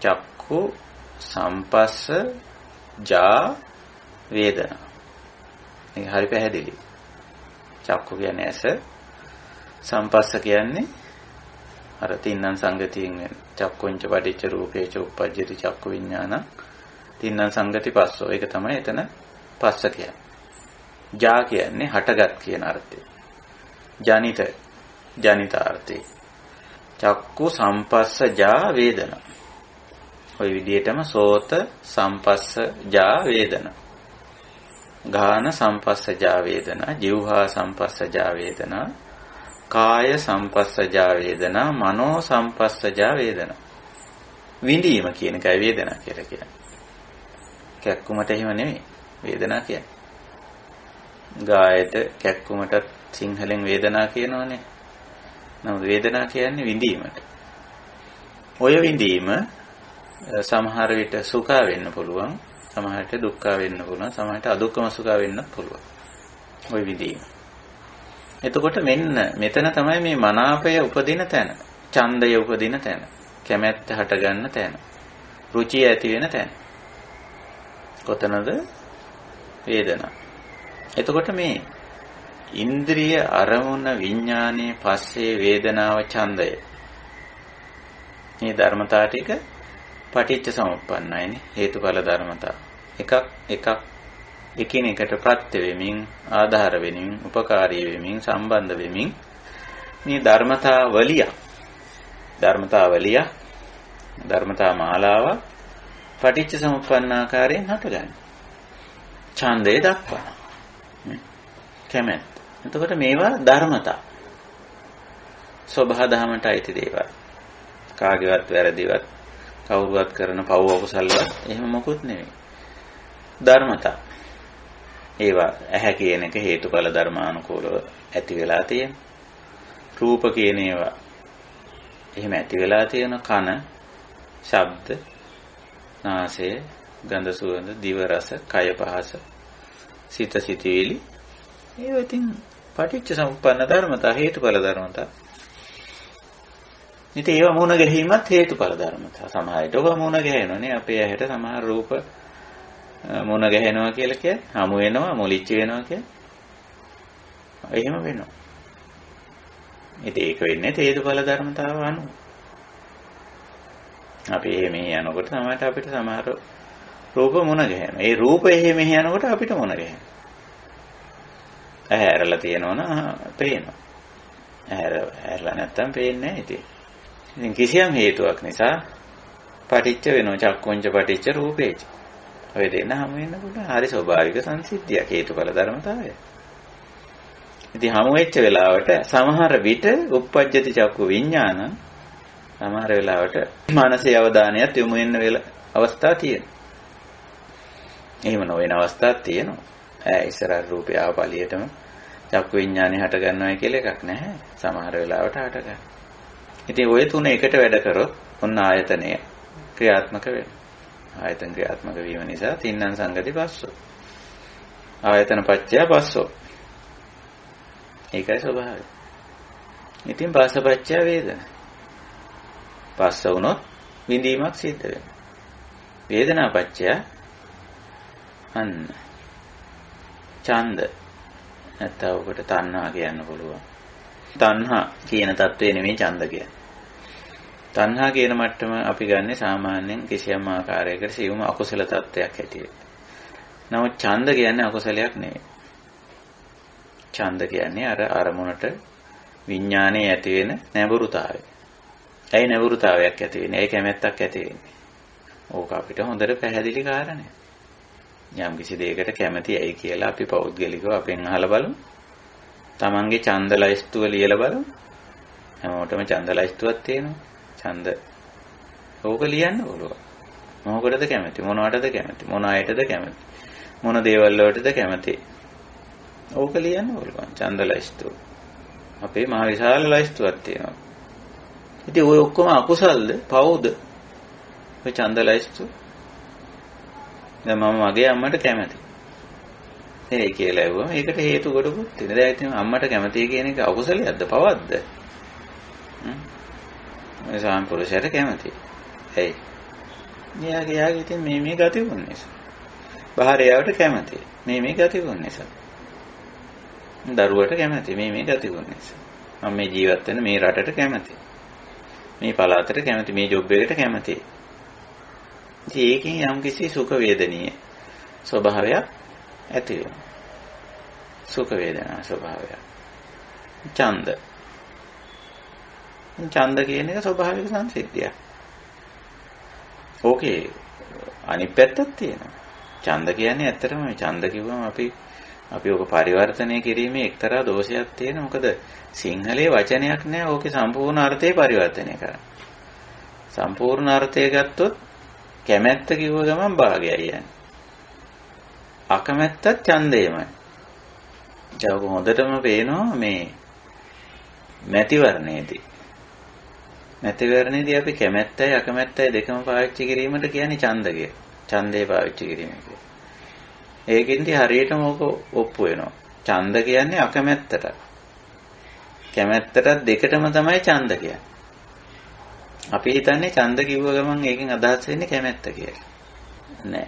චක්කු සම්පස්ස ජා වේදනා. මේක හරි පැහැදිලි. චක්කු කියන්නේ ඇස, සම්පස්ස කියන්නේ අර තින්නම් සංගතියෙන් වෙන. චක්කුංච පටිච්ච රූපේච උප්පජ්ජති චක්කු විඥාන. තින්නම් සංගති පස්සෝ. ඒක තමයි එතන පස්ස කියන්නේ. ජා කියන්නේ හටගත් කියන අර්ථය. ජනිතාර්ථය. චක්කු සම්පස්ස ජා වේදනා. ඔය විදිහටම සෝත සම්පස්ස ජා වේදනා. ගාන සම්පස්ස ජා වේදනා. જીවහා සම්පස්ස ජා වේදනා. කාය සම්පස්සජා වේදනා, මනෝ සම්පස්සජා වේදනා. විඳීම කියන එකයි වේදනා කියලා කියන්නේ. කැක්කුමට එහෙම නෙමෙයි වේදනා කියන්නේ. ගායට කැක්කුමට සිංහලෙන් වේදනා කියනවනේ. නමුත් වේදනා කියන්නේ විඳීමට. ඔය විඳීම සමහර විට සුඛ වෙන්න පුළුවන්, සමහර විට දුක්ඛ වෙන්න පුළුවන්, සමහර විට අදුක්ඛම සුඛ වෙන්නත් පුළුවන්. ඔය විඳීම. එතකොට මෙන්න මෙතන තමයි මේ මනාපය උපදින තැන, ඡන්දය උපදින තැන. කැමැත්ත හටගන්න තැන. රුචිය ඇති වෙන තැන. කොතනද? වේදනා. එතකොට මේ ඉන්ද්‍රිය අරමුණ විඥානයේ පස්සේ වේදනාව ඡන්දය. මේ ධර්මතා ටික පටිච්ච සමුප්පන්නයිනේ හේතුඵල ධර්මතා. එකක් එකිනෙකට ප්‍රත්‍ය වෙමින් ආධාර වෙමින් උපකාරී වෙමින් සම්බන්ධ වෙමින් මේ ධර්මතා මාලාව පටිච්ච සමුප්පන්න ආකාරයෙන් හටගන්නේ. ඡන්දය දක්වන. කැමැත්ත. එතකොට මේවා ධර්මතා. ස්වභාව ධමයට අයිති දේවල්. කාගේවත් වැරදිවත් කවුරුවත් කරන පව් අකුසල්වත් එහෙම මොකුත් නෙවෙයි. ධර්මතා. ඒවා ඇහැ කියන එක හේතුඵල ධර්මානුකූලව ඇති වෙලා තියෙන. රූප කියන ඒවා එහෙම ඇති වෙලා තියෙන. කන, ශබ්ද, නාසය, ගන්ධ සුවඳ, දිව රස, කය පහස, සිත සිතවිලි. ඒවා ඉතින් පටිච්ච සමුප්පන්න ධර්මතා හේතුඵල ධර්මතා. ඉතින් ඒවා මුණ ගැනීමත් හේතුඵල ධර්මතා. සමහරවිට ඔබ මුණ ගැහෙනවනේ අපේ ඇහැට සමහර රූප මුණ ගැහෙනවා කියලා කියන්නේ හමු වෙනවා මොලිච්ච වෙනවා කියන්නේ. එහෙම වෙනවා. ඉතින් ඒක වෙන්නේ හේතුඵල ධර්මතාව අනුව. අපි එහෙම යනකොට තමයි අපිට සමහර රූප මුණ ගැහෙනවා. ඒ රූප එහෙම යනකොට අපිට මුණ ගැහෙනවා. ඇහැ ඇරලා තියෙනවනම් පේනවා. ඇරලා නැත්තම් පේන්නේ නැහැ ඉතින්. ඉතින් කිසියම් හේතුවක් නිසා පටිච්ච වෙනවා. චක්කුංච පටිච්ච රූපේච. ඔය දෙන්න හමු වෙනකොට හරි ස්වභාවික සංසිද්ධියක් හේතුඵල ධර්මතාවය. ඉතින් හමු වෙච්ච වෙලාවට සමහර විට uppajjati චක්කු විඥාන සමහර වෙලාවට මානසික අවධානයත් යොමු වෙන අවස්ථා තියෙනවා. එහෙම නොවන අවස්ථාවක් තියෙනවා. ඉස්සරහ රූපය ආපලියටම චක්කු විඥානේ හට ගන්නවා කියලා එකක් නැහැ. සමහර වෙලාවට හට ගන්නවා. ඉතින් ওই තුන එකට වැඩ කරොත් ඔන්න ආයතනය ක්‍රියාත්මක වෙනවා. ආයතන ක්‍රියාත්මක වීම නිසා තින්නම් සංගති පස්සෝ. ආයතන පත්‍ය පස්සෝ. ඒකයි ස්වභාවය. ඉතින් පස්සපච්චය වේදනා. පස්ස වුණොත් විඳීමක් සිද්ධ වෙනවා. වේදනා පච්චය අන්න ඡන්ද නැත්නම් ඔකට තණ්හා කියන්න පුළුවන්. තණ්හා කියන தત્ත්වය නෙමෙයි ඡන්ද කියන්නේ. තණ්හා කියන මට්ටම අපි ගන්නෙ සාමාන්‍යයෙන් කිසියම් ආකාරයකට සියුම් අකුසල தත්වයක් හැටියට. නමුත් ඡන්ද කියන්නේ අකුසලයක් නෙවෙයි. ඡන්ද කියන්නේ අර අරමුණට විඥානයේ ඇති වෙන නැඹුරුතාවය. ඒ නැඹුරුතාවයක් ඇති වෙන්නේ. ඒ කැමැත්තක් ඇති වෙන්නේ. ඕක අපිට හොඳට පැහැදිලි කාරණයක්. යම් කිසි දෙයකට කැමති ඇයි කියලා අපි පෞද්ගලිකව අපෙන් අහලා බලමු. තමන්ගේ ඡන්ද ලයිස්තුව ලියලා බලමු. හැමෝටම ඡන්ද ලයිස්තුවක් තියෙනවා. ඡන්ද ඕක ලියන්න ඕලුවා. මොකටද කැමති? මොනවටද කැමති? මොන අයටද කැමති? මොන දේවල් වලටද කැමති? ඕක ලියන්න ඕලුවා. ඡන්ද ලයිස්තුව. අපේ මහ විශාල ලයිස්තුවක් තියෙනවා. ඉතින් ඔය ඔක්කොම අකුසල්ද? පවුද? ඔය ඡන්ද ලයිස්තුව. දැන් මම මගේ අම්මට කැමති. ඒ කියලා ඇහුවම ඒකට හේතු කොටකුත් තියෙනවා. දැන් ඉතින් අම්මට කැමති කියන එක අකුසලයක්ද පවක්ද? මේ සාම්පුරුෂයට කැමති. ඇයි? යාගේ ඉතින් මේ ගති වුණ නිසා. භාර්යාවට කැමති. මේ ගති වුණ නිසා. දරුවට කැමති. මේ ගති වුණ නිසා. මම මේ ජීවත් වෙන මේ රටට කැමති. මේ පළාතට කැමති. මේ ජොබ් එකට කැමති. ඒකෙන් යම්කිසි සුඛ වේදනීය ස්වභාවයක් ඇති වෙනවා. සුඛ වේදනා ස්වභාවයක්. ඡන්ද. ඡන්ද කියන එක ස්වභාවික සංසිද්ධියක්. ඕකේ අනිත් පැත්තක් තියෙනවා. ඡන්ද කියන්නේ ඇත්තටම මේ ඡන්ද කිව්වම අපි ඔක පරිවර්තනය කිරීමේ එක්තරා දෝෂයක් තියෙනවා. මොකද සිංහලයේ වචනයක් නෑ ඕකේ සම්පූර්ණ අර්ථය පරිවර්තනය කරන්න. සම්පූර්ණ අර්ථය ගත්තොත් කැමැත්ත කිව්ව ගමන් භාගයයි යන්නේ. අකමැත්තත් ඡන්දයමයි. ඒක හොඳටම පේනවා මේ මැතිවරණයේදී අපි කැමැත්තයි අකමැත්තයි දෙකම පාවිච්චි කිරීමට කියන්නේ ඡන්දය. ඡන්දේ පාවිච්චි කිරීම කියන්නේ. ඒකින්දී හරියටම ඕක ඔප්පු වෙනවා. ඡන්ද කියන්නේ අකමැත්තට. කැමැත්තට දෙකටම තමයි ඡන්ද කියන්නේ. අපි හිතන්නේ ඡන්ද කිව්ව ගමන් ඒකෙන් අදහස් වෙන්නේ කැමැත්ත කියලා. නෑ.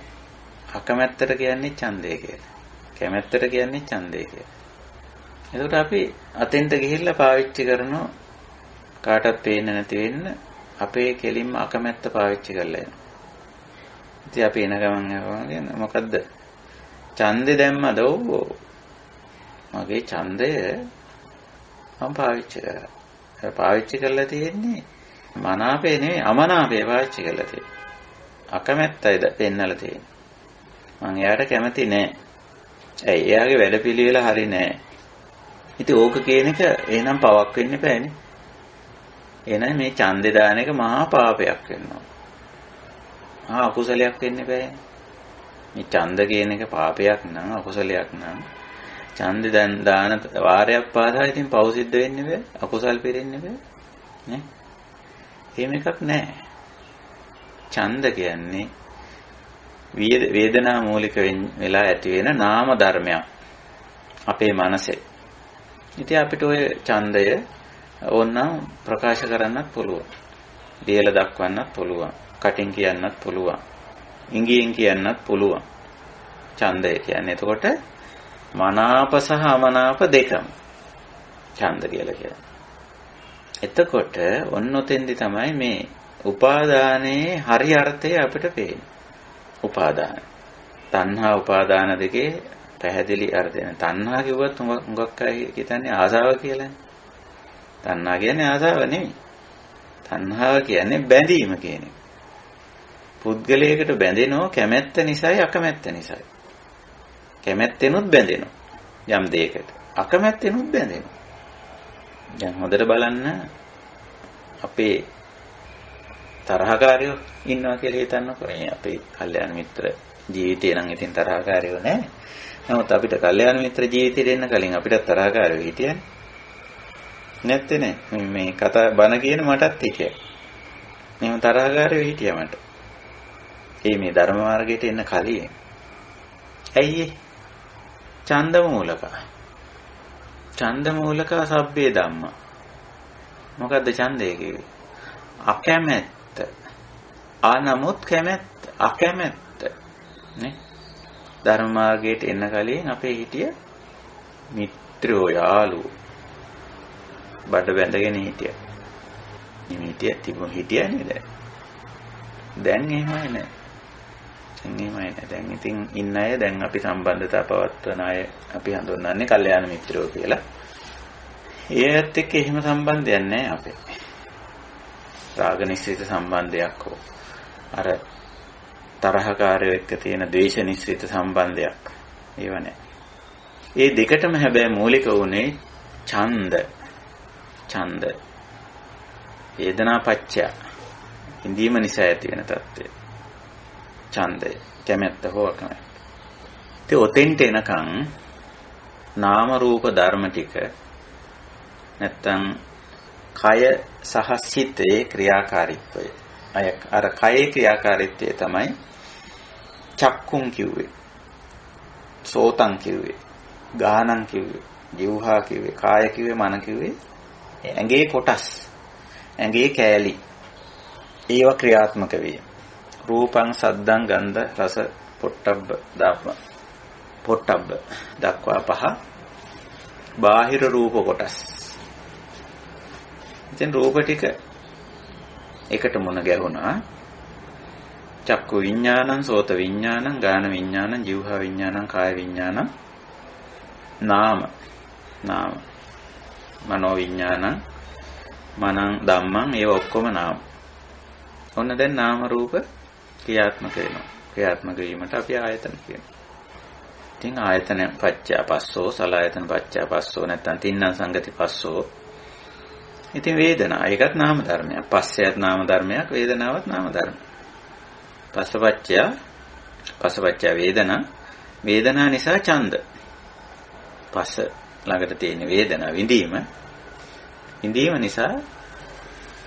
අකමැත්තට කියන්නේ ඡන්දය කියලා. කැමැත්තට කියන්නේ ඡන්දය කියලා. එතකොට අපි අතෙන්ට ගිහිල්ලා පාවිච්චි කරනවා කාටවත් පේන්නේ නැති වෙන්න අපේ කෙලින්ම අකමැත්ත පාවිච්චි කරලා යනවා. ඉතින් අපි එන ගමන් යවගෙන මොකද්ද? ඡන්දේ දැම්මද? ඔව්. මගේ ඡන්දය මම පාවිච්චි කරා. පාවිච්චි කරලා තියෙන්නේ මනාපේ නෙවෙයි අමනාපේ පාවිච්චි කරලා තියෙන්නේ. අකමැත්තයිද පෙන්නලා තියෙන්නේ. මං එයාට කැමති නෑ. ඇයි එයාගේ වැඩපිළිවෙල හරි නෑ. ඉතින් ඕක කියන එක එහෙනම් පවක් වෙන්න බෑනේ. එහෙනම් මේ ඡන්දේ දාන එක මහා පාපයක් වෙනවා. මහා අකුසලයක් වෙන්න බෑනේ. මේ ඡන්ද කියන එක පාපයක් නම් අකුසලයක් නම් ඡන්දේ දැන් දාන වාරයක් පාසා ඉතින් පව් සිද්ධ වෙන්නේ බෑ. අකුසල් පෙරෙන්නේ බෑ. නේ? එහෙම එකක් නෑ. ඡන්ද කියන්නේ වේදනා මූලික වෙලා ඇති වෙන නාම ධර්මයක් අපේ මනසේ. ඉතින් අපිට ওই ඡන්දය ඕනනම් ප්‍රකාශ කරන්නත් පුළුවන්. දියලා දක්වන්නත් පුළුවන්. කටින් කියන්නත් පුළුවන්. ඉංගියෙන් කියන්නත් පුළුවන්. ඡන්දය කියන්නේ එතකොට මනාප සහ අමනාප දෙකම ඡන්ද කියලා කියන්නේ. එතකොට ඔන්නොතෙන්දි තමයි මේ උපාදානයේ හරි අර්ථය අපිට පේන්නේ. උපාදාන. තණ්හා උපාදාන දෙකේ පැහැදිලි අර්ථය. තණ්හා කිව්වත් හුඟක් අය හිතන්නේ ආසාව කියලානේ. තණ්හා කියන්නේ ආසාව නෙමෙයි. තණ්හාව කියන්නේ බැඳීම කියන එක. පුද්ගලයකට බැඳෙනෝ කැමැත්ත නිසායි අකමැත්ත නිසායි. කැමැත්තෙනුත් බැඳෙනවා යම් දෙයකට. අකමැත්තෙනුත් බැඳෙනවා. දැන් හොඳට බලන්න අපේ තරහකාරයෝ ඉන්නවා කියලා හිතන්නකෝ. අපේ කල්යාණ මිත්‍ර ජීවිතේ නම් ඉතින් තරහකාරයෝ නැහැ. නමුත් අපිට කල්යාණ මිත්‍ර ජීවිතේ දෙන්න කලින් අපිට තරහකාරයෝ හිටියනේ. නැත්තේ නේ. මේ කතා බන කියන මටත් හිටියා. මෙහෙම තරහකාරයෝ හිටියා මට. මේ ධර්ම මාර්ගයට එන්න කලින්. ඇයි ඡන්ද මූලක. ඡන්ද මූලක සබ්බේ ධම්ම. මොකද්ද ඡන්දය කියන්නේ? අකමැත්ත. ආනමුත් කැමැත්ත අකමැත්ත නේ ධර්ම මාර්ගයට එන්න කලින් අපේ හිටිය මිත්‍රයෝ යාළුවෝ බඩ බැඳගෙන හිටියා. නිමිතිය තිබුණ හිටියා නේද? දැන් එහෙමයි නෑ. දැන් ඉතින් ඉන්න අය දැන් අපි සම්බන්ධතා පවත්වන අය අපි හඳුන්වන්නේ කල්යාණ මිත්‍රයෝ කියලා. ඒත් එක්ක එහෙම සම්බන්ධයක් නෑ අපේ. රාග නිශ්චිත සම්බන්ධයක් හෝ අර තරහකාරයෝ එක්ක තියෙන ද්වේෂ නිශ්චිත සම්බන්ධයක් ඒව නෑ. ඒ දෙකටම හැබැයි මූලික වුණේ ඡන්ද වේදනා පච්චය ඉඳීම නිසා ඇති වෙන தත්ත්වය. ඡන්දය කැමැත්ත හෝ අකමැත්ත. ඉතින් ඔතෙන්ට එනකන් නාම රූප ධර්ම ටික නැත්තම් කය සහ සිතේ ක්‍රියාකාරීත්වය. අර කයේ ක්‍රියාකාරීත්වය තමයි චක්කුම් කිව්වේ. සෝතං කිව්වේ. ගානං කිව්වේ. ජීවහා කිව්වේ. කාය කිව්වේ. මන කිව්වේ. ඇඟේ කොටස්. ඇඟේ කෑලි. ඒව ක්‍රියාත්මක වේ. රූපං සද්දං ගන්ධ රස පොට්ටබ්බ ධම්ම. පොට්ටබ්බ දක්වා පහ. බාහිර රූප කොටස්. ඉතින් රූප ටික එකට මුණ ගැහුණා. චක්කු විඥානං, සෝත විඥානං, ගාන විඥානං, જીවහා විඥානං, කාය විඥානං, නාම මනෝ විඥානං, මනං ධම්මං, ඒව ඔක්කොම නාම. ඔන්න දැන් නාම රූප ක්‍රියාත්මක වෙනවා. ක්‍රියාත්මක වීමට අපි ආයතන කියනවා. ඉතින් ආයතන පච්චය පස්සෝ, සලආයතන පච්චය පස්සෝ නැත්නම් තින්නම් සංගති පස්සෝ. ඉතින් වේදනා ඒකත් නාම ධර්මයක්. පස්සයත් නාම ධර්මයක්, වේදනාවත් නාම ධර්මයක්. පස්සපච්චය වේදනා නිසා ඡන්ද. පස්ස ළඟට තියෙන වේදනා විඳීම නිසා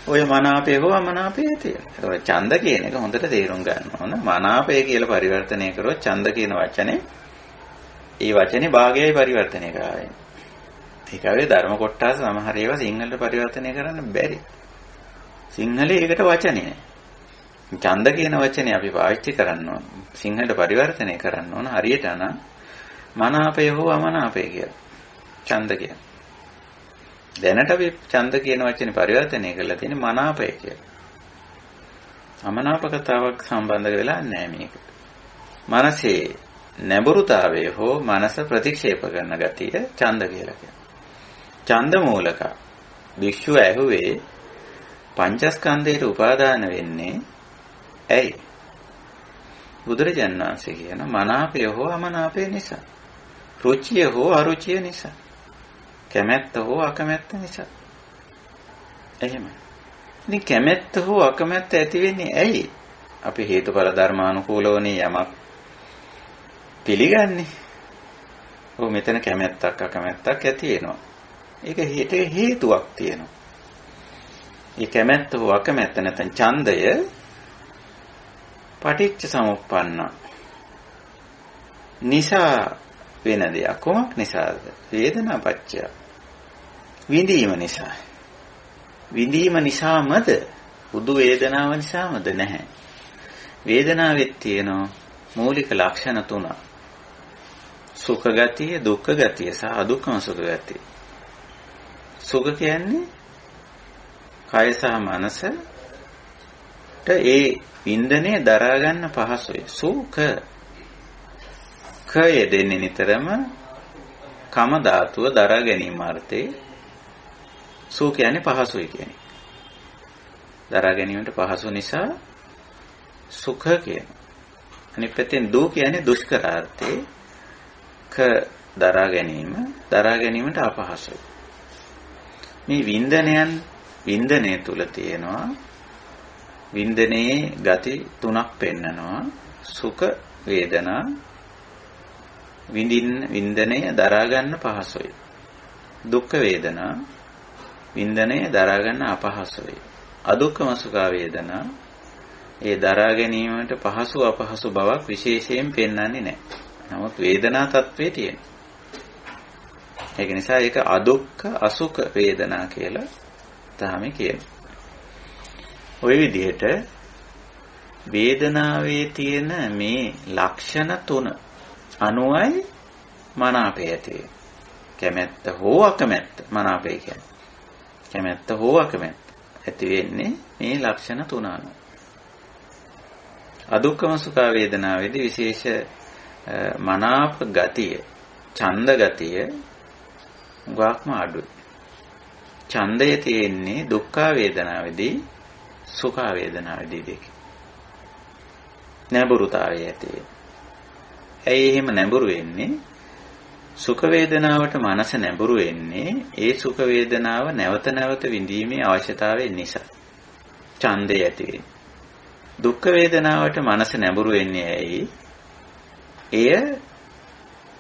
ඔය මනාපය හෝ අමනාපය තියෙනවා. ඒක ඡන්ද කියන එක හොඳට තේරුම් ගන්න ඕන. මනාපය කියලා පරිවර්තනය කරොත් ඡන්ද කියන වචනේ ඒ වචනේ භාගයයි පරිවර්තනය කරන්නේ. ඒකවේ ධර්ම කොටස සමහර ඒවා සිංහලට පරිවර්තනය කරන්න බැරි. සිංහලයේ ඒකට වචනේ නැහැ. ඡන්ද කියන වචනේ අපි පාවිච්චි කරන්න ඕන. සිංහලට පරිවර්තනය කරන්න ඕන හරියට නම් මනාපය හෝ අමනාපය කියලා. ඡන්ද කියන්නේ. දැනට අපි ඡන්ද කියන වචනේ පරිවර්තනය කරලා තියෙන්නේ මනාපය කියලා. අමනාප කතාවක් සම්බන්ධ වෙලා නැහැ මේකට. මනසේ නැඹුරුතාවය හෝ මනස ප්‍රතික්ෂේප කරන ගතිය ඡන්ද කියලා කියනවා. ඡන්ද මූලක භික්ෂුව ඇහුවේ පංචස්කන්ධයට උපාදාන වෙන්නේ ඇයි? බුදුරජාණන් වහන්සේ කියන මනාපය හෝ අමනාපය නිසා. රුචිය හෝ අරුචිය නිසා. කැමැත්ත හෝ අකමැත්ත නිසා. එහෙම. ඉතින් කැමැත්ත හෝ අකමැත්ත ඇති වෙන්නේ ඇයි? අපි හේතුඵල ධර්මානුකූලවනේ යමක් පිළිගන්නේ. ඔව් මෙතන කැමැත්තක් අකමැත්තක් ඇති වෙනවා. ඒක හේතුවක් තියෙනවා. මේ කැමැත්ත හෝ අකමැත්ත නැත්නම් ඡන්දය පටිච්ච සමුප්පන්න නිසා වෙන දෙයක්. කොමක් නිසාද? වේදනා පත්‍ය. විඳීම නිසා. විඳීම නිසාමද? බුදු වේදනාව නිසාමද? නැහැ. වේදනාවෙත් තියෙන මූලික ලක්ෂණ තුනක්. සුඛ ගතිය, දුක්ඛ ගතිය සහ අදුක්ඛම සුඛ ගතිය. සුඛ කියන්නේ කය සහ මනසට ඒ වින්දනය දරා ගන්න පහසුයි. සුඛ කය දෙන්නේ නිතරම කම ධාතුව දරා ගැනීම අර්ථේ. සුඛ කියන්නේ පහසුයි කියන්නේ. දරා ගැනීමට පහසු නිසා සුඛ කියන. අනිත් පැත්තෙන් දු කියන්නේ දුෂ්කරාර්ථේ. ක දරා ගැනීමට අපහසුයි. මේ වින්දනය තුල තියෙනවා වින්දනයේ ගති තුනක් පෙන්නනවා. සුඛ වේදනා වින්දනය දරා ගන්න පහසුයි. දුක්ඛ වේදනා වින්දනය දරා ගන්න අපහසුයි. අදුක්ඛම සුඛ වේදනා ඒ දරා ගැනීමට පහසු අපහසු බවක් විශේෂයෙන් පෙන්වන්නේ නැහැ. නමුත් වේදනා තත්වයේ තියෙන. ඒක නිසා ඒක අදුක්ඛ අසුඛ වේදනා කියලා තමයි කියන්නේ. ওই විදිහට වේදනාවේ තියෙන මේ ලක්ෂණ තුන අනුවයි මනාපය ඇති වෙන්නේ. කැමැත්ත හෝ අකමැත්ත මනාපය කියන්නේ. කැමැත්ත හෝ අකමැත්ත ඇති වෙන්නේ මේ ලක්ෂණ තුන අනුව. අදුක්ඛම සුඛ වේදනාවේදී විශේෂ මනාප ගතිය, ඡන්ද ගතිය උගාක්ම අඩුයි. ඡන්දය තියෙන්නේ දුක්ඛ වේදනාවේදී, සුඛ වේදනාවේදී දෙක. නැඹුරුතාවය ඇති වෙන්නේ. ඇයි එහෙම නැඹුරු වෙන්නේ? සුඛ වේදනාවට මනස නැඹුරු වෙන්නේ ඒ සුඛ වේදනාව නැවත නැවත විඳීමේ අවශ්‍යතාවය නිසා. ඡන්දය ඇති වෙන්නේ. දුක්ඛ වේදනාවට මනස නැඹුරු වෙන්නේ ඇයි? එය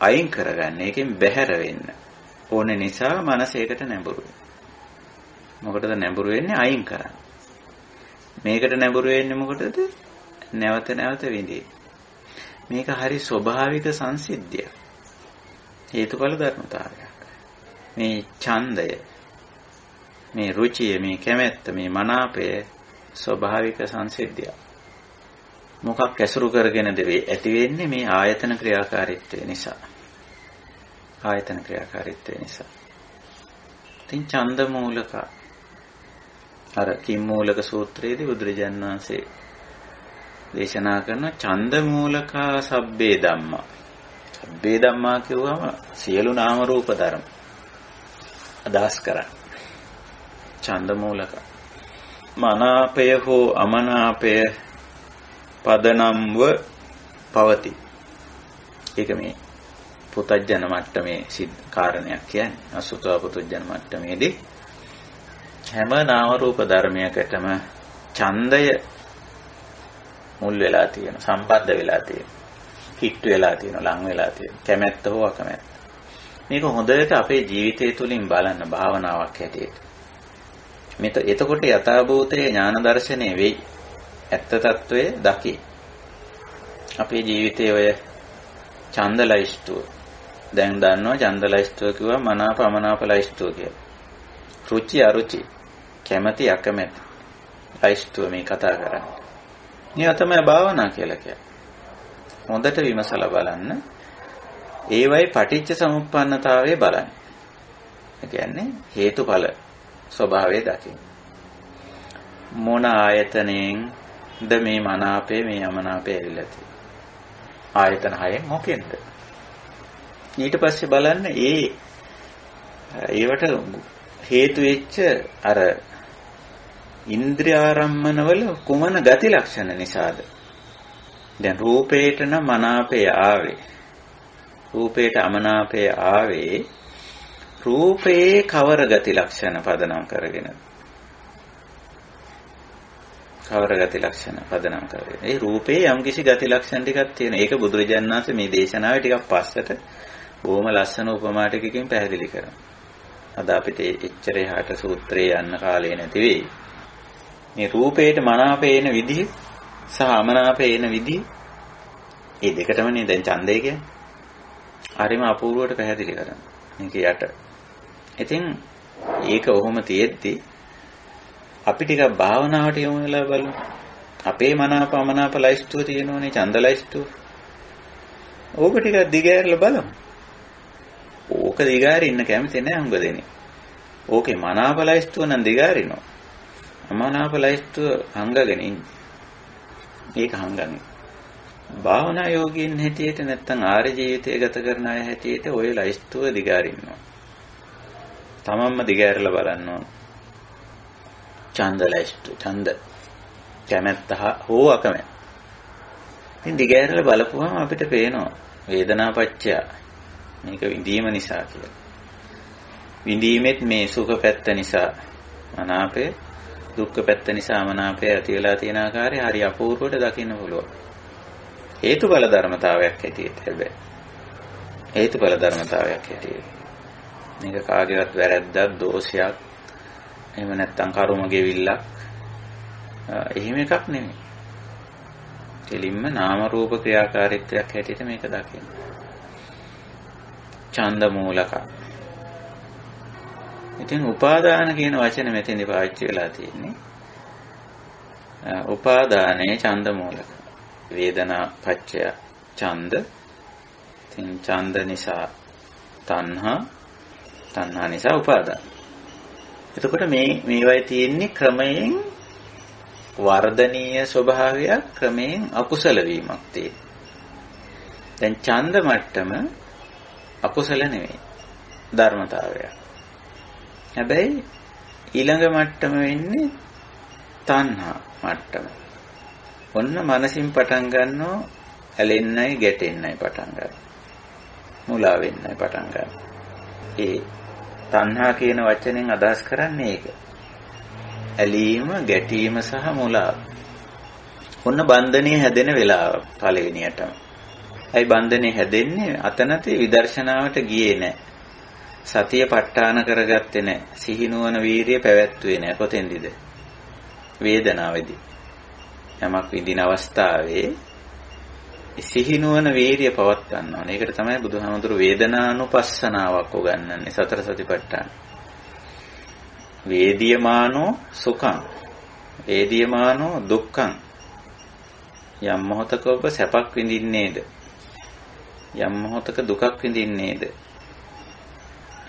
අයින් කරගන්න, ඒකෙන් බැහැර වෙන්න ඕන නිසා මනස ඒකට නැඹුරු වෙනවා. මොකටද නැඹුරු වෙන්නේ? අයින් කරන්න. මේකට නැඹුරු වෙන්නේ මොකටද? නැවත නැවත විඳින්න. මේක හරි ස්වභාවික සංසිද්ධියක්. හේතුඵල ධර්මතාවයක්. මේ ඡන්දය, මේ රුචිය, මේ කැමැත්ත, මේ මනාපය ස්වභාවික සංසිද්ධියක්. මොකක් ඇසුරු කරගෙනද ඇති වෙන්නේ? මේ ආයතන ක්‍රියාකාරීත්වය නිසා. ආයතන ක්‍රියාකාරීත්වය නිසා. ඉතින් ඡන්ද මූලක අර කිම් මූලක සූත්‍රයේදී බුදුරජාණන් වහන්සේ දේශනා කරන ඡන්ද මූලකා සබ්බේ ධම්මා. සබ්බේ ධම්මා කියුවම සියලු නාම රූප ධර්ම අදහස් කරන්නේ. ඡන්ද මූලක. මනාපය හෝ අමනාපය පදනම්ව පවති. ඒක මේ පුතඥ මට්ටමේ සිද්ධ කාරණයක් කියන්නේ. අසුතවා පුතඥ මට්ටමේදී හැම නාම රූප ධර්මයකටම ඡන්දය මුල් වෙලා තියෙන, සම්බන්ධ වෙලා තියෙන, හිට වෙලා තියෙන, ලං වෙලා තියෙන, කැමැත්ත හෝ අකමැත්ත. මේක හොඳට අපේ ජීවිතය තුළින් බලන්න භාවනාවක් හැටියට. එතකොට යථාභූතයේ ඥාන දර්ශනය වෙයි. ඇත්ත తত্ত্বය දකි. අපේ ජීවිතයේ ඔය ඡන්ද ලයිස්තුව දැන් දන්නවා. ඡන්ද ලයිස්තුව කිව්වා මනාප අමනාප ලයිස්තුව කියලා. රුචි අරුචි, කැමැති අකමැති, ලයිස්තුව මේ කතා කරන්නේ. මේවා තමයි භාවනා කියලා කියන්නේ. හොඳට විමසලා බලන්න. ඒවයි පටිච්ච සමුප්පන්නතාවය බලන්න. ඒ කියන්නේ හේතුඵල ස්වභාවය දකින්න. මොන ආයතනෙන්ද මේ මනාපේ මේ අමනාපේ ඇවිල්ලා තියෙන්නේ? ආයතන හයෙන් මොකෙන්ද? ඊට පස්සේ බලන්න ඒවට හේතු වෙච්ච අර ඉන්ද්‍රිය ආරම්මනවල කුමන ගති ලක්ෂණ නිසාද? දැන් රූපේට නම් මනාපය ආවේ. රූපේට අමනාපය ආවේ රූපේ කවර ගති ලක්ෂණ පදනම් කරගෙන. කවර ගති ලක්ෂණ පදනම් කරගෙන. ඒ රූපේ යම්කිසි ගති ලක්ෂණ ටිකක් තියෙනවා. ඒක බුදුරජාණන් වහන්සේ මේ දේශනාවේ ටිකක් පස්සට බොහොම ලස්සන උපමා ටිකකින් පැහැදිලි කරනවා. අද අපිට එච්චර එහාට සූත්‍රේ යන්න කාලේ නැති වෙයි. මේ රූපේට මනාපේ එන විදිහ සහ අමනාපේ එන විදිහ මේ දෙකටමනේ දැන් ඡන්දය කියන්නේ. හරිම අපූර්වවට පැහැදිලි කරනවා. මේක යට. ඉතින් ඒක ඔහොම තියෙද්දි අපි ටිකක් භාවනාවට යොමු වෙලා බලමු. අපේ මනාප අමනාප ලයිස්තුව තියෙනෝනේ ඡන්ද ලයිස්තුව. ඕක ටිකක් දිගහැරලා බලමු. ඕක දිගහැරින්න කැමති නැහැ හුඟ දෙනෙක්. ඕකේ මනාප ලයිස්තුව නම් දිගහැරිනවා. අමනාප ලයිස්තුව හංගගෙන ඉන්නේ. මේක හංගන්නේ. භාවනා යෝගීන් හැටියට නැත්තම් ආර්ය ජීවිතය ගත කරන අය හැටියට ওই ලයිස්තුව දිගහැරින්නවා. තමන්ම දිගහැරලා බලන්න ඕන. ඡන්ද ලයිස්තුව ඡන්ද කැමැත්ත හෝ අකමැත්ත. ඉතින් දිගහැරලා බලපුවම අපිට පේනවා වේදනාපච්චය මේක විඳීම නිසා කියලා. විඳීමෙත් මේ සුඛ පැත්ත නිසා මනාපය දුක්ඛ පැත්ත නිසා මනාපය ඇති වෙලා තියෙන ආකාරය හරි අපූර්වවට දකින්න පුළුවන්. හේතුඵල ධර්මතාවයක් හැටියට හැබැයි. හේතුඵල ධර්මතාවයක් හැටියට. මේක කාගේවත් වැරැද්දක් දෝෂයක් එහෙම නැත්නම් කර්ම ගෙවිල්ලක් එහෙම එකක් නෙමෙයි. කෙලින්ම නාම රූප ක්‍රියාකාරීත්වයක් හැටියට මේක දකින්න. ඡන්ද මූලක. ඉතින් උපාදාන කියන වචනේ මෙතෙන්දි පාවිච්චි වෙලා තියෙන්නේ. උපාදානයේ ඡන්ද මූලක. වේදනා පච්චය ඡන්ද. ඉතින් ඡන්ද නිසා තණ්හා. තණ්හා නිසා උපාදාන. එතකොට මේවයි තියෙන්නේ ක්‍රමයෙන් වර්ධනීය ස්වභාවයක් ක්‍රමයෙන් අකුසල වීමක් තියෙනවා. දැන් ඡන්ද මට්ටම අකුසල නෙවෙයි ධර්මතාවයක්. හැබැයි ඊළඟ මට්ටම වෙන්නේ තණ්හා මට්ටම. ඔන්න මනසින් පටන් ගන්නෝ ඇලෙන්නයි ගැටෙන්නයි පටන් ගන්නවා. මුලා වෙන්නයි පටන් ගන්නවා. ඒ තණ්හා කියන වචනෙන් අදහස් කරන්නේ ඒක. ඇලීම, ගැටීම සහ මුලාව. ඔන්න බන්ධනීය හැදෙන වෙලාව පළවෙනියටම. ඇයි බන්ධනේ හැදෙන්නේ? අතනතේ විදර්ශනාවට ගියේ නැහැ. සතිය ප ဋ ාණ කරගත්තේ නැහැ. සිහිනුවන වීරිය පැවැත්වුවේ නැහැ. කොතෙන්දද? වේදනාවේදී. යමක් විඳින අවස්ථාවේ සිහිනුවන වීරිය පවත්වන්න ඕනේ. ඒකට තමයි බුදුහාමුදුරු වේදනානුපස්සනාවක් උගන්වන්නේ සතර සතිපට්ඨාන. වේදියමානෝ සුඛං වේදියමානෝ දුක්ඛං. යම් මොහතක ඔබ සැපක් විඳින්නේද? යම් මොහතක දුකක් විඳින්නේද?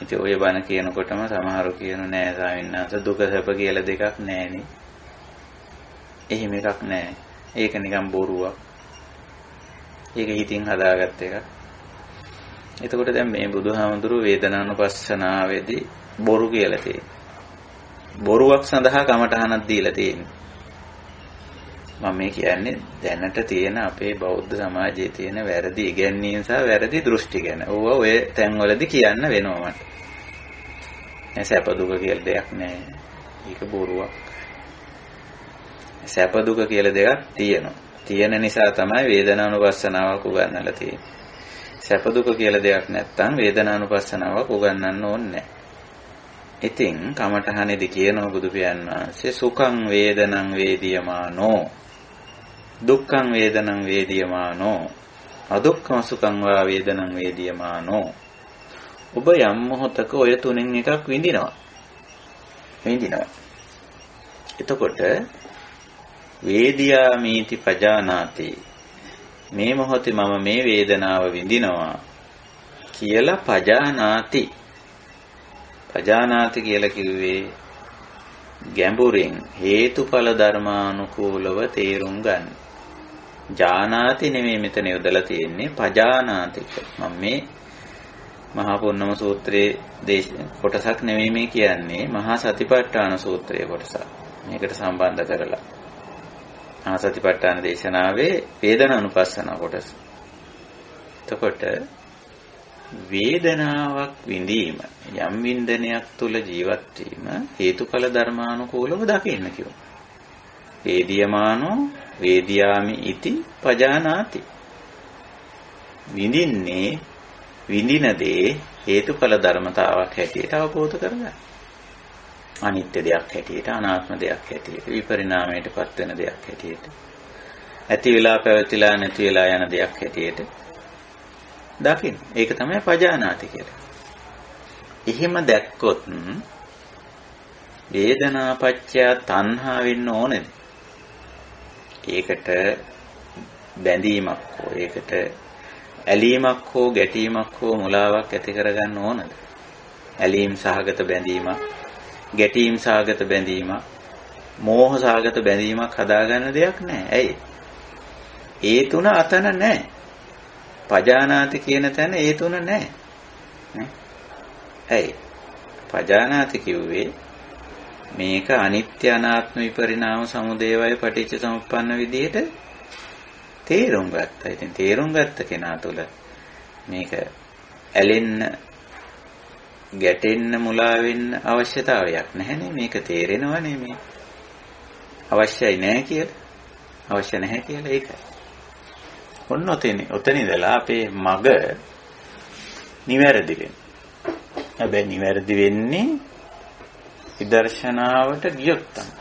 ඉතින් ඔය බණ කියනකොටම සමහරව කියනු නෑ ස්වාමීන් වහන්සේ දුක සැප කියලා දෙකක් නෑනේ. එහෙම එකක් නෑ. ඒක නිකන් බොරුවක්. ඒක හිතින් හදාගත්ත එකක්. එතකොට දැන් මේ බුදුහාමුදුරු වේදනානුපස්සනාවේදී බොරු කියලා තියෙනවා. බොරුවක් සඳහා කමඨහනක් දීලා තියෙනවා. මම මේ කියන්නේ දැනට තියෙන අපේ බෞද්ධ සමාජයේ තියෙන වැරදි ඉගැන්වීම් සහ වැරදි දෘෂ්ටි ගැන. ඕවා ඔය තැන්වලදී කියන්න වෙනවා මට. සැප දුක කියලා දෙයක් නැහැ. ඒක බොරුවක්. සැප දුක කියලා දෙකක් තියෙනවා. තියෙන නිසා තමයි වේදනානුපස්සනාවක් උගන්වලා තියෙන්නේ. සැප දුක කියලා දෙයක් නැත්නම් වේදනානුපස්සනාවක් උගන්වන්න ඕනේ නැහැ. ඉතින් කමඨහනේදී කියනවා බුදු පියාණන් වහන්සේ සුඛං වේදනං වේදියමානෝ දුක්ඛං වේදනං වේදියමානෝ අදුක්ඛං සුඛං වා වේදනං වේදියමානෝ. ඔබ යම් මොහතක ඔය තුනෙන් එකක් විඳිනවා. එතකොට වේදියාමීති පජානාති මේ මොහොතේ මම මේ වේදනාව විඳිනවා කියලා පජානාති. පජානාති කියලා කිව්වේ ගැඹුරින් හේතුඵල ධර්මානුකූලව තේරුම් ගන්න. ජානාති නෙමෙයි මෙතන යොදලා තියෙන්නේ පජානාති. මම මේ මහා පුන්නම සූත්‍රයේ කොටසක් නෙමෙයි මේ කියන්නේ මහා සතිපට්ඨාන සූත්‍රයේ කොටසක්. මේකට සම්බන්ධ කරලා මහා සතිපට්ඨාන දේශනාවේ වේදනානුපස්සන කොටස. එතකොට වේදනාවක් විඳීම යම් වින්දනයක් තුල ජීවත් වීම හේතුඵල ධර්මානුකූලව දකින්න කියනවා. වේදියමානෝ වේදියාමි ඉති පජානාති. විඳින්නේ විඳින දේ හේතුඵල ධර්මතාවක් හැටියට අවබෝධ කරගන්න. අනිත්‍ය දෙයක් හැටියට, අනාත්ම දෙයක් හැටියට, විපරිණාමයටපත් වෙන දෙයක් හැටියට, ඇති වෙලා පැවතිලා නැති වෙලා යන දෙයක් හැටියට දකින්න. ඒක තමයි පජානාති කියලා. එහෙම දැක්කොත් වේදනාපච්චය තණ්හා වෙන්න ඕනේද? ඒකට බැඳීමක් හෝ ඒකට ඇලීමක් හෝ ගැටීමක් හෝ මුලාවක් ඇති කරගන්න ඕනද? ඇලීම් සහගත බැඳීමක්, ගැටීම් සහගත බැඳීමක්, මෝහ සහගත බැඳීමක් හදාගන්න දෙයක් නැහැ. ඇයි? ඒ තුන අතන නැහැ. පජානාති කියන තැන ඒ තුන නැහැ. ඇයි? පජානාති කිව්වේ මේක අනිත්‍ය අනාත්ම විපරිණාම සමුදය වය පටිච්ච සමුප්පන්න විදිහට තේරුම් ගත්තා. ඉතින් තේරුම් ගත්ත කෙනා තුළ මේක ඇලෙන්න, ගැටෙන්න, මුලා වෙන්න අවශ්‍යතාවයක් නැහැනේ. මේක තේරෙනවනේ මේ අවශ්‍යයි නැහැ කියලා. අවශ්‍ය නැහැ කියලා ඒකයි. ඔන්න ඔතන ඉඳලා අපේ මග නිවැරදි වෙනවා. හැබැයි නිවැරදි වෙන්නේ විදර්ශනාවට ගියොත් තමයි.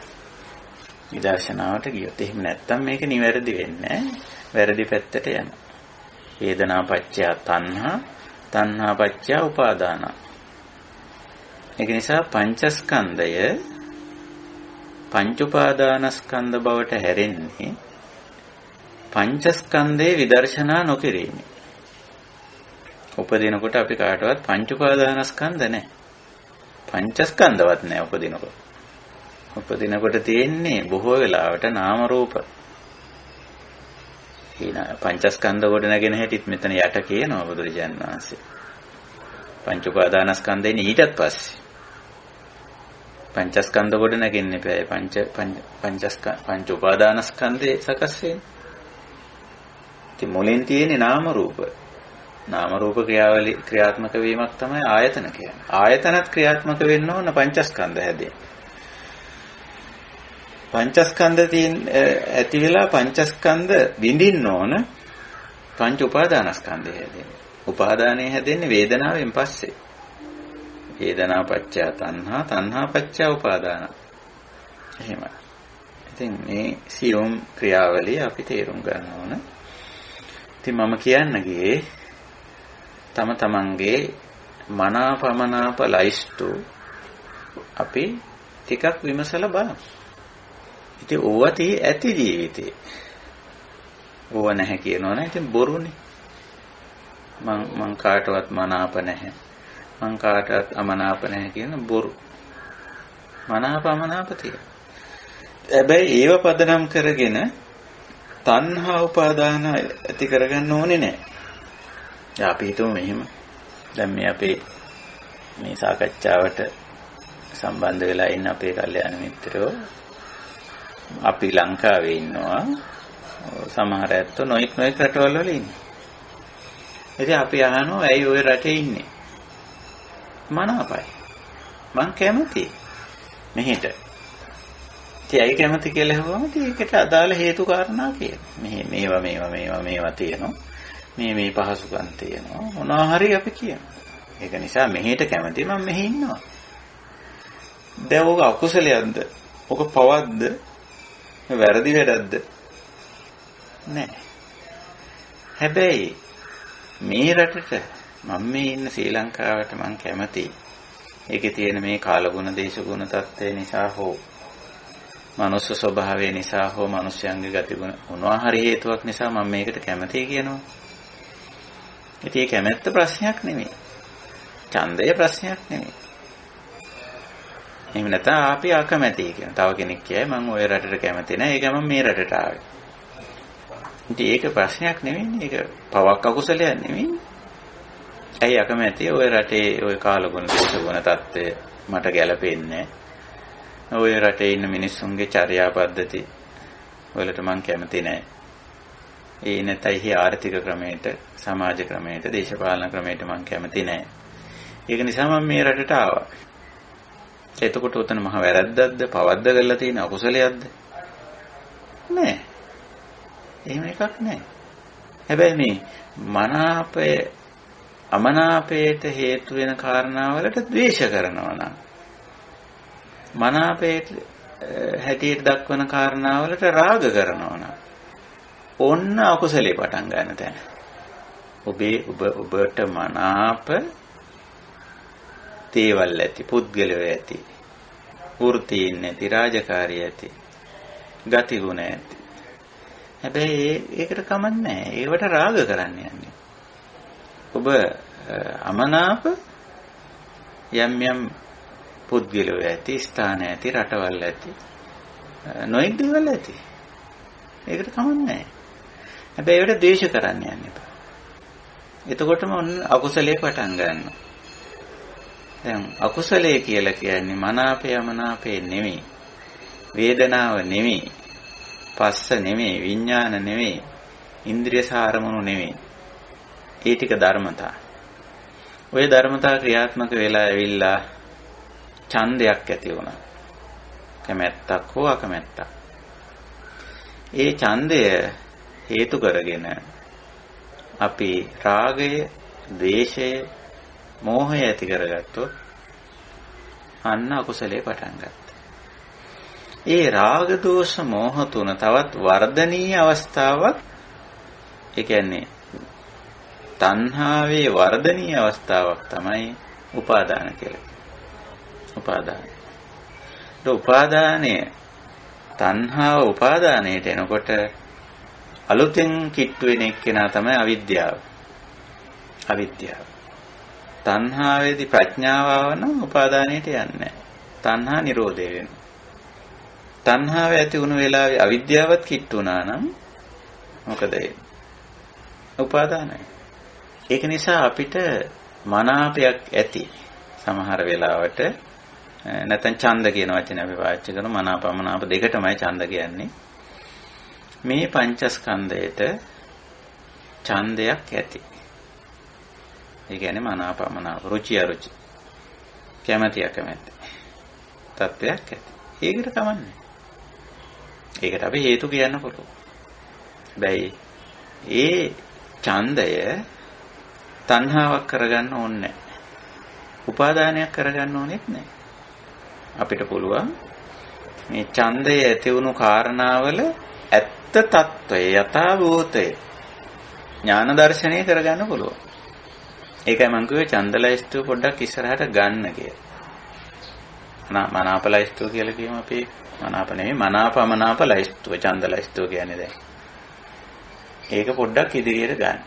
විදර්ශනාවට ගියොත්. එහෙම නැත්නම් මේක නිවැරදි වෙන්නේ නැහැ. වැරදි පැත්තට යනවා. වේදනාපච්චය තණ්හා, තණ්හාපච්චය උපාදාන. ඒක නිසා පංචස්කන්ධය පංච උපාදානස්කන්ධ බවට හැරෙන්නේ පංචස්කන්ධයේ විදර්ශනා නොකිරීම. උපදිනකොට අපි කාටවත් පංච උපාදානස්කන්ධ නැහැ. පංචස්කන්ධවත් නැහැ උපදිනකොට. උපදිනකොට තියෙන්නේ බොහෝ වෙලාවට නාම රූප. පංචස්කන්ධ කොට නැගෙන හැටිත් මෙතන යට කියනවා බුදුරජාණන් වහන්සේ. පංච උපාදානස්කන්ධයෙන් ඊටත් පස්සේ පංචස්කන්ධ කොට නැගෙන්නේ බෑ. පංච උපාදානස්කන්ධේ සකස් වෙන්නේ. ඉතින් මුලින් තියෙන්නේ නාම රූප. නාම රූප ක්‍රියාත්මක වීමක් තමයි ආයතන කියන්නේ. ආයතනත් ක්‍රියාත්මක වෙන්න ඕන පංචස්කන්ධ හැදෙන්න. පංචස්කන්ධ ඇති වෙලා පංචස්කන්ධ විඳින්න ඕන පංච උපාදානස්කන්ධය හැදෙන්න. උපාදානය හැදෙන්නේ වේදනාවෙන් පස්සේ. වේදනාපච්චය තණ්හා, තණ්හාපච්චය උපාදාන. එහෙමයි. ඉතින් මේ සියුම් ක්‍රියාවලිය අපි තේරුම් ගන්න ඕන. ඉතින් මම කියන්න ගියේ තම තමන්ගේ මනාපමනාප ලයිස්තු අපි ටිකක් විමසලා බලමු. ඉතින් ඕවා ඇති ජීවිතේ. ඕවා නැහැ කියනවනේ ඉතින් බොරුනේ. මං කාටවත් මනාප නැහැ. මං කාටවත් අමනාප නැහැ කියන බොරු. මනාප අමනාප තියෙනවා. හැබැයි ඒව පදනම් කරගෙන තණ්හා උපාදාන ඇති කරගන්න ඕනේ නැහැ. දැන් අපි හිතමු මෙහෙම. දැන් මේ අපේ මේ සාකච්ඡාවට සම්බන්ධ වෙලා ඉන්න අපේ කල්යාණ මිත්‍රයෝ අපි ලංකාවේ ඉන්නවා. සමහර ඇත්තෝ නොඑක් රටවල් වල ඉන්නේ. ඉතින් අපි අහනවා ඇයි ওই රටේ ඉන්නේ? මනාපයි. මං කැමතියි මෙහෙට. ඉතින් ඇයි කැමති කියලා අහුවම ඒකට අදාළ හේතු කාරණා කියනවා. මේවා තියෙනවා. මේ පහසුකම් තියෙනවා. මොනවා හරි අපි කියනවා. ඒක නිසා මෙහෙට කැමති මම මෙහෙ ඉන්නවා. දැන් ඔක අකුසලයක්ද? ඔක පවක්ද? වැරදි වැඩක්ද? නෑ. හැබැයි මේ රටට මම මේ ඉන්න ශ්‍රී ලංකාවට මම කැමතියි. ඒකේ තියෙන මේ කාලගුණ දේශගුණ තත්ත්වය නිසා හෝ මනුස්ස ස්වභාවය නිසා හෝ මිනිස්යන්ගේ ගතිගුණ මොනවා හරි හේතුවක් නිසා මම මේකට කැමතියි කියනවා. ඉතින් ඒ කැමැත්ත ප්‍රශ්නයක් නෙමෙයි. ඡන්දය ප්‍රශ්නයක් නෙමෙයි. එහෙම නැත්නම් අපි අකමැතියි කියන. තව කෙනෙක් කියයි මම ওই රටට කැමති නැහැ. ඒක මම මේ රටට ආවේ. ඉතින් ඒක ප්‍රශ්නයක් නෙමෙයි. ඒක පවක් අකුසලයක් නෙමෙයි. ඇයි අකමැති? ওই රටේ ওই කාලගුණ දේශගුණ தත්ත්වය මට ගැලපෙන්නේ නැහැ. ওই රටේ ඉන්න මිනිස්සුන්ගේ චර්යා පද්ධති වලට මම කැමති නැහැ. ඒ නැතයි ආර්ථික ක්‍රමයට, සමාජ ක්‍රමයට, දේශපාලන ක්‍රමයට මම කැමති නැහැ. ඒක නිසා මම මේ රටට ආවා. එතකොට උතන මහ වැරද්දක්ද, පවද්ද කරලා තියෙන අකුසලයක්ද? නෑ. එහෙම එකක් නෑ. හැබැයි මේ මනාපය අමනාපයට හේතු වෙන කාරණාවලට ද්වේෂ කරනවා නම්, මනාපයට හැටියට දක්වන කාරණාවලට රාග කරනවා නම්, ඔන්න අකුසලේ පටන් ගන්න තැන. ඔබට මනාප තේවල් ඇති, පුද්ගලයෝ ඇති, වෘත්තීන් ඇති, රාජකාරී ඇති, ගතිගුණ ඇති. හැබැයි ඒකට කමක් නැහැ. ඒවට රාග කරන්න යන්නේ. ඔබ අමනාප යම් පුද්ගලයෝ ඇති, ස්ථාන ඇති, රටවල් ඇති, නොයෙක් දේවල් ඇති. ඒකට කමක් නැහැ. හැබැයි ඒවට ද්වේෂ කරන්න යන්න එපා. එතකොටම ඔන්න අකුසලයේ පටන් ගන්නවා. දැන් අකුසලයේ කියලා කියන්නේ මනාපය අමනාපේ නෙමෙයි. වේදනාව නෙමෙයි. පස්ස නෙමෙයි, විඥාන නෙමෙයි, ඉන්ද්‍රිය සාරමුණු නෙමෙයි. ඒ ටික ධර්මතා. ওই ධර්මතා ක්‍රියාත්මක වෙලා ඇවිල්ලා ඡන්දයක් ඇති වුණා. කැමැත්තක් හෝ අකමැත්තක්. ඒ ඡන්දය හේතු කරගෙන අපි රාගය, ද්වේෂය, මෝහය ඇති කරගත්තොත් අන්න අකුසලයේ පටන් ගත්තා. ඒ රාග දෝෂ මෝහ තුන තවත් වර්ධනීය අවස්ථාවක්, ඒ කියන්නේ තණ්හාවේ වර්ධනීය අවස්ථාවක් තමයි උපාදාන කියලා. උපාදානය තණ්හාව උපාදානයට එනකොට අලුතෙන් කිට්ටු වෙන එක්කෙනා තමයි අවිද්‍යාව. තණ්හාවේදී ප්‍රඥාව ආවනම් උපාදානයට යන්නේ නැහැ. තණ්හා නිරෝධය වෙනවා. තණ්හාව ඇති වුණු වෙලාවේ අවිද්‍යාවත් කිට්ටු වුණා නම් මොකද වෙන්නේ? උපාදානයි. ඒක නිසා අපිට මනාපයක් ඇති සමහර වෙලාවට, නැත්නම් ඡන්ද කියන වචනේ අපි පාවිච්චි කරන මනාපමනාප දෙකටමයි ඡන්ද කියන්නේ. මේ පංචස්කන්ධයට ඡන්දයක් ඇති. ඒ කියන්නේ මනාපමනාප, රුචි අරුචි, කැමැති අකමැති තත්වයක් ඇති. ඒකට කමන්නේ. ඒකට අපි හේතු කියන්න පුළුවන්. හැබැයි ඒ ඡන්දය තණ්හාවක් කරගන්න ඕනේ නැහැ. උපාදානයක් කරගන්න ඕනෙත් නැහැ. අපිට පුළුවන් මේ ඡන්දය ඇති වුණු කාරණාවල ඇත්ත తত্ত্বය, යථාභූතය ඥාන දර්ශනය කරගන්න පුළුවන්. ඒකයි මම කිව්වේ ඡන්දලයිස්තුව පොඩ්ඩක් ඉස්සරහට ගන්න කියලා. මනාපලයිස්තුව කියලා කියමු අපි. මනාප නෙමෙයි, මනාපමනාපලයිස්තුව, ඡන්දලයිස්තුව කියන්නේ දැන්. ඒක පොඩ්ඩක් ඉදිරියට ගන්න.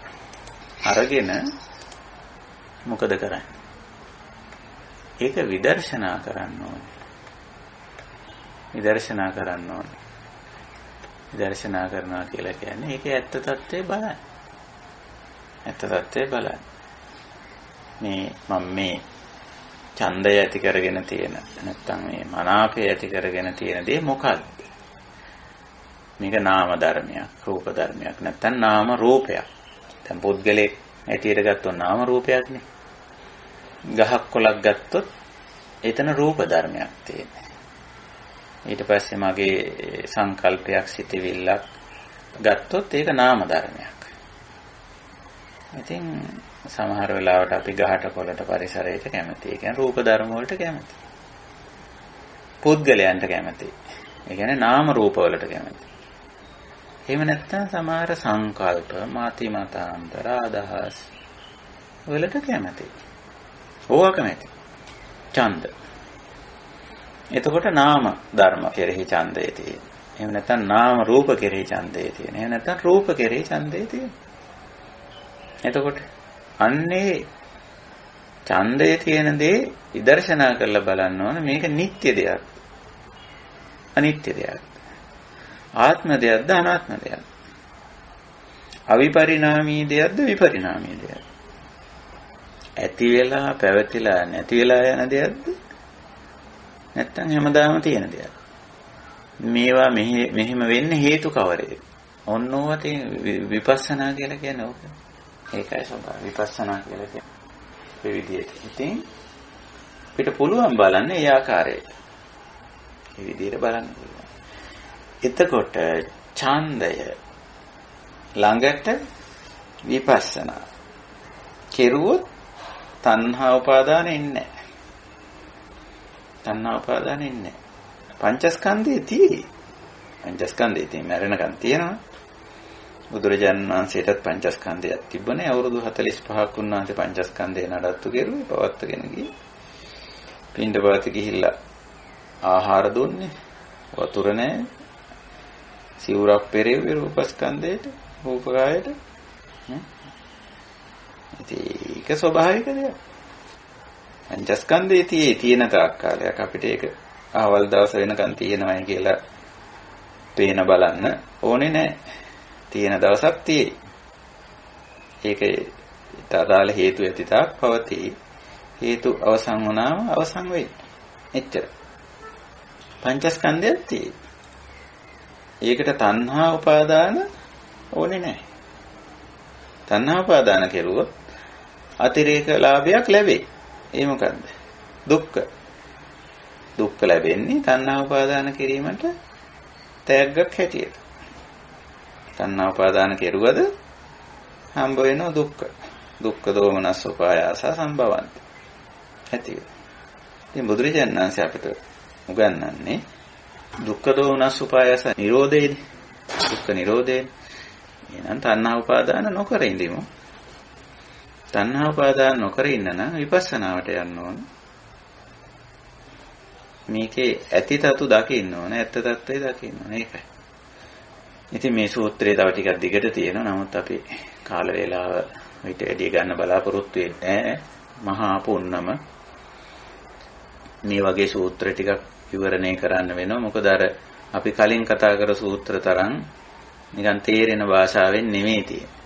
අරගෙන මොකද කරන්නේ? ඒක විදර්ශනා කරන්න ඕනේ. විදර්ශනා කරනවා කියලා කියන්නේ ඒකේ ඇත්ත తත්වය බලන්න. මේ ඡන්දය ඇති කරගෙන තියෙන, නැත්තම් මේ මනාපය ඇති කරගෙන තියෙන දේ මොකක්ද? මේක නාම ධර්මයක්, රූප ධර්මයක්, නැත්තම් නාම රූපයක්. දැන් පුද්ගලෙක් ඇටියට ගත්තොත් නාම රූපයක්නේ. ගහක් කොළක් ගත්තොත් එතන රූප ධර්මයක් තියෙනවා. ඊට පස්සේ මගේ සංකල්පයක්, සිතවිල්ලක් ගත්තොත් ඒක නාම ධර්මයක්. ඉතින් සමහර වෙලාවට අපි ගහට කොළට පරිසරයට කැමති. ඒ කියන්නේ රූප ධර්ම වලට කැමති. පුද්ගලයන්ට කැමති. ඒ කියන්නේ නාම රූප වලට කැමති. එහෙම නැත්නම් සමහර සංකල්ප, මාති මතාන්තර, අදහස් වලට කැමති. ඕවා කැමති. ඡන්ද. එතකොට නාම ධර්ම කෙරෙහි ඡන්දය තියෙන. එහෙම නැත්නම් නාම රූප කෙරෙහි ඡන්දය තියෙන. එහෙම නැත්නම් රූප කෙරෙහි ඡන්දය තියෙන. එතකොට අන්නේ ඡන්දය තියෙන දේ විදර්ශනා කරලා බලන්න ඕන මේක නිට්ටය දෙයක්. අනිත්‍ය දෙයක්. ආත්ම දෙයක්ද අනාත්ම දෙයක්ද? අවිපරිණාමී දෙයක්ද විපරිණාමී දෙයක්ද? ඇති වෙලා පැවතිලා නැති වෙලා යන දෙයක්ද? නැත්තම් හැමදාම තියෙන දෙයක්. මේවා මෙහෙම වෙන්නේ හේතු කවරේද? ඔන්නෝවට විපස්සනා කියලා කියන්නේ ඕක. ඒකයි සබා විපස්සනා කියලා කියන්නේ. මේ විදිහට. ඉතින් අපිට පුළුවන් බලන්න ඒ ආකාරයට. මේ විදිහට බලන්න පුළුවන්. එතකොට ඡන්දය ළඟට විපස්සනා කෙරුවොත් තණ්හා උපාදාන එන්නේ නැහැ. තණ්හා උපාදාන එන්නේ නැහැ. පංචස්කන්ධයේ තියෙයි. පංචස්කන්ධයේ තියෙන මරණකම් තියෙනවා. බුදුරජාණන් වහන්සේටත් පංචස්කන්ධයක් තිබුණේ. අවුරුදු 45ක් උන්වහන්සේ පංචස්කන්ධය නඩත්තු කෙරුවේ පවත්වාගෙන ගියේ. පින්ඩපාත ගිහිල්ලා ආහාර දුන්නේ. වතුර නැහැ. සිවුරක් පෙරෙව්වේ රූපස්කන්ධයට, රූපකායට. ඒක ස්වභාවික දෙයක්. පංචස්කන්ධයේ තියෙන තාක් කාලයක් අපිට ඒක ආවල් දවස වෙනකන් තියෙනවයි කියලා පේන බලන්න ඕනේ නැහැ. තියෙන දවසක් තියෙයි. ඒකට අදාළ හේතු ඇති තාක් පවතී. හේතු අවසන් වුණාම අවසන් වෙයි. එච්චර. පංචස්කන්ධයක් තියෙයි. ඒකට තණ්හා උපාදාන ඕනේ නැහැ. තණ්හා උපාදාන කෙරුවොත් අතිරේක ලාභයක් ලැබේ. ඒ මොකද්ද? දුක්ඛ. දුක්ඛ ලැබෙන්නේ තණ්හා උපාදාන කිරීමට තෑග්ගක් හැටියට. තණ්හා උපාදාන කෙරුවද හම්බ වෙනවා දුක්ඛ. දුක්ඛ දෝමනස් උපායාස සම්භවಂತಿ. ඇති. ඉතින් බුදුරජාණන් වහන්සේ අපිට උගන්වන්නේ දුක්ඛ දෝමනස් උපායාස නිරෝධේනේ. දුක්ඛ නිරෝධේ. එහෙනම් තණ්හා උපාදාන නොකර ඉඳිමු. තණ්හා උපාදාන නොකර ඉන්න නම් විපස්සනාවට යන්න ඕන. මේකේ ඇති තතු දකින්න ඕන, ඇත්ත తත්වය දකින්න ඕන. ඒකයි. ඉතින් මේ සූත්‍රය තව ටිකක් දිගට තියෙනවා. නමුත් අපි කාල වේලාව විතර වැඩි ගන්න බලාපොරොත්තු වෙන්නේ මහා පුන්නම මේ වගේ සූත්‍ර ටිකක් විවරණය කරන්න වෙනවා. මොකද අර අපි කලින් කතා කර සූත්‍ර තරම් නිකන් තේරෙන භාෂාවෙන් නෙමෙයි තියෙන්නේ.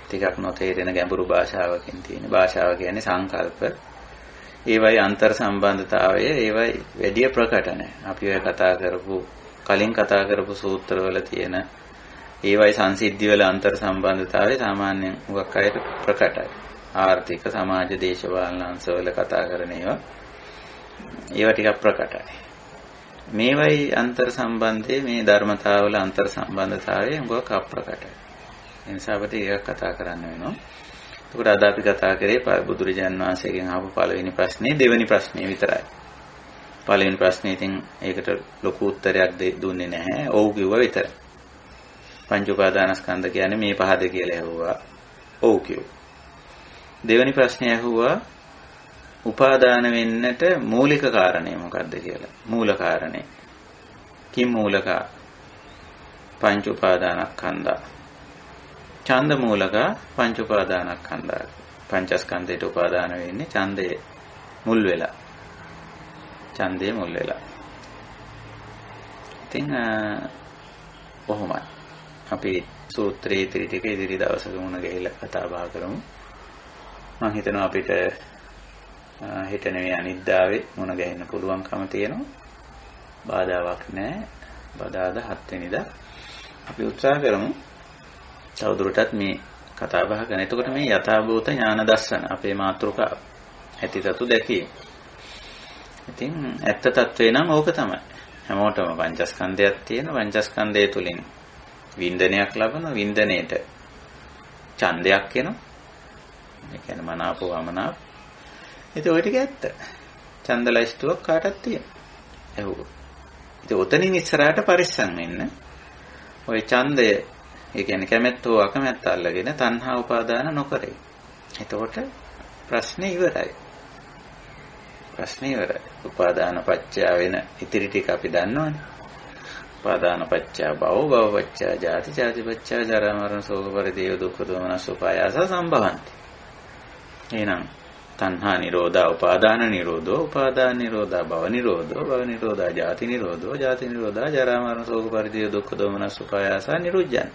ටිකක් නොතේරෙන ගැඹුරු භාෂාවකින් තියෙන. භාෂාව කියන්නේ සංකල්ප. ඒවයි අන්තර් සම්බන්ධතාවය ඒවයි වැඩි ප්‍රකට නැහැ. අපි ඔය කලින් කතා කරපු සූත්‍රවල තියෙන ඒවයි සංසිද්ධිවල අන්තර් සම්බන්ධතාවය සාමාන්‍යයෙන් උගක් අයට ප්‍රකටයි. ආර්ථික, සමාජ, දේශපාලන අංශවල කතා කරන ඒවා ටිකක් ප්‍රකටයි. මේවයි අන්තර් සම්බන්ධයේ මේ ධර්මතාවල අන්තර් සම්බන්ධතාවය උගක් අප්‍රකටයි. ඒ නිසා අපිට ඒක කතා කරන්න වෙනවා. එතකොට අද අපි කතා කරේ බුදුරජාණන් වහන්සේගෙන් අහපු පළවෙනි ප්‍රශ්නේ දෙවෙනි ප්‍රශ්නේ විතරයි. පළවෙනි ප්‍රශ්නේ ඉතින් ඒකට ලොකු උත්තරයක් දුන්නේ නැහැ. ඔව් කිව්වා විතරයි. පංච උපාදානස්කන්ධ කියන්නේ මේ පහද කියලා ඇහුවා. ඔව් කිව්වා. දෙවෙනි ප්‍රශ්නේ ඇහුවා උපාදාන වෙන්නට මූලික කාරණේ මොකක්ද කියලා. මූල කාරණේ. කිම් මූලක පංච උපාදානස්කන්ධා. ඡන්ද මූලක පංච උපාදානස්කන්ධා. පංචස්කන්ධයට උපාදාන වෙන්නේ ඡන්දයේ මුල් වෙලා. ඡන්දයේ මුල් වෙලා. ඉතින් කොහොමද? අපි සූත්‍රයේ ඉදිරි ටික ඉදිරි දවසක මුණ ගැහිලා කතා බහ කරමු. මම හිතනවා අපිට හිත නෙවෙයි අනිද්දාවේ මුණ ගැහෙන්න පුළුවන්කම තියෙනවා. බාධාවක් නැහැ. බදාදා 7 වෙනිදා අපි උත්සාහ කරමු. තවදුරටත් මේ කතා බහ කරන. එතකොට මේ යථාභූත ඥාන දර්ශන අපේ මාතෘකාව. ඇතිතතු දැකීම. ඉතින් ඇත්ත తත්වේ නම් ඕක තමයි. හැමෝටම පංචස්කන්ධයක් තියෙන පංචස්කන්ධය තුලින් වින්දනයක් ලබන වින්දනයේට ඡන්දයක් එනවා. ඒ කියන්නේ මනාපව අමනාප. ඉතින් ඔය ටික ඇත්ත. ඡන්දලයිස්තුවක් කාටත් තියෙනවා. ඇහුවෝ. ඉතින් ඔතනින් ඉස්සරහට පරිස්සම් වෙන්න. ඔය ඡන්දය ඒ කියන්නේ කැමැත්තෝ අකමැත්ත අල්ලගෙන තණ්හා උපාදාන නොකරේ. එතකොට ප්‍රශ්නේ ඉවරයි. ප්‍රශ්නේ ඉවරයි. උපාදාන පත්‍ය වෙන ඉතිරි ටික අපි දන්නවනේ. උපාදාන පත්‍ය භව භව පත්‍ය ජාති ජාති පත්‍ය ජරා මරණ ශෝක පරිදේව දුක්ඛ දෝමනස් උපායාස සම්භවಂತಿ. එහෙනම් තණ්හා නිරෝධා උපාදාන නිරෝධෝ උපාදාන නිරෝධා භව නිරෝධෝ භව නිරෝධා ජාති නිරෝධෝ ජාති නිරෝධා ජරා මරණ ශෝක පරිදේව දුක්ඛ දෝමනස් උපායාස නිරුද්ධං.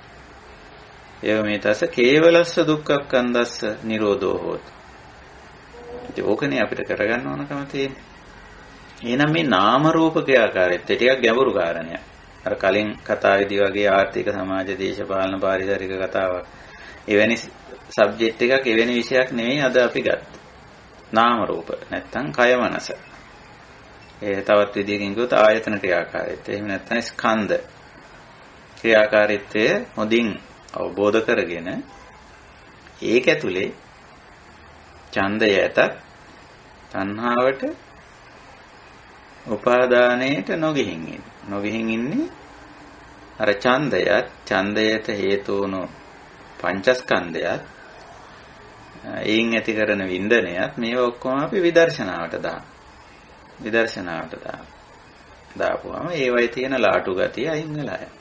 එව මේ තස කේවලස්ස දුක්ඛක්ඛන්දස්ස නිරෝධෝ හෝති. ඉතින් ඕකනේ අපිට කරගන්න ඕනකම තියෙන්නේ. එහෙනම් මේ නාම රූප ක්‍රියාකාරීත්වය ටිකක් ගැඹුරු කාරණයක්. අර කලින් කතාවේදී වගේ ආර්ථික සමාජ දේශපාලන පාරිසරික කතාවක්. එවැනි සබ්ජෙක්ට් එකක් එවැනි විෂයක් නෙවෙයි අද අපි ගත්තේ. නාම රූප නැත්තම් කය මනස. ඒ තවත් විදිහකින් කිව්වොත් ආයතන ක්‍රියාකාරීත්වය. එහෙම නැත්නම් ස්කන්ධ ක්‍රියාකාරීත්වය හොඳින් අවබෝධ කරගෙන ඒක ඇතුලේ ඡන්දය ඇතත් තණ්හාවට උපාදානයට නොගිහින් ඉන්නේ අර ඡන්දයට හේතු වුණු පංචස්කන්ධයත් එයින් ඇති කරන වින්දනයත් මේවා ඔක්කොම අපි විදර්ශනාවට දාපුවාම ඒවයි තියෙන ලාටු ගතිය අයින් වෙලා යනවා.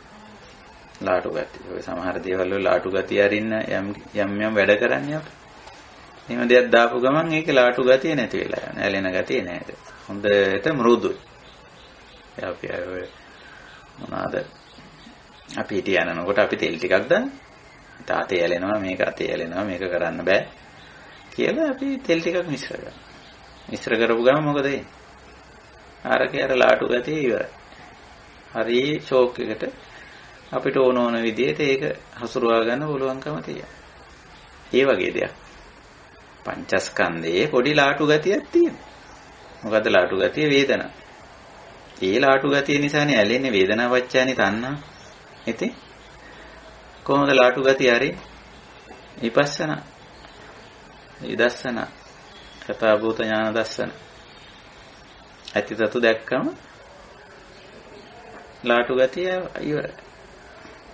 ලාටු ගතිය. ඔය සමහර දේවල් වල ලාටු ගතිය අරින්න යම් වැඩ කරන්නේ අපි. එහෙම දෙයක් දාපු ගමන් ඒකේ ලාටු ගතිය නැති වෙලා යනවා. ඇලෙන ගතිය නැහැ. හොඳට මෘදුයි. අපි ඔය මොනවාද? අපි හිටිය යනකොට අපි තෙල් ටිකක් දාන. තාතේ ඇලෙනවා මේක අතේ ඇලෙනවා මේක කරන්න බෑ කියලා අපි තෙල් ටිකක් මිශ්‍ර කරනවා. මිශ්‍ර කරපු ගමන් මොකද වෙන්නේ? ආරකේ අර ලාටු ගතිය ඉවරයි. හරි ෂෝක් එකට අපිට ඕන විදිහට ඒක හසුරුවා ගන්න පුළුවන්කම තියෙනවා. ඒ වගේ දෙයක්. පංචස්කන්ධයේ පොඩි ලාටු ගතියක් තියෙනවා. මොකද්ද ලාටු ගතිය? වේදනා. ඒ ලාටු ගතිය නිසානේ ඇලෙන්නේ වේදනාව වච්චානේ තණ්හා. ඉතින් කොහොමද ලාටු ගතිය හරි? විපස්සනා. විදර්ශනා. කතා භූත ඥාන දර්ශන. ඇතිතතු දැක්කම ලාටු ගතිය ඉවරයි.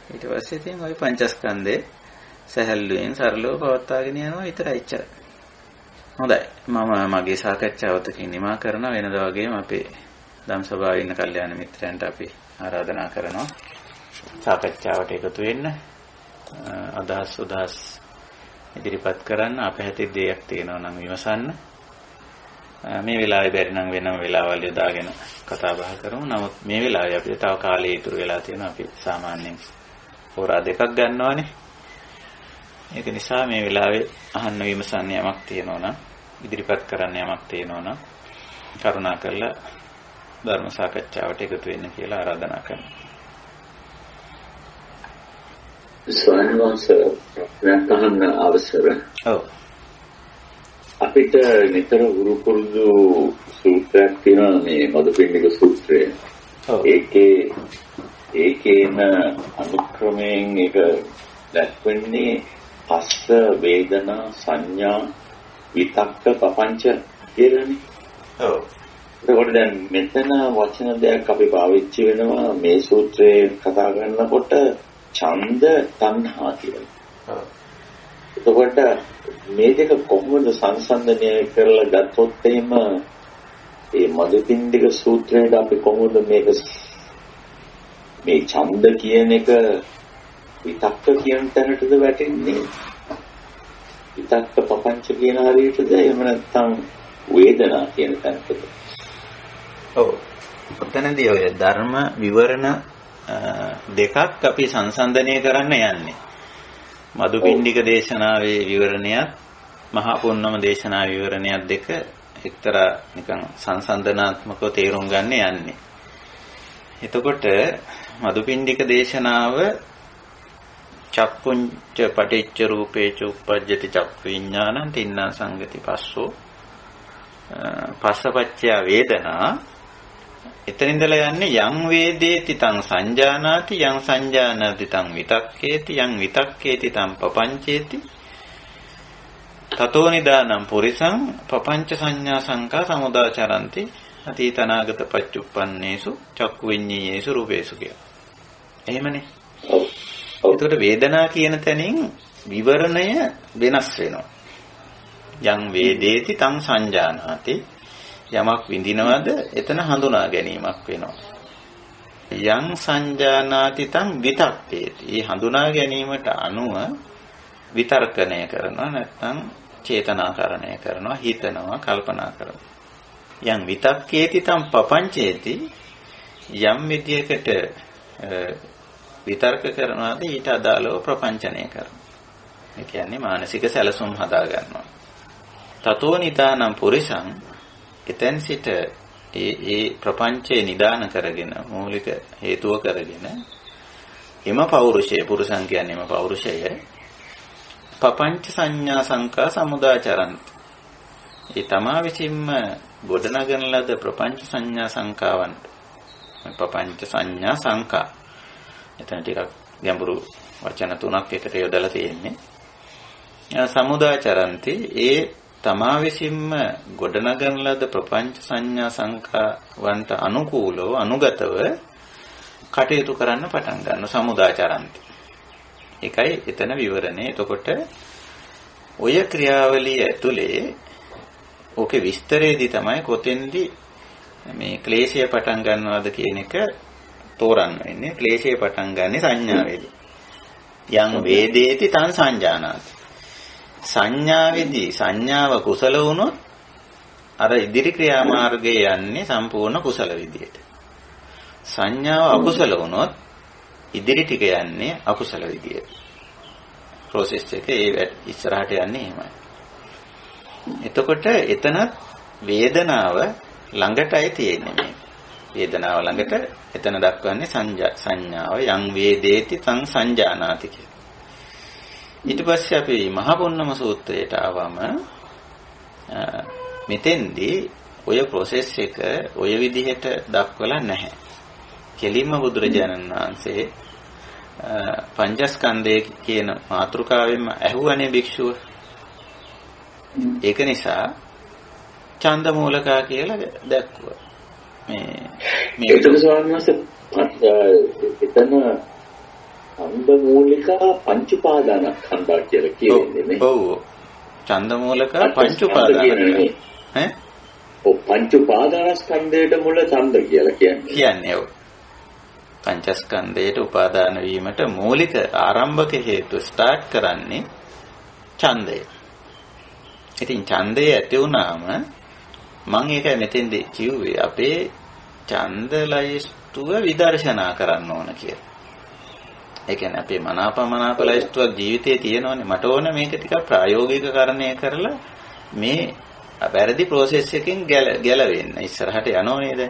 ඊට පස්සේ තියෙන ওই පංචස්කන්ධේ සහැල්ලුවෙන් සරලව පවත්වාගෙන යනවා විතරයි ඉච්චරයි. හොඳයි. මම මගේ සාකච්ඡාවතකින් නිමා කරන වෙනදා වගේම අපේ ධම්සභාවේ ඉන්න කල්යාණ මිත්‍රයන්ට අපි ආරාධනා කරනවා සාකච්ඡාවට එකතු වෙන්න. අදහස් ඉදිරිපත් කරන්න අප හැටි දෙයක් තියෙනවා නම් විමසන්න. මේ වෙලාවේ බැරි නම් වෙනම වෙලාවල් යොදාගෙන කතා බහ කරමු. නමුත් මේ වෙලාවේ අපිට තව කාලය ඉතුරු වෙලා තියෙනවා. අපි සාමාන්‍යයෙන් හෝරා දෙකක් ගන්නවානේ. ඒක නිසා මේ වෙලාවේ අහන්න විමසන්න යමක් තියෙනවා නම් ඉදිරිපත් කරන්න යමක් තියෙනවා නම් කරුණාකරලා ධර්ම සාකච්ඡාවට එකතු වෙන්න කියලා ආරාධනා කරනවා. ස්වාමීන් වහන්සේ ප්‍රශ්න අවසර. ඔව්. අපිට නිතර ගුරු පුරුදු සූත්‍රයක් තියෙනවා මේ මදුපිණ්ඩික සූත්‍රය. ඔව්. ඒකේන අනුක්‍රමයෙන් ඒක දැක්වෙන්නේ පස්ස වේදනා සංඥා විතක්ක පపంచ කියලානේ. ඔව්. ඒකට දැන් මෙතන වචන දෙයක් අපි පාවිච්චි වෙනවා මේ සූත්‍රයේ කතා කරනකොට ඡන්ද තණ්හා කියලා. ඔව්. එතකොට මේ දෙක කොහොමද සංසන්දනය කරලා ගත්තොත් එහෙම මේ මදුපිණ්ඩික සූත්‍රයට අපි කොහොමද මේ ඡන්ද කියන එක විතක්ක කියන තැනටද වැටෙන්නේ? විතක්ක පపంచ කියන හරියටද එහෙම නැත්නම් වේදනා කියන තැනටද? ඔව්. ඔතනදී ඔය ධර්ම විවරණ දෙකක් අපි සංසන්දනය කරන්න යන්නේ. මදුපිණ්ඩික දේශනාවේ විවරණයත් මහා පුන්නම දේශනාවේ විවරණයත් දෙක එක්තරා නිකන් සංසන්දනාත්මකව තේරුම් ගන්න යන්නේ. එතකොට මදුපිණ්ඩික දේශනාව චක්කුංච පටිච්ච රූපේච උප්පජ්ජති චක්ඛු විඥානං තින්නා සංගති පස්සෝ පස්සපච්චය වේදනා. එතන ඉඳලා යන්නේ යං වේදේති තං සංජානාති යං සංජානාති තං විතක්කේති යං විතක්කේති තං පపంచේති තතෝ නිදානම් පුරිසං පపంచ සංඥා සංකා සමුදාචරಂತಿ අතීතනාගත පච්චුප්පන්නේසු චක්කු විඤ්ඤේයේසු රූපේසු කියලා. එහෙමනේ. එතකොට වේදනා කියන තැනින් විවරණය වෙනස් වෙනවා. යං වේදේති තං සංජානාති යමක් විඳිනවද එතන හඳුනා ගැනීමක් වෙනවා. යං සංජානාති තං විතක්කේති. මේ හඳුනා ගැනීමට අනුව විතර්කණය කරනවා නැත්නම් චේතනාකරණය කරනවා, හිතනවා, කල්පනා කරනවා. යං විතක්කේති තං පපංචේති. යම් විදියකට විතර්ක කරනවාද ඊට අදාළව ප්‍රපංචනය කරනවා. ඒ කියන්නේ මානසික සැලසුම් හදා ගන්නවා. තතෝ නිදානම් පුරිසං. එතෙන් සිට ඒ ප්‍රපංචේ නිදාන කරගෙන මූලික හේතුව කරගෙන එම පෞරුෂය පුරුෂං කියන්නේ එම පෞරුෂය පපංච සංඥා සංකා සමුදාචරන්ති. ඒ තමා විසින්ම ගොඩනගන ලද ප්‍රපංච සංඥා සංකාවන්ට පපංච සංඥා සංකා එතන ටිකක් ගැඹුරු වචන තුනක් එකට යොදලා තියෙන්නේ. සමුදාචරන්ති ඒ තමා විසින්ම ගොඩනගන ලද ප්‍රපංච සංඥා සංකාවන්ට අනුකූලව අනුගතව කටයුතු කරන්න පටන් ගන්න සමුදාචරන්ති. ඒකයි එතන විවරණේ. එතකොට ඔය ක්‍රියාවලිය ඇතුලේ ඕකේ විස්තරයේදී තමයි කොතෙන්දි මේ ක්ලේශය පටන් ගන්නවද කියන එක තෝරන්න වෙන්නේ. ක්ලේශය පටන් ගන්නේ සංඥාවේදී. යං වේදේති තං සංජානාති. සංඥාවේදී සංඥාව කුසල වුණොත් අර ඉදිරි ක්‍රියාමාර්ගයේ යන්නේ සම්පූර්ණ කුසල විදියට. සංඥාව අකුසල වුණොත් ඉදිරි ටික යන්නේ අකුසල විදියට. process එක ඒ ඉස්සරහට යන්නේ එහෙමයි. එතකොට එතනත් වේදනාව ළඟටයි තියෙන්නේ මේ. වේදනාව ළඟට එතන දක්වන්නේ සංඥාව යං වේදේති තං සංජානාති කියලා. ඊට පස්සේ අපි මහපොන්නම සූත්‍රයට ආවම මෙතෙන්දී ඔය process එක ඔය විදිහට දක්වලා නැහැ. කෙලින්ම බුදුරජාණන් වහන්සේ පංචස්කන්ධය කියන මාතෘකාවෙන්ම ඇහුවනේ භික්ෂුව. ඒක නිසා ඡන්ද මූලකා කියලා දැක්වුවා. මේ ඒක ස්වාමීන් වහන්සේ එතන ඡන්ද මූලිකා පංච උපාදානස්කන්ධය කියලා කියන්නේ නේ. ඔව්. ඡන්ද මූලකා පංච උපාදානස්කන්ධය. ඈ? ඔව් පංච උපාදානස්කන්ධයට මුල ඡන්ද කියලා කියන්නේ. කියන්නේ ඔව්. පංචස්කන්ධයට උපාදාන වීමට මූලික ආරම්භක හේතු ස්ටාර්ට් කරන්නේ ඡන්දය. ඉතින් ඡන්දය ඇති වුණාම මම ඒක මෙතෙන්දී කිව්වේ අපේ ඡන්ද ලයිස්තුව විදර්ශනා කරන්න ඕන කියලා. ඒ කියන්නේ අපේ මනාපමනාප ලයිස්තුවක් ජීවිතේ තියෙනවනේ. මට ඕන මේක ටිකක් ප්‍රායෝගිකකරණය කරලා මේ වැරදි process එකෙන් ගැලවෙන්න ඉස්සරහට යනෝ නේද?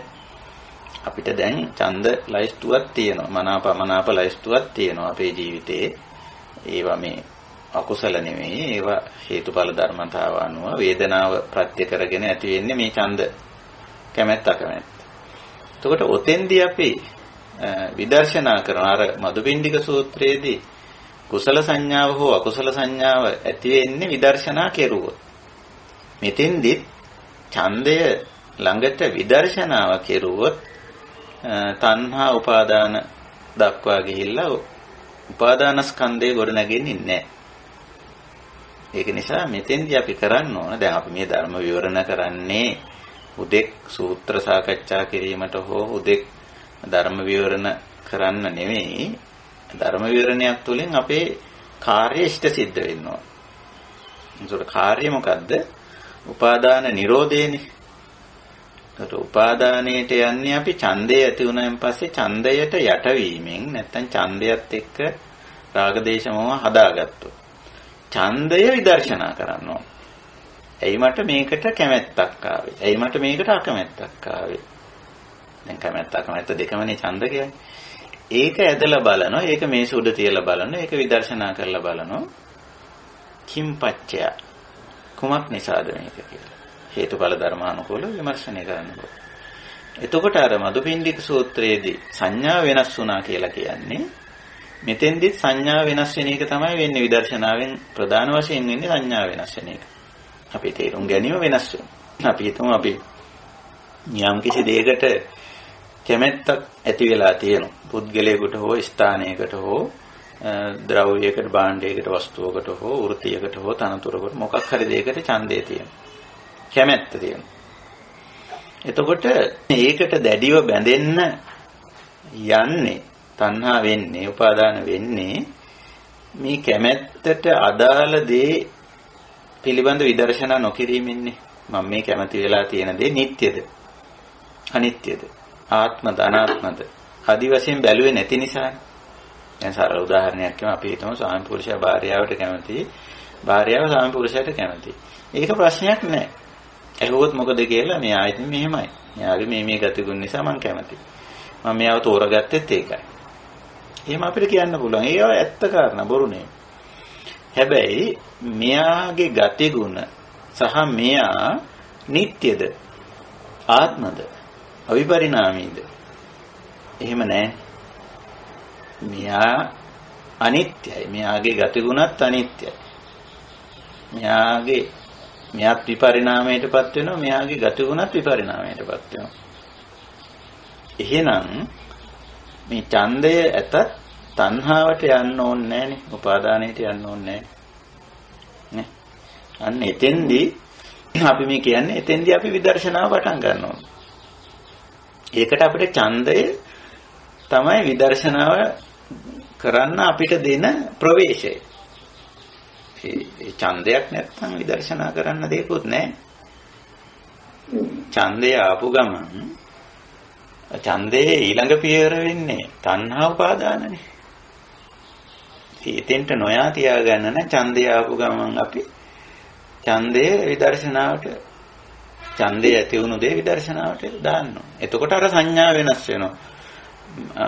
අපිට දැන් ඡන්ද ලයිස්තුවක් තියෙනවා. මනාපමනාප ලයිස්තුවක් තියෙනවා අපේ ජීවිතේ. ඒවා මේ අකුසල නෙමෙයි. ඒවා හේතුඵල ධර්මතාව අනුව වේදනාව ප්‍රත්‍ය කරගෙන ඇති වෙන්නේ මේ ඡන්ද කැමැත්ත අකමැත්ත. එතකොට ඔතෙන්දී අපි විදර්ශනා කරන අර මදුපිණ්ඩික සූත්‍රයේදී කුසල සංඥාව හෝ අකුසල සංඥාව ඇති වෙන්නේ විදර්ශනා කෙරුවොත්. මෙතෙන්දී ඡන්දය ළඟට විදර්ශනාව කෙරුවොත් තණ්හා උපාදාන දක්වා ගිහිල්ලා උපාදාන ස්කන්ධය ගොඩ නැගෙන්නේ නැහැ. ඒක නිසා මෙතෙන්දී අපි කරන්න ඕන දැන් අපි මේ ධර්ම විවරණ කරන්නේ උදෙක් සූත්‍ර සාකච්ඡා කිරීමට හෝ උදෙක් ධර්ම විවරණ කරන්න නෙවෙයි. ධර්ම විවරණයක් තුළින් අපේ කාර්ය ඉෂ්ට සිද්ධ වෙනවා. ඒකට කාර්යය මොකද්ද? උපාදාන නිරෝධයනේ. ඒකට උපාදානයට යන්නේ අපි ඡන්දය ඇති වුණාන් පස්සේ ඡන්දයට යටවීමෙන් නැත්තම් ඡන්දයත් එක්ක රාග දේශ මොහ හදාගත්තොත් ඡන්දය විදර්ශනා කරන්න ඕන. එයි මට මේකට කැමැත්තක් ආවේ. එයි මට මේකට අකමැත්තක් ආවේ. දැන් කැමැත්ත අකමැත්ත දෙකමනේ ඡන්ද කියන්නේ. ඒක ඇදලා බලනවා. ඒක මේ සුඩ තියලා බලනවා. ඒක විදර්ශනා කරලා බලනවා. කිම්පච්චය කුමක් නිසාද මේක කියලා. හේතුඵල ධර්මානුකූල විමර්ශනය කරනවා. එතකොට අර මදුපිණ්ඩික සූත්‍රයේදී සංඥා වෙනස් වුණා කියලා කියන්නේ මෙතෙන්දි සංඥා වෙනස් වෙන එක තමයි වෙන්නේ විදර්ශනාවෙන් ප්‍රධාන වශයෙන් වෙන්නේ සංඥා වෙනස් වෙන එක. අපි තේරුම් ගැනීම වෙනස් වෙනවා. අපි හිතමු අපි යම් කිසි දෙයකට කැමැත්තක් ඇති වෙලා තියෙනවා. පුද්ගලයෙකුට හෝ ස්ථානයකට හෝ ද්‍රව්‍යයකට භාණ්ඩයකට වස්තුවකට හෝ වෘත්තියකට හෝ තනතුරකට මොකක් හරි දෙයකට ඡන්දය තියෙනවා. කැමැත්ත තියෙනවා. එතකොට ඒකට දැඩිව බැඳෙන්න යන්නේ තණ්හා වෙන්නේ උපාදාන වෙන්නේ මේ කැමැත්තට අදාළ දේ පිළිබඳ විදර්ශනා නොකිරීමෙන්නේ. මම මේ කැමති වෙලා තියෙන දේ නිට්ටයද අනිත්‍යද ආත්මද අනාත්මද ආදි වශයෙන් බැලුවේ නැති නිසානේ. දැන් සරල උදාහරණයක් කියමු. අපි හිතමු ස්වාමි පුරුෂයා භාර්යාවට කැමති, භාර්යාව ස්වාමි පුරුෂයාට කැමති. ඒක ප්‍රශ්නයක් නෑ. ඇහුවොත් මොකද කියලා මෙයා ඉතින් මෙහෙමයි. මෙයාගේ මේ ගතිගුණ නිසා මම කැමතියි. මම මෙයාව තෝරගත්තෙත් ඒකයි. එහෙම අපිට කියන්න පුළුවන්. ඒව ඇත්ත කාරණා බොරු නෙමෙයි. හැබැයි මෙයාගේ ගතිගුණ සහ මෙයා නිට්ටයද ආත්මද අවිපරිණාමීද? එහෙම නෑ. මෙයා අනිත්‍යයි. මෙයාගේ ගතිගුණත් අනිත්‍යයි. මෙයාත් විපරිණාමයටපත් වෙනවා. මෙයාගේ ගතිගුණත් විපරිණාමයටපත් වෙනවා. එහෙනම් මේ ඡන්දය ඇතත් තණ්හාවට යන්න ඕනේ නෑනේ. උපාදානයට යන්න ඕනේ නෑ. අන්න එතෙන්දී අපි මේ කියන්නේ එතෙන්දී අපි විදර්ශනාව පටන් ගන්න ඕනේ. ඒකට අපිට ඡන්දය තමයි විදර්ශනාව කරන්න අපිට දෙන ප්‍රවේශය. ඒ ඡන්දයක් නැත්නම් විදර්ශනා කරන්න දෙයක්වත් නැහැ. ඡන්දය ආපු ගමන් ඡන්දේ ඊළඟ පියවර වෙන්නේ තණ්හා උපාදානනේ. ඒතෙන්ට නොයා තියාගන්න නම් ඡන්දය ආපු ගමන් අපි ඡන්දය විදර්ශනාවට ඡන්දය ඇති වුණු දේ විදර්ශනාවට දාන්නවා. එතකොට අර සංඥා වෙනස් වෙනවා.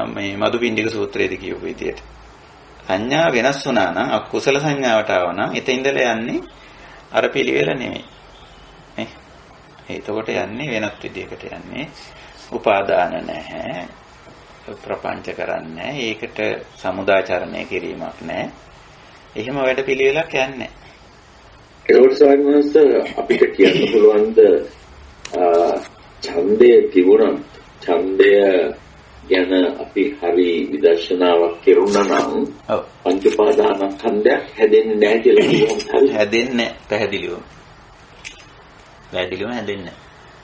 මේ මදුපිණ්ඩික සූත්‍රයේදී කියපු විදියට සංඥා වෙනස් වුණා නම් අකුසල සංඥාවට ආව නම් එතෙන් ඉඳලා යන්නේ අර පිළිවෙල නෙමෙයි. නේ? එතකොට යන්නේ වෙනත් විදියකට යන්නේ. උපාදාන නැහැ. ප්‍රපංච කරන්නේ නැහැ. ඒකට සමුදාචරණය කිරීමක් නැහැ. එහෙම වැඩ පිළිවෙලක් යන්නේ. ඒකට සාමාන්‍යස අපිට කියන්න පුළුවන්ද ඡන්දය තිබුණත් ඡන්දය ගැන අපි හරි විදර්ශනාවක් කෙරුණා නම් පංච උපාදානස්කන්ධයක් හැදෙන්නේ නැහැ කියලා කියමු. හරි හැදෙන්නේ පැහැදිලිවම. පැහැදිලිවම හැදෙන්නේ.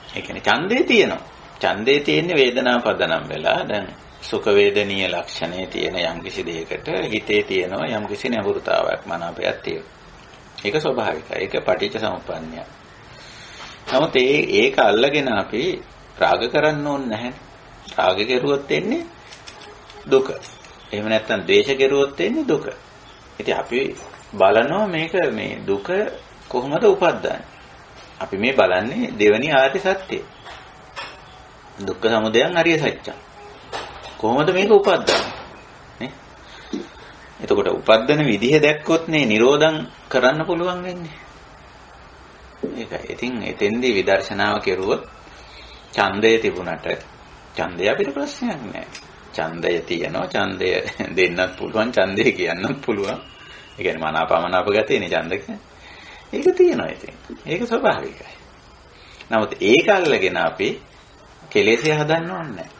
ඒ කියන්නේ ඡන්දේ තියෙනවා. ඡන්දේ තියෙන්නේ වේදනා පදනම් වෙලා දැන් සුඛ වේදනීය ලක්ෂණේ තියෙන යම්කිසි දෙයකට හිතේ තියෙනවා යම්කිසි නැඹුරුතාවයක් මනාපයක් තියෙනවා. ඒක ස්වභාවිකයි. ඒක පටිච්ච සමුප්පන්නය. නමුත් ඒක අල්ලගෙන අපි රාග කරන්න ඕනේ නැහැ. රාග කෙරුවොත් එන්නේ දුක. එහෙම නැත්නම් ද්වේෂ කෙරුවොත් එන්නේ දුක. ඉතින් අපි බලනවා මේක මේ දුක කොහොමද උපද්දන්නේ? අපි මේ බලන්නේ දෙවනි ආර්ය සත්‍යය. දුක්ඛ සමුදයං අරිය සත්‍යං. කොහොමද මේක උපද්දන්නේ? නේ? එතකොට උපද්දන විදිහ දැක්කොත් නේ නිරෝධං කරන්න පුළුවන් වෙන්නේ. ඒකයි. ඉතින් එතෙන්දී විදර්ශනාව කෙරුවොත් ඡන්දය තිබුණට ඡන්දය අපිට ප්‍රශ්නයක් නෑ. ඡන්දය තියෙනවා. ඡන්දය දෙන්නත් පුළුවන්. ඡන්දය කියන්නත් පුළුවන්. ඒ කියන්නේ මනාපමනාප ගතියනේ ඡන්ද කියන්නේ. ඒක තියෙනවා ඉතින්. ඒක ස්වභාවිකයි. නමුත් ඒක අල්ලගෙන අපි කෙලෙසිය හදන්න ඕනේ නෑ.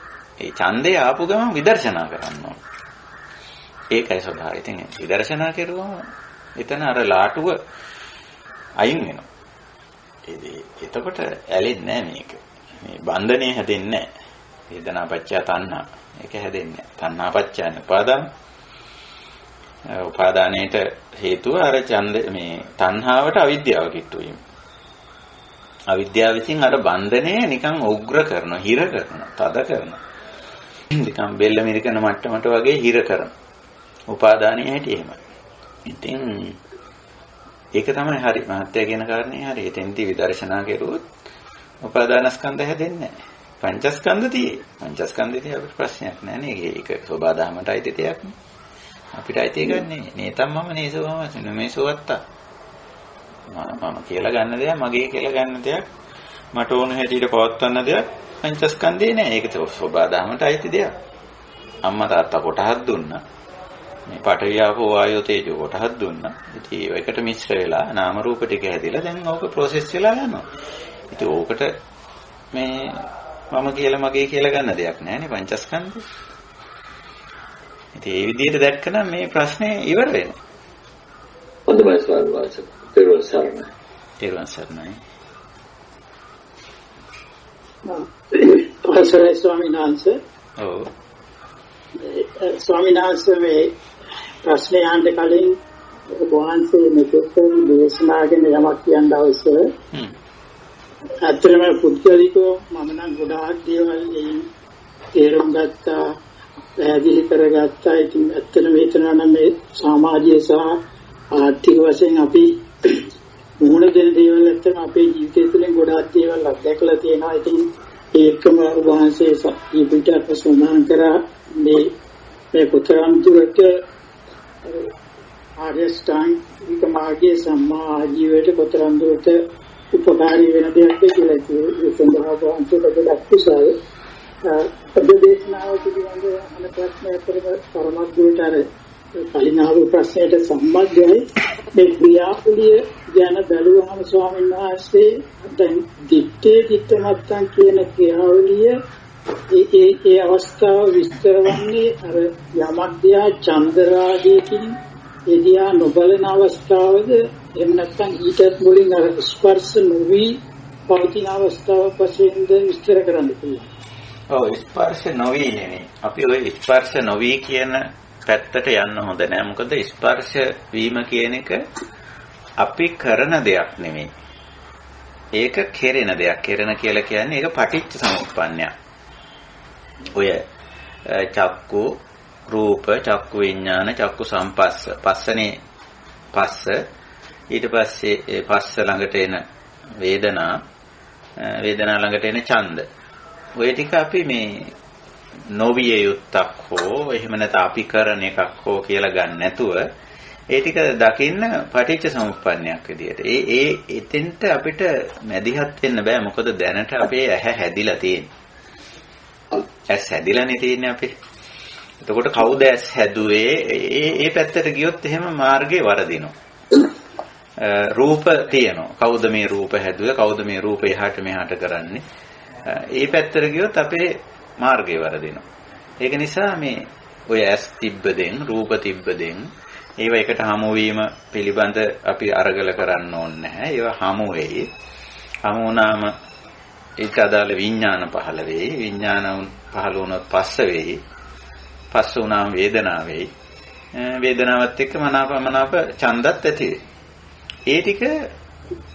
ඒ ඡන්දය ආපු ගමන් විදර්ශනා කරන්න ඕනේ. ඒකයි ස්වභාවය. ඉතින් විදර්ශනා කරුවම එතන අර ලාටුව අයින් වෙනවා. එතකොට ඇලෙන්නේ නෑ මේක. මේ බන්ධනේ හැදෙන්නේ නෑ. වේදනා පච්චය තණ්හා. ඒක හැදෙන්නේ නෑ. තණ්හා පච්චය උපාදාන. උපාදානයේට හේතුව අර ඡන්ද මේ තණ්හාවට අවිද්‍යාව කිට්ටු වීම. අවිද්‍යාව විසින් අර බන්ධනය නිකන් උග්‍ර කරනවා, හිර කරනවා, තද කරනවා. නිකන් බෙල්ල මිරිකන මට්ටමට වගේ හිර කරනවා. උපාදානයේ හැටි එහෙමයි. ඉතින් ඒක තමයි හරි. මහත්ය කියන කාරණේ හරි. එතෙන්දී විදර්ශනා කෙරුවොත් උපාදානස්කන්ධ හැදෙන්නේ නැහැ. පංචස්කන්ධ තියෙයි. පංචස්කන්ධෙදී අපිට ප්‍රශ්නයක් නැහැ නේ. ඒක සෝබාදහමට අයිති දෙයක් නේ. අපිට අයිති ගන්නෙ නේතම් මම නේසවම නෙමෙසවත්තා. මම කියලා ගන්න දෙයක්, මගේ කියලා ගන්න දෙයක්, මට ඕන හැටියට පවත්වන්න දෙයක් පංචස්කන්ධේ නෑ. ඒක සෝබාදහමට අයිති දෙයක්. අම්මා තාත්තා කොටහක් දුන්නා. මේ පඨවි ආපෝ වායෝ තේජෝ කොටහක් දුන්නා. ඉතින් ඒකට මිශ්‍ර වෙලා නාම රූප ටික හැදිලා දැන් ඕක ප්‍රොසෙස් වෙලා යනවා. ඉතින් ඕකට මේ මම කියලා මගේ කියලා ගන්න දෙයක් නෑනේ පංචස්කන්ධේ. ඉතින් ඒ විදිහට දැක්කනම් මේ ප්‍රශ්නේ ඉවර වෙනවා. හොඳයි ස්වාමීන් වහන්සේ. තෙරුවන් සරණයි. තෙරුවන් සරණයි. අවසරයි ස්වාමීන් වහන්සේ. ඔව්. ස්වාමීන් වහන්සේ මේ ප්‍රශ්නේ අහන්න කලින් ඔබ වහන්සේ මෙතෙක් දේශනා ගැන යමක් කියන්න අවශ්‍යයි. අත්‍තරම පුද්ගලිකව මම නම් ගොඩාක් දේවල් තේරුම් ගත්තා, පැහැදිලි කරගත්තා. ඉතින් ඇත්තටම හිතනවා නම් මේ සමාජීය සහ ආර්ථික වශයෙන් අපි මුහුණ දෙන දේවල් ඇත්තටම අපේ ජීවිතය තුළින් ගොඩාක් දේවල් අත්දැකලා තියෙනවා. ඉතින් ඒකම වහන්සේ පිට අපසෝමන කරා මේ පුතරන් දුරට ආර්යස්ථාංගික මාර්ගයේ සම්මා ආජීවයට පුතරන් දුරට උපකාරී වෙන දෙයක් කියලා කියනවා. වහන්සේට ගොඩක් කුසල ප්‍රදේශනාව පිළිබඳව අන ප්‍රශ්න අතරම පරමද්දෝට අර කලින් ආපු ප්‍රශ්නයට සම්බන්ධයි. මේ ක්‍රියාවලිය ගැන බැලුවහම ස්වාමීන් වහන්සේ දැන් දිත්තේ මත්තන් කියන ක්‍රියාවලිය ඒ අවස්ථාව විස්තර වන්නේ අර යමක් දිහා චන්දරාගයකින් එදියා නොබලන අවස්ථාවද එහෙම නැත්නම් ඊටත් මුලින් අර ස්පර්ශ නොවි පවතින අවස්ථාව වශයෙන්ද විස්තර කරන්න පුළුවන්. ඔව් ස්පර්ශ නොවි නෙමෙයි. අපි ওই ස්පර්ශ නොවි කියන පැත්තට යන්න හොඳ නෑ. මොකද ස්පර්ශ වීම කියන එක අපි කරන දෙයක් නෙමෙයි. ඒක කෙරෙන දෙයක්. කෙරෙන කියලා කියන්නේ ඒක පටිච්ච සමුප්පන්නයක්. ඔය චක්කු රූප, චක්කු විඥාන, චක්කු සංපස්ස, පස්සනේ පස්ස, ඊට පස්සේ ඒ පස්ස ළඟට එන වේදනා, වේදනා ළඟට එන ඡන්ද. ඔය ටික අපි මේ නොවිය යුත්තක් හෝ එහෙම නැත්නම් අපි කරන එකක් හෝ කියලා ගන්න නැතුව ඒ ටික දකින්න පටිච්ච සමුප්පන්නයක් විදියට. ඒ එතෙන්ට අපිට මැදිහත් වෙන්න බෑ. මොකද දැනට අපේ ඇහැ හැදිලා තියෙන්නේ. ඇස් හැදිලානේ තියෙන්නේ අපේ. එතකොට කවුද ඇස් හැදුවේ? ඒ පැත්තට ගියොත් එහෙම මාර්ගේ වරදිනවා. රූප තියෙනවා. කවුද මේ රූප හැදුවේ? කවුද මේ රූප එහාට මෙහාට කරන්නේ? ඒ පැත්තට ගියොත් අපේ මාර්ගේ වරදිනවා. ඒක නිසා මේ ඔය ඇස් තිබ්බදෙන් රූප තිබ්බදෙන් ඒව එකට හමු වීම පිළිබඳ අපි අරගල කරන්න ඕනේ නැහැ. ඒවා හමු වෙයි. හමු වුණාම ඒක අදාළ විඥාන පහළ වෙයි. විඥාන පහළ වුණොත් පස්ස වෙයි. පස්ස වුණාම වේදනාව වෙයි. වේදනාවත් එක්ක මනාපමනාප ඡන්දත් ඇති වෙයි. ඒ ටික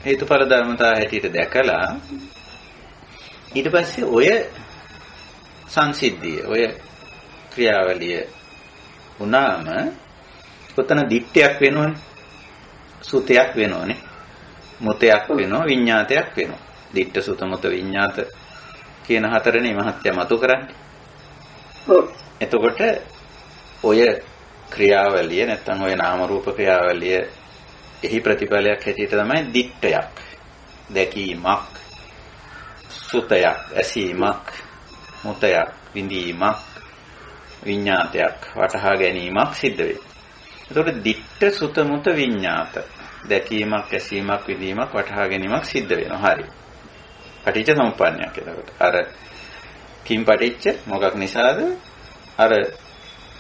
හේතුඵල ධර්මතා හැටියට දැකලා ඊට පස්සේ ඔය සංසිද්ධිය ඔය ක්‍රියාවලිය වුණාම උතන දිට්ඨයක් වෙනවනේ, සුතයක් වෙනවනේ, මුතයක් වෙනවා, විඤ්ඤාතයක් වෙනවා. දිට්ඨ සුත මුත විඤ්ඤාත කියන හතරනේ මහත්ය මතු කරන්නේ. එතකොට ඔය ක්‍රියාවලිය නැත්නම් ඔය නාම රූප ක්‍රියාවලිය එහි ප්‍රතිඵලයක් හැටියට තමයි දිට්ඨයක්, දැකීමක්, සුතයක්, ඇසීමක්, මුතයක්, විඳීමක්, විඤ්ඤාතයක්, වටහා ගැනීමක් සිද්ධ වෙයි. එතකොට දිට්ඨ සුත මුත විඤ්ඤාත, දැකීමක්, ඇසීමක්, විඳීමක්, වටහා ගැනීමක් සිද්ධ වෙනවා. හරි. පටිච්ච සමුප්පන්නයක්. එතකොට අර කිම් පටිච්ච මොකක් නිසාද? අර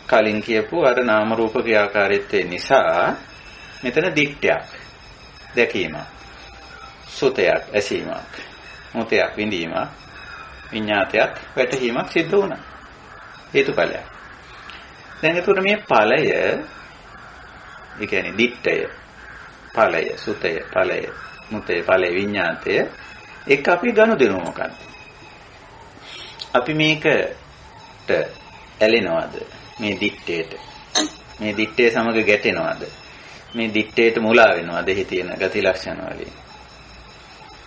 කලින් කියපු අර නාම රූප ක්‍රියාකාරීත්වය නිසා මෙතන දිට්ඨයක්, දැකීමක්, සුතයක්, ඇසීමක්, මුතයක්, විඳීමක්, විඤ්ඤාතයක්, වැටහීමක් සිද්ධ වුණා. හේතුඵලයක්. දැන් එතකොට මේ ඵලය, ඒ කියන්නේ දිට්ඨය, ඵලය, සුතය, ඵලය, මුතය, ඵලය, විඤ්ඤාතය එක අපි ගනුදෙනු මොකක්ද? අපි මේකට ඇලෙනවද? මේ දිට්ඨයට. මේ දිට්ඨය සමග ගැටෙනවද? මේ දිට්ඨයට මුලා වෙනවද? එහි තියෙන ගති ලක්ෂණ වලින්.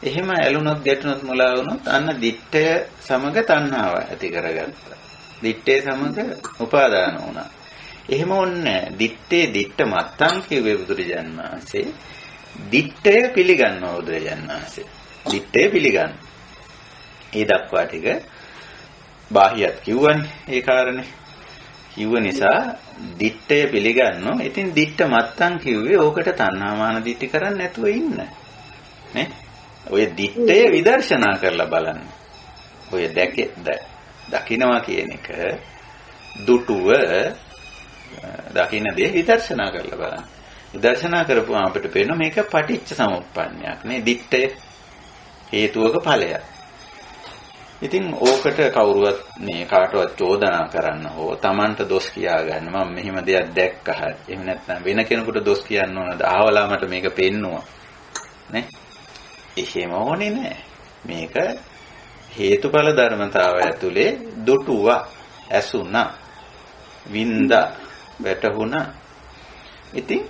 එහෙම ඇලුනොත් ගැටුනොත් මුලා වුනොත් අන්න දිට්ඨය සමග තණ්හාව ඇති කරගත්තා. දිට්ඨය සමග උපාදාන වුණා. එහෙම ඕනේ දිට්ඨේ දිට්ඨ මත්තං කියුවේ බුදුරජාණන් වහන්සේ. දිට්ඨය පිළිගන්නවා බුදුරජාණන් වහන්සේ. දිට්ඨය පිළිගන්න. ඒ දක්වා ටික බාහියත් කිව්වනේ ඒ කාරණේ. කිව්ව නිසා දිට්ඨය පිළිගන්නෝ. ඉතින් දිට්ඨ මත්තං කිව්වේ ඕකට තණ්හාමාන දිට්ඨි කරන්නේ නැතුව ඉන්න. නේ? ඔය දිට්ඨය විදර්ශනා කරලා බලන්න. ඔය දකින්නවා කියන එක දුටුව දකින්න දේ විදර්ශනා කරලා බලන්න. විදර්ශනා කරපුවාම අපිට පේනවා මේක පටිච්ච සමුප්පන්නයක් නේ. දිට්ඨය හේතුවක ඵලයක්. ඉතින් ඕකට කවුරුවත් මේ කාටවත් චෝදනා කරන්න හෝ Tamanට දොස් කියා ගන්න මම මෙහෙම දෙයක් දැක්කා. එහෙම නැත්නම් වෙන කෙනෙකුට දොස් කියන්න ඕනද? ආවලා මට මේක පෙන්නුවා. නේ? එහෙම ඕනේ නෑ. මේක හේතුඵල ධර්මතාවය ඇතුලේ දුටුවා, ඇසුණා, වින්දා, වැටහුණා. ඉතින්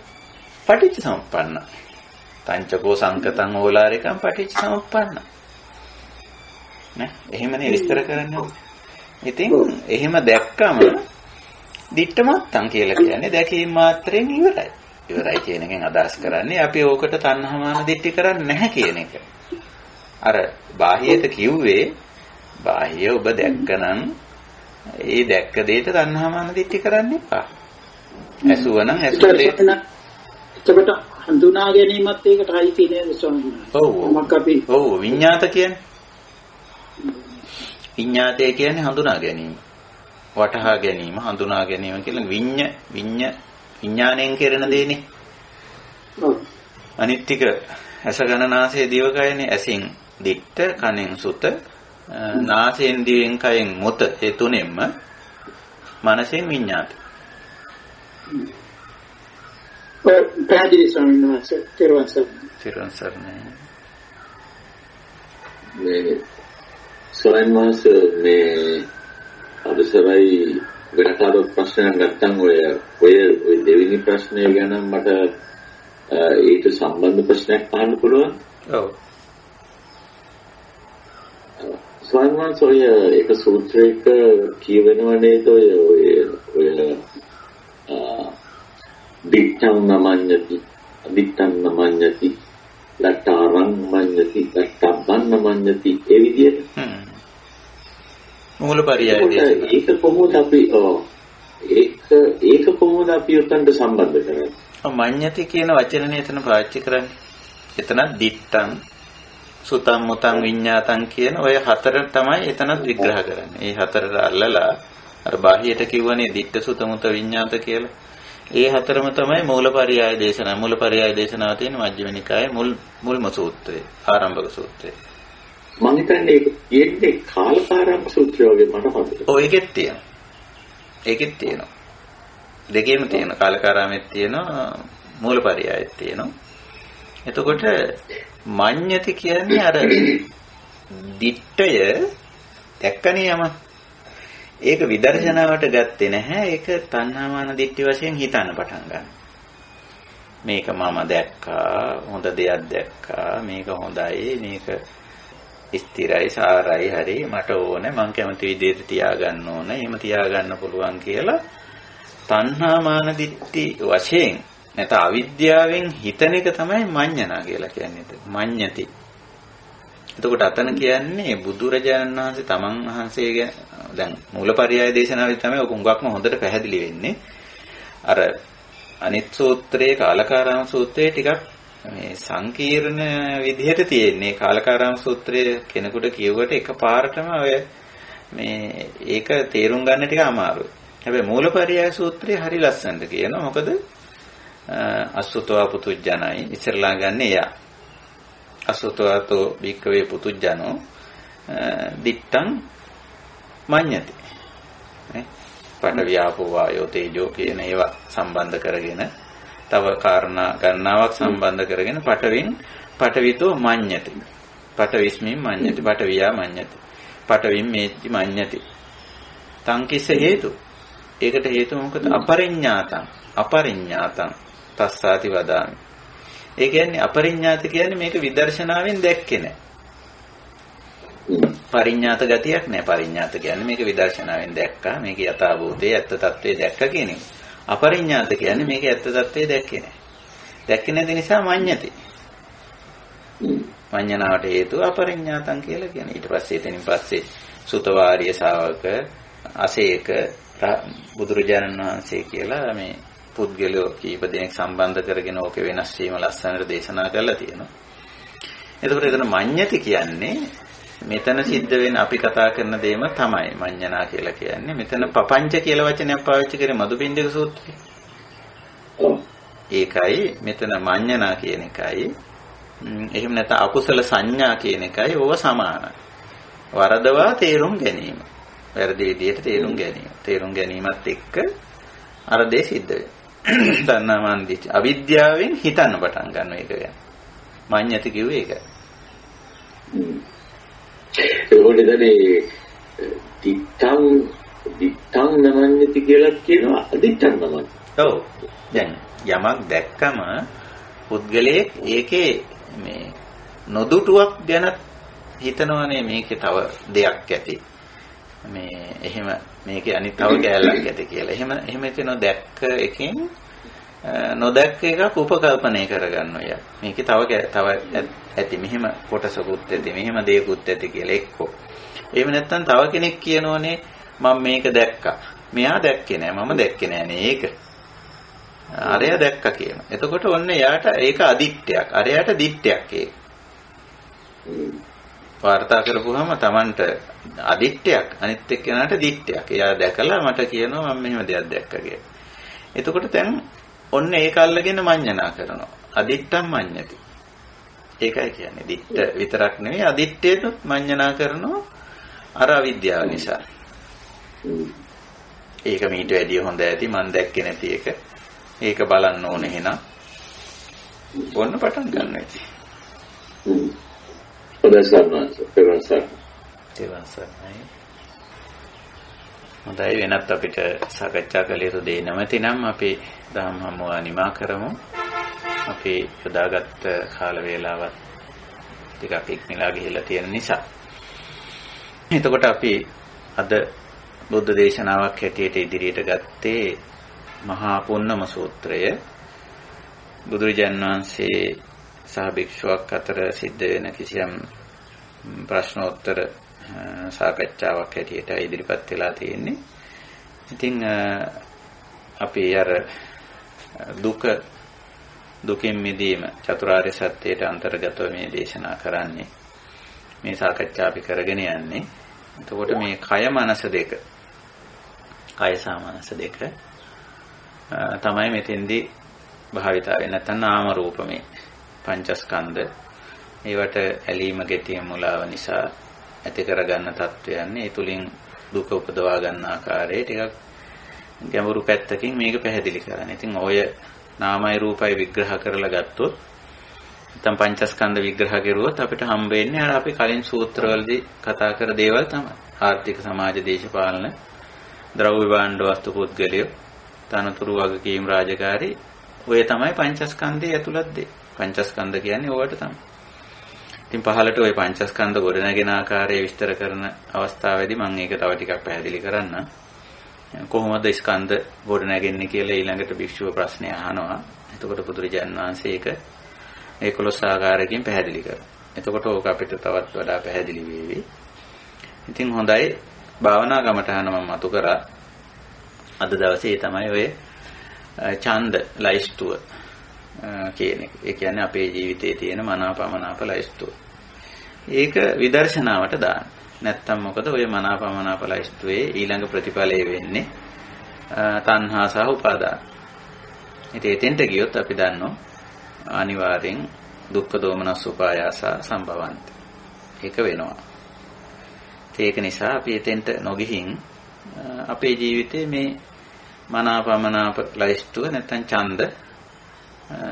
පටිච්චසමුප්පන්න. පංචකෝ සංකතං ඕලාරිකං පටිච්චසමුප්පන්න. නේ? එහෙමනේ විස්තර කරන්නේ. ඉතින් එහෙම දැක්කම දිට්ඨමත්තං කියලා කියන්නේ දැකීම මාත්‍රයෙන් ඉවරයි. ඉවරයි කියන එකෙන් අදහස් කරන්නේ අපි ඕකට තණ්හාමාන දිට්ඨි කරන්නේ නැහැ කියන එක. අර බාහියට කිව්වේ බාහිය ඔබ දැක්කනම් ඒ දැක්ක දෙයට තණ්හාමාන දිට්ඨි කරන්න එපා. ඇසුවනම් ඇසුවේ එතකොට හඳුනා ගැනීමත් ඒකට අයිති නේද ස්වාමීන් වහන්සේ? ඔව් විඤ්ඤාත කියන්නේ විඤ්ඤාතය කියන්නේ හඳුනා ගැනීම. වටහා ගැනීම, හඳුනා ගැනීම කියලා විඤ්ඤාණයෙන් කරන දෙන්නේ. ඔව්. අනිත් ටික ඇස ගණනාසය දිවකයනේ ඇසින් දිට්ඨ, කනෙන් සුත, නාසයෙන් දිවෙන් කයෙන් මුත ඒ තුනෙන්ම මනසෙන් විඤ්ඤාත. පැහැදිලි ස්වාමීන් වහන්සේ තිරුවන්සරණයි. මේ ස්වාමීන් වහන්සේ මේ අවසරයි වෙනකාලොත් ප්‍රශ්නයක් නැත්තම් ඔය දෙවෙනි ප්‍රශ්නය ගැන මට ඊට සම්බන්ධ ප්‍රශ්නයක් අහන්න පුළුවන්? ඔව්. ස්වාමීන් වහන්සේ ඔය එක සූත්‍රයක කියවෙනව නේද ඔය දිත්තං නමඤ්ඤති අදිත්තං නමඤ්ඤති ලට්ඨාරං මඤ්ඤති ලට්ඨබ්බං නමඤ්ඤති ඒ විදිහට මූලපරියායදී ඒක කොහොමද අපි ඒක කොහොමද අපි උතන්ට සම්බන්ධ කරන්නේ? මඤ්ඤති කියන වචනේ එතන පාවිච්චි කරන්නේ. එතන දිත්තං සුතං මුතං විඤ්ඤාතං කියන ඔය හතර තමයි එතනත් විග්‍රහ කරන්නේ. මේ හතරට අල්ලලා අර බාහියට කිව්වනේ දිත්ත සුත මුත විඤ්ඤාත කියලා. ඒ හතරම තමයි මූලපරියාය දේශනා. මූලපරියාය දේශනාව තියෙන මජ්ක්‍ධිම නිකායේ මුල්ම සූත්‍රය, ආරම්භක සූත්‍රය. මම හිතන්නේ ඒක කියන්නේ කාලකාරම්භ සූත්‍රය වගේ මට මතකයි. ඔව් ඒකෙත් තියෙනවා. ඒකෙත් තියෙනවා. දෙකේම තියෙනවා. කාලකාරාමෙත් තියෙනවා, මූලපරියායෙත් තියෙනවා. එතකොට මඤ්ඤති කියන්නේ අර දිට්ඨය දැක්කනේ යම. ඒක විදර්ශනාවට ගත්තේ නැහැ. ඒක තණ්හාමාන දිට්ඨි වශයෙන් හිතන්න පටන් ගන්නවා. මේක මම දැක්කා, හොඳ දෙයක් දැක්කා, මේක හොඳයි, මේක ස්ථිරයි, සාරයි, හරි, මට ඕනේ, මං කැමති විදිහට තියාගන්න ඕනේ, එහෙම තියාගන්න පුළුවන් කියලා තණ්හාමාන දිට්ඨි වශයෙන් නැත අවිද්‍යාවෙන් හිතන එක තමයි මඤ්ඤණා කියලා කියන්නේ. මඤ්ඤති. එතකොට අතන කියන්නේ බුදුරජාණන් වහන්සේ තමන් වහන්සේ දැන් මූලපරියාය දේශනාවේ තමයි ඔක හුඟක්ම හොඳට පැහැදිලි වෙන්නේ. අර අනිත් සූත්‍රයේ කාලකාරාම සූත්‍රයේ ටිකක් මේ සංකීර්ණ විදිහට තියෙන්නේ. කාලකාරාම සූත්‍රයේ කෙනෙකුට කියුවට එකපාරටම ඔය මේ ඒක තේරුම් ගන්න ටික අමාරුයි. හැබැයි මූලපරියාය සූත්‍රය හරි ලස්සනට කියනවා. මොකද අසුතවා පුතුජනයි ඉස්සරලා ගන්න එයා. අසුතවතෝ භික්ඛවේ පුතුජනෝ දිත්තං මඤ්ඤති. නේ? පඨවියාපෝ වායෝ තේජෝ කියන ඒවා සම්බන්ධ කරගෙන තව කාරණා ගණනාවක් සම්බන්ධ කරගෙන පඨවිතෝ මඤ්ඤති. පඨවිස්මින් මඤ්ඤති. පඨවියා මඤ්ඤති. පඨවින් මේති මඤ්ඤති. තං කිස හේතු. ඒකට හේතුව මොකද? අපරිඤ්ඤාතං තස්සාති වදාමි. ඒ කියන්නේ අපරිඤ්ඤාත කියන්නේ මේක විදර්ශනාවෙන් දැක්කේ නැහැ. පරිඤ්ඤාත ගතියක් නැහැ. පරිඤ්ඤාත කියන්නේ මේක විදර්ශනාවෙන් දැක්කා. මේක යථාභූතයේ ඇත්ත తත්වයේ දැක්ක කියන එක. අපරිඤ්ඤාත කියන්නේ මේක ඇත්ත తත්වයේ දැක්කේ නැහැ. දැක්කේ නැති නිසා මඤ්ඤති. මඤ්ඤණාවට හේතුව අපරිඤ්ඤාතං කියලා කියන්නේ. ඊට පස්සේ එතනින් පස්සේ සුතවාරිය ශාවක අසේක බුදුරජාණන් වහන්සේ කියලා මේ පුද්ගලයෝ කීප දෙනෙක් සම්බන්ධ කරගෙන ඕක වෙනස් වීම ලස්සනට දේශනා කරලා තියෙනවා. එතකොට එතන මඤ්ඤති කියන්නේ මෙතන සිද්ධ වෙන අපි කතා කරන දේම තමයි මඤ්ඤණා කියලා කියන්නේ. මෙතන පපංච කියලා වචනයක් පාවිච්චි කරේ මදුපිණ්ඩික සූත්‍රයේ. ඒකයි මෙතන මඤ්ඤණා කියන එකයි එහෙම නැත්නම් අකුසල සංඥා කියන එකයි ඕව සමානයි. වරදවා තේරුම් ගැනීම. වැරදි විදියට තේරුම් ගැනීම. තේරුම් ගැනීමත් එක්ක අර දේ සිද්ධ වෙනවා. තණ්හාමාන දිට්ඨි. අවිද්‍යාවෙන් හිතන්න පටන් ගන්නවා ඒක ගැන. මඤ්ඤති කිව්වේ ඒක. ඒකෝට දැනේ දිත්තං නමඤ්ඤති කියලා කියනවා අදිත්තං නමඤ්ඤති. ඔව්. දැන් යමක් දැක්කම පුද්ගලයෙක් ඒකේ මේ නොදුටුවක් ගැන හිතනවනේ මේකේ තව දෙයක් ඇති. මේ එහෙම මේකේ අනිත් තව කැලලක් ඇති කියලා. එහෙම හිතන දැක්ක එකෙන් නොදැක්ක එකක් උපකල්පනය කරගන්නවා යා. මේකේ තව ඇති. මෙහෙම කොටසකුත් ඇති. මෙහෙම දෙයක්කුත් ඇති කියලා එක්කෝ. එහෙම නැත්නම් තව කෙනෙක් කියනෝනේ මම මේක දැක්කා. මෙයා දැක්කේ නෑ. මම දැක්කේ නෑනේ ඒක. අරයා දැක්කා කියනවා. එතකොට ඔන්න එයාට ඒක අදිට්ඨයක්. අරයාට දිට්ඨයක් ඒක. වාර්තා කරපුවාම Tamanට අදිට්ඨයක් අනිත් එක්කෙනාට දිට්ඨයක්. එයා දැකලා මට කියනවා මම මෙහෙම දෙයක් දැක්කා කියලා. එතකොට දැන් ඔන්න ඒක අල්ලගෙන මඤ්ඤණා කරනවා. අදිට්ඨම් මඤ්ඤති. ඒකයි කියන්නේ. දිට්ඨ විතරක් නෙවෙයි අදිට්ඨේත් මඤ්ඤණා කරනවා අර අවිද්‍යාව නිසා. ඒක මීට වැඩිය හොඳ ඇති මම දැක්කේ නැති එක. ඒක බලන්න ඕනේ එහෙනම්. ඔන්න පටන් ගන්න ඇති. හොඳයි වෙනත් අපිට සාකච්ඡා කළ යුතු දේ නැමැතිනම් අපි දහම් හමුවා නිමා කරමු. අපි යොදාගත් කාල වේලාවත් ටිකක් ඉක්මලා ගිහිල්ලා තියෙන නිසා. එතකොට අපි අද බුද්ධ දේශනාවක් හැටියට ඉදිරියට ගත්තේ මහා පුන්නම සූත්‍රය. බුදුරජාණන් වහන්සේ සහ භික්ෂුවක් අතර සිද්ධ වෙන කිසියම් ප්‍රශ්නෝත්තර සාකච්ඡාවක් හැටියට ඉදිරිපත් වෙලා තියෙන්නේ. ඉතින් අපි අර දුකින් මිදීම චතුරාර්ය සත්‍යයට අන්තර්ගතව මේ දේශනා කරන්නේ. මේ සාකච්ඡා අපි කරගෙන යන්නේ. එතකොට මේ කය මනස දෙක කය සහ මනස දෙක තමයි මෙතෙන්දී භාවිතා වෙන්නේ. නැත්නම් නාම රූප මේ පංචස්කන්ධ ඒවට ඇලීම ගැටීම මුලාව නිසා ඇති කරගන්න තත්වයන් ඒ තුලින් දුක උපදවා ගන්න ආකාරයේ ටිකක් ගැඹුරු පැත්තකින් මේක පැහැදිලි කරන්නේ. ඉතින් ඔය නාමයි රූපයි විග්‍රහ කරලා ගත්තොත් නැත්නම් පංචස්කන්ධ විග්‍රහ කරුවොත් අපිට හම්බ වෙන්නේ අර අපි කලින් සූත්‍රවලදී කතා කර දේවල් තමයි. ආර්ථික සමාජ දේශපාලන ද්‍රව්‍ය භාණ්ඩ වස්තු පුද්ගලිය තනතුරු වගකීම් රාජකාරී ඔය තමයි පංචස්කන්ධයේ ඇතුළත් දේ. පංචස්කන්ධ කියන්නේ ඕවට තමයි. ඉතින් පහලට ওই පංචස්කන්ධ ගොඩනගෙන ආකාරය විස්තර කරන අවස්ථාවේදී මම ඒක තව ටිකක් පැහැදිලි කරන්න. කොහොමද ස්කන්ධ ගොඩනගන්නේ කියලා ඊළඟට භික්ෂුව ප්‍රශ්නය අහනවා. එතකොට බුදුරජාණන් වහන්සේ ඒක 11 ආකාරයකින් පැහැදිලි කරනවා. එතකොට ඕක අපිට තවත් වඩා පැහැදිලි වෙවි. ඉතින් හොඳයි භාවනා කමටහන මම මතු කරා. අද දවසේ තමයි ඔය ඡන්ද ලයිස්තුව කියන එක. ඒ කියන්නේ අපේ ජීවිතයේ තියෙන මනාපමනාප ලයිස්තුව. ඒක විදර්ශනාවට දාන්න. නැත්තම් මොකද ඔය මනාපමනාප ලයිස්තුවේ ඊළඟ ප්‍රතිඵලය වෙන්නේ තණ්හා සහ උපාදාන. ඉතින් එතෙන්ට ගියොත් අපි දන්නවා අනිවාර්යෙන් දුක්ඛ දෝමනස් උපායාස සම්භවන්ත. ඒක වෙනවා. ඒක නිසා අපි එතෙන්ට නොගිහින් අපේ ජීවිතේ මේ මනාපමනාප ලයිස්තුව නැත්තම් ඡන්ද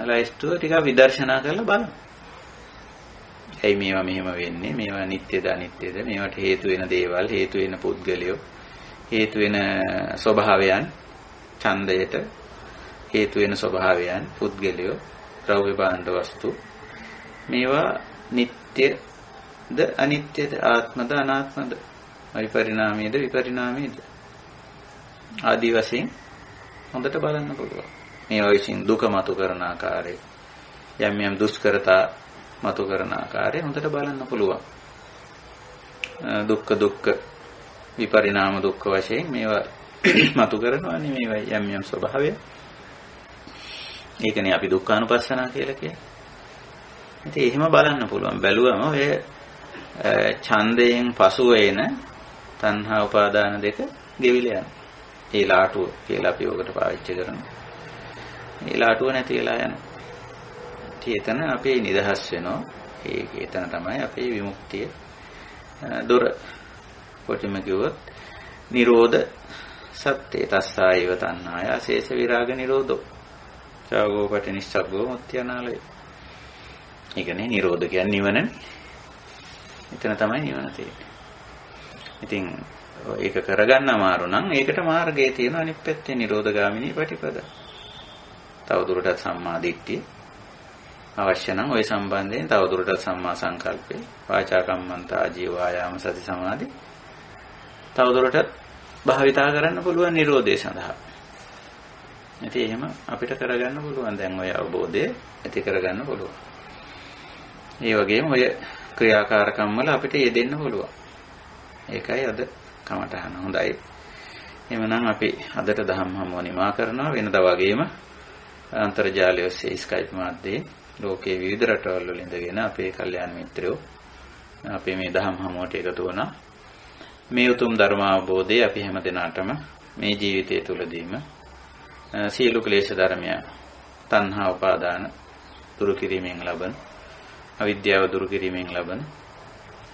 ලයිස්තුව ටිකක් විදර්ශනා කරලා බලන්න. ඇයි මේවා මෙහෙම වෙන්නේ? මේවා නිට්ටයද අනිත්‍යද? මේවට හේතු වෙන දේවල්, හේතු වෙන පුද්ගලයෝ, හේතු වෙන ස්වභාවයන්, ඡන්දයට හේතු වෙන ස්වභාවයන්, පුද්ගලයෝ, ද්‍රව්‍ය භාණ්ඩ වස්තු. මේවා නිට්ටයද අනිත්‍යද? ආත්මද අනාත්මද? විපරිණාමයේද විපරිණාමයේද? ආදී වශයෙන් හොඳට බලන්න පුළුවන්. මේවා විසින් දුක මතු කරන ආකාරය, යම් දුෂ්කරතා මතු කරන ආකාරය හොඳට බලන්න පුළුවන්. දුක්ඛ විපරිණාම දුක්ඛ වශයෙන් මේවා මතු කරනවානේ මේවා යම් ස්වභාවය. ඒකනේ අපි දුක්ඛානුපස්සනා කියලා කියන්නේ. ඉතින් එහෙම බලන්න පුළුවන්. බැලුවම ඔය ඡන්දයෙන් පසුව එන තණ්හා උපාදාන දෙක ගෙවිලා යනවා. ඒ ලාටුව කියලා අපි ඔකට පාවිච්චි කරනවා. ඒ ලාටුව නැති වෙලා යනවා. එතන අපේ නිදහස් වෙනවා. එතන තමයි අපේ විමුක්තිය දොර කොටිම කිව්වොත් නිරෝධ සත්‍යේ තස්සායව තණ්හාය අශේෂ විරාග නිරෝධෝ චාගෝ පටිනිස්සග්ගෝ මුත්‍යනාලය. ඒ කියන්නේ නිරෝධ කියන්නේ නිවනනේ. එතන තමයි නිවන තියෙන්නේ. ඉතින් ඒක කරගන්න අමාරු නම් ඒකට මාර්ගය තියෙන අනිත් පැත්තේ නිරෝධගාමිනී ප්‍රතිපදා. තවදුරටත් සම්මා දිට්ඨිය අවශ්‍ය නම් ওই සම්බන්ධයෙන් තවදුරටත් සම්මා සංකල්පේ වාචා කම්මන්තා ආජීව වායාම සති සමාධි තවදුරටත් භාවිතා කරන්න පුළුවන් නිරෝධය සඳහා. ඉතින් එහෙම අපිට කරගන්න පුළුවන් දැන් ඔය අවබෝධය ඇති කරගන්න පුළුවන්. ඒ වගේම ඔය ක්‍රියාකාරකම් වල අපිට යෙදෙන්න පුළුවන්. ඒකයි අද කමටහන. හොඳයි. එහෙනම් අපි අදට දහම් හමුව නිමා කරනවා. වෙනදා වගේම අන්තර්ජාලය ඔස්සේ Skype මාධ්‍යයෙන් ලෝකයේ විවිධ රටවල් වල ඉඳගෙන අපේ කල්යාණ මිත්‍රයෝ අපේ මේ දහම් හමුවට එකතු වුණා. මේ උතුම් ධර්ම අවබෝධය අපි හැම දිනාටම මේ ජීවිතය තුළදීම සියලු ක්ලේශ ධර්මය තණ්හා උපාදාන දුරු කිරීමෙන් ලබන අවිද්‍යාව දුරු කිරීමෙන් ලබන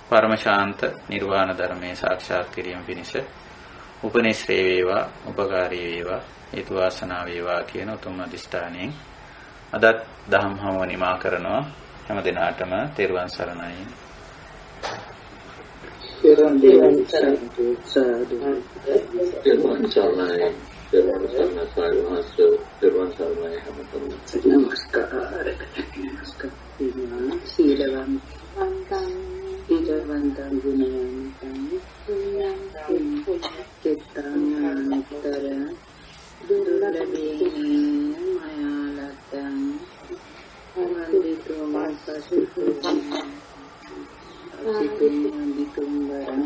පරම ශාන්ත නිර්වාණ ධර්මයේ සාක්ෂාත් කිරීම පිණිස උපනිශ්‍රේ වේවා උපකාරී වේවා හේතු වාසනා වේවා කියන උතුම් අධිෂ්ඨානයෙන් අදත් දහම් හමුව නිමා කරනවා. හැම දිනාටම තෙරුවන් සරණයි. තෙරුවන් සරණයි. තෙරුවන් සරණයි. තෙරුවන් සරණයි. තෙරුවන් සරණයි හැමතෙම. නමස්කාර. සීලවන්තං ඊදවන්තං ගුණවන්තං චිත්තං දුර්ලභේ මයාලතං වන්දිතෝ මාසසුඛං අසිතං විතුම්බරං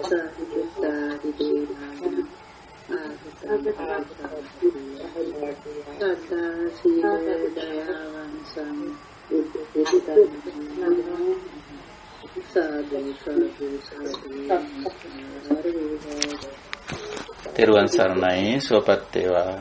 සාහිත්‍යාදි දේවාන සත්තා සීල දයාවංසං තෙරුවන් සරණයි. සුවපත් වේවා.